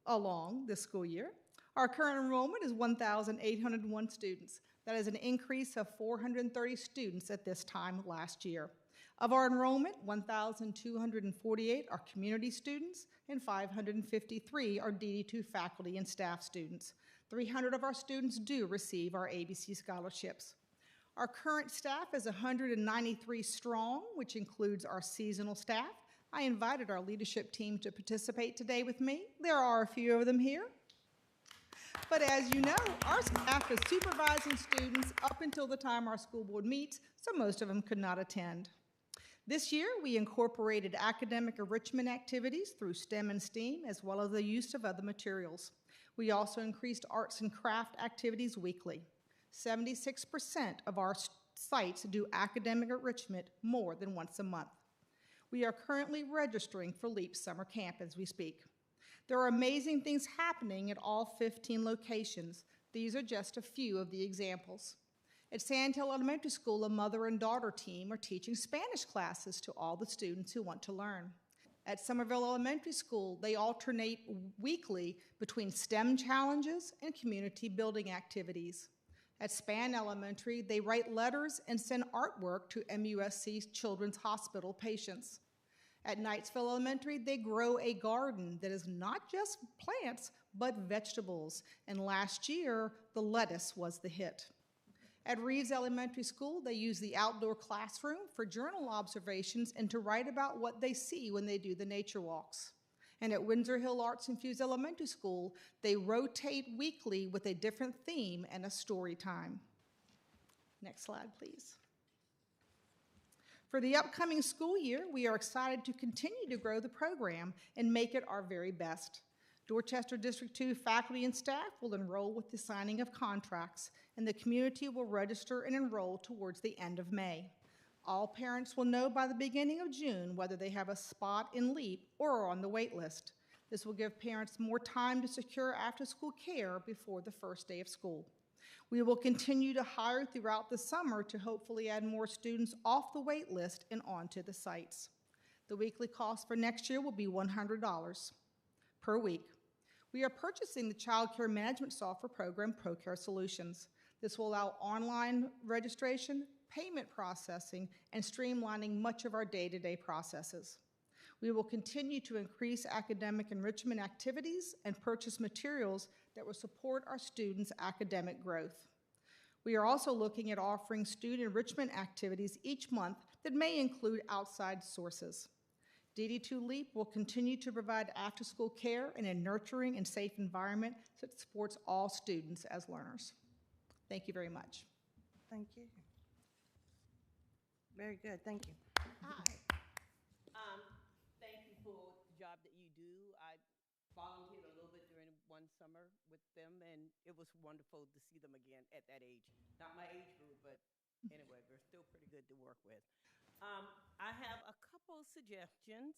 along this school year, our current enrollment is 1,801 students. That is an increase of 430 students at this time last year. Of our enrollment, 1,248 are community students and 553 are DD2 faculty and staff students. 300 of our students do receive our ABC scholarships. Our current staff is 193 strong, which includes our seasonal staff. I invited our leadership team to participate today with me. There are a few of them here. But as you know, our staff is supervising students up until the time our school board meets, so most of them could not attend. This year, we incorporated academic enrichment activities through STEM and STEAM, as well as the use of other materials. We also increased arts and craft activities weekly. 76% of our sites do academic enrichment more than once a month. We are currently registering for LEAP Summer Camp as we speak. There are amazing things happening at all 15 locations. These are just a few of the examples. At Sandhill Elementary School, a mother and daughter team are teaching Spanish classes to all the students who want to learn. At Somerville Elementary School, they alternate weekly between STEM challenges and community building activities. At Span Elementary, they write letters and send artwork to MUSC Children's Hospital patients. At Knightsville Elementary, they grow a garden that is not just plants, but vegetables. And last year, the lettuce was the hit. At Reeves Elementary School, they use the outdoor classroom for journal observations and to write about what they see when they do the nature walks. And at Windsor Hill Arts Infused Elementary School, they rotate weekly with a different theme and a story time. Next slide, please. For the upcoming school year, we are excited to continue to grow the program and make it our very best. Dorchester District 2 faculty and staff will enroll with the signing of contracts, and the community will register and enroll towards the end of May. All parents will know by the beginning of June whether they have a spot in LEAP or are on the wait list. This will give parents more time to secure after-school care before the first day of school. We will continue to hire throughout the summer to hopefully add more students off the wait list and onto the sites. The weekly cost for next year will be $100 per week. We are purchasing the child care management software program, ProCare Solutions. This will allow online registration, payment processing, and streamlining much of our day-to-day processes. We will continue to increase academic enrichment activities and purchase materials that will support our students' academic growth. We are also looking at offering student enrichment activities each month that may include outside sources. DD2 LEAP will continue to provide after-school care in a nurturing and safe environment that supports all students as learners. Thank you very much. Thank you. Very good, thank you. Hi. Thank you for the job that you do. I volunteered a little bit during one summer with them, and it was wonderful to see them again at that age. Not my age group, but anyway, they're still pretty good to work with. I have a couple suggestions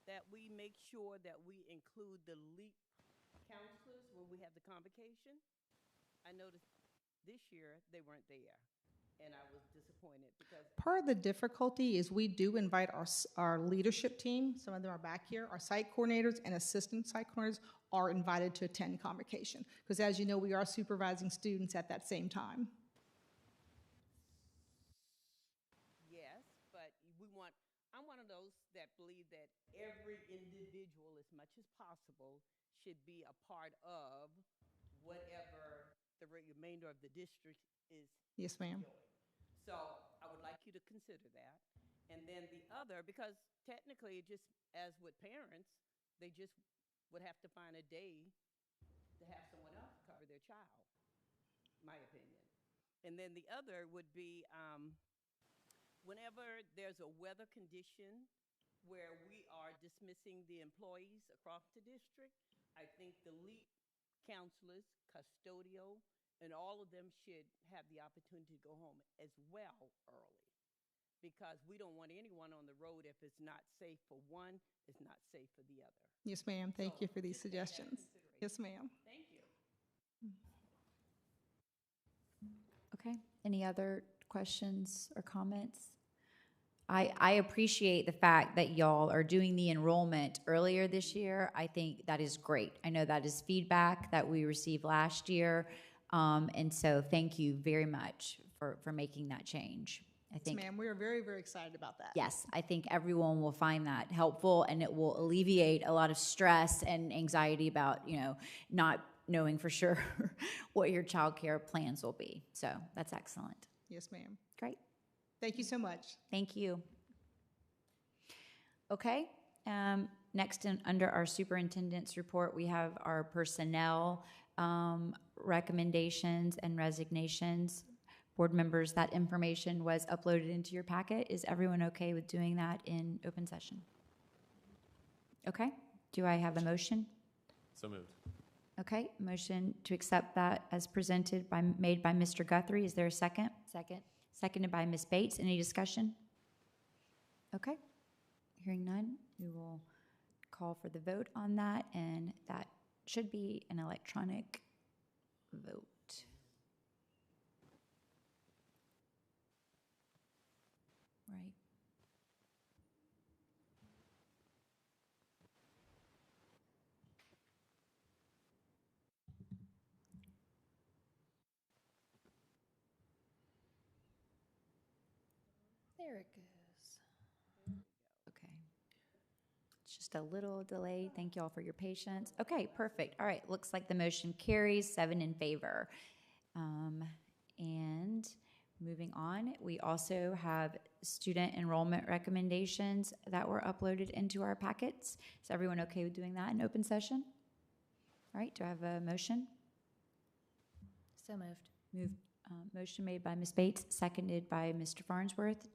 that we make sure that we include the LEAP counselors when we have the convocation. I noticed this year they weren't there, and I was disappointed because Part of the difficulty is we do invite our leadership team, some of them are back here, our site coordinators and assistant site coordinators are invited to attend convocation. Because as you know, we are supervising students at that same time. yes, but I'm one of those that believe that every individual, as much as possible, should be a part of whatever the remainder of the district is Yes, ma'am. doing. So I would like you to consider that. And then the other, because technically, just as with parents, they just would have to find a day to have someone else cover their child, my opinion. And then the other would be whenever there's a weather condition where we are dismissing the employees across the district, I think the LEAP counselors, custodial, and all of them should have the opportunity to go home as well early. Because we don't want anyone on the road if it's not safe for one, it's not safe for the other. Yes, ma'am. Thank you for these just take that into suggestions. Yes, ma'am. Thank you. Okay, any other questions or comments? I appreciate the fact that y'all are doing the enrollment earlier this year. I think that is great. I know that is feedback that we received last year. And so thank you very much for making that change. I Yes, think, ma'am. We are very, very excited about that. yes, I think everyone will find that helpful, and it will alleviate a lot of stress and anxiety about, not knowing for sure what your childcare plans will be. So that's excellent. Yes, ma'am. Great. Thank you so much. Thank you. Okay, next under our superintendent's report, we have our personnel recommendations and resignations. Board members, that information was uploaded into your packet. Is everyone okay with doing that in open session? Okay, do I have a motion? So moved. Okay, motion to accept that as presented made by Mr. Guthrie. Is there a second? Second. Seconded by Ms. Bates. Any discussion? Okay, hearing none, we will call for the vote on that, and that should be an electronic vote. Right. There it goes. Okay. It's just a little delay. Thank you all for your patience. Okay, perfect. All right, looks like the motion carries 7 in favor. And moving on, we also have student enrollment recommendations that were uploaded into our packets. Is everyone okay with doing that in open session? All right, do I have a motion? So moved. Motion made by Ms. Bates, seconded by Mr. Farnsworth.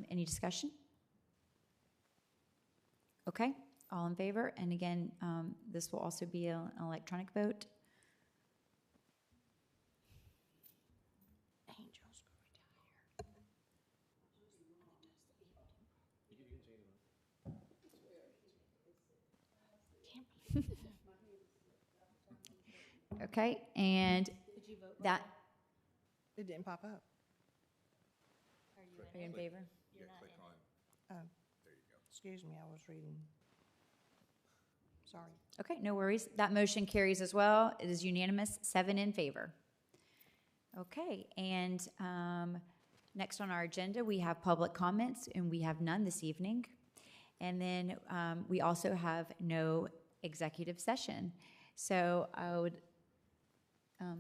Any discussion? Okay, all in favor? And again, this will also be an electronic vote. Angels go retire. Okay, and Did you vote? that, It didn't pop up. are you in favor? Yeah, click on, Oh, there you go. excuse me, I was reading. Sorry. Okay, no worries. That motion carries as well. It is unanimous, 7 in favor. Okay, and next on our agenda, we have public comments, and we have none this evening. And then we also have no executive session. So I would, do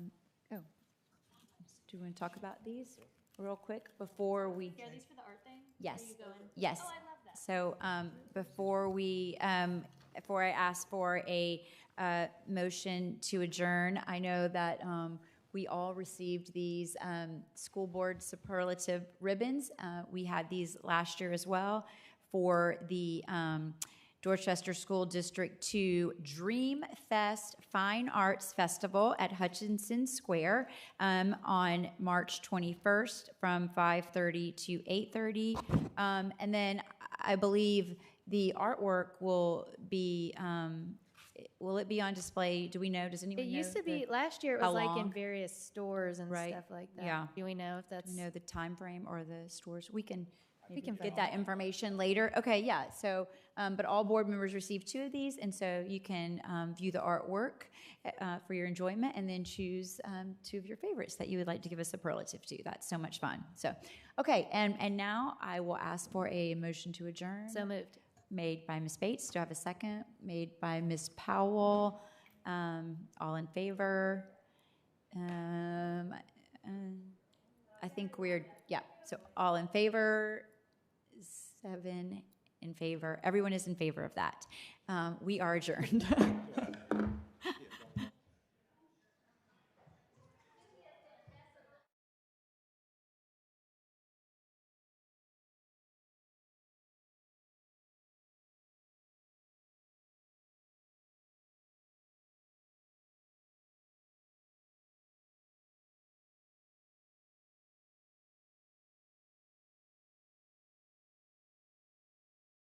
you want to talk about these real quick before we? Yeah, these for the art thing? Yes. Are you going? Yes. Oh, I love that. So before I ask for a motion to adjourn, I know that we all received these school board superlative ribbons. We had these last year as well for the Dorchester School District 2 Dream Fest Fine Arts Festival at Hutchinson Square on March 21st from 5:30 to 8:30. And then I believe the artwork will be, will it be on display? Do we know? Does anyone It know? used to be, last year it how was like in long? various stores and Right. stuff like that. Yeah. Do we know if that's? Do we know the time frame or the stores? We can can get that information later. Okay, yeah, so, but all board members receive 2 of these, and so you can view the artwork for your enjoyment and then choose 2 of your favorites that you would like to give a superlative to. That's so much fun. So, okay, and now I will ask for a motion to adjourn. So moved. Made by Ms. Bates. Do I have a second? Made by Ms. Powell. All in favor? I think we're, yeah, so all in favor, 7 in favor. Everyone is in favor of that. We are adjourned.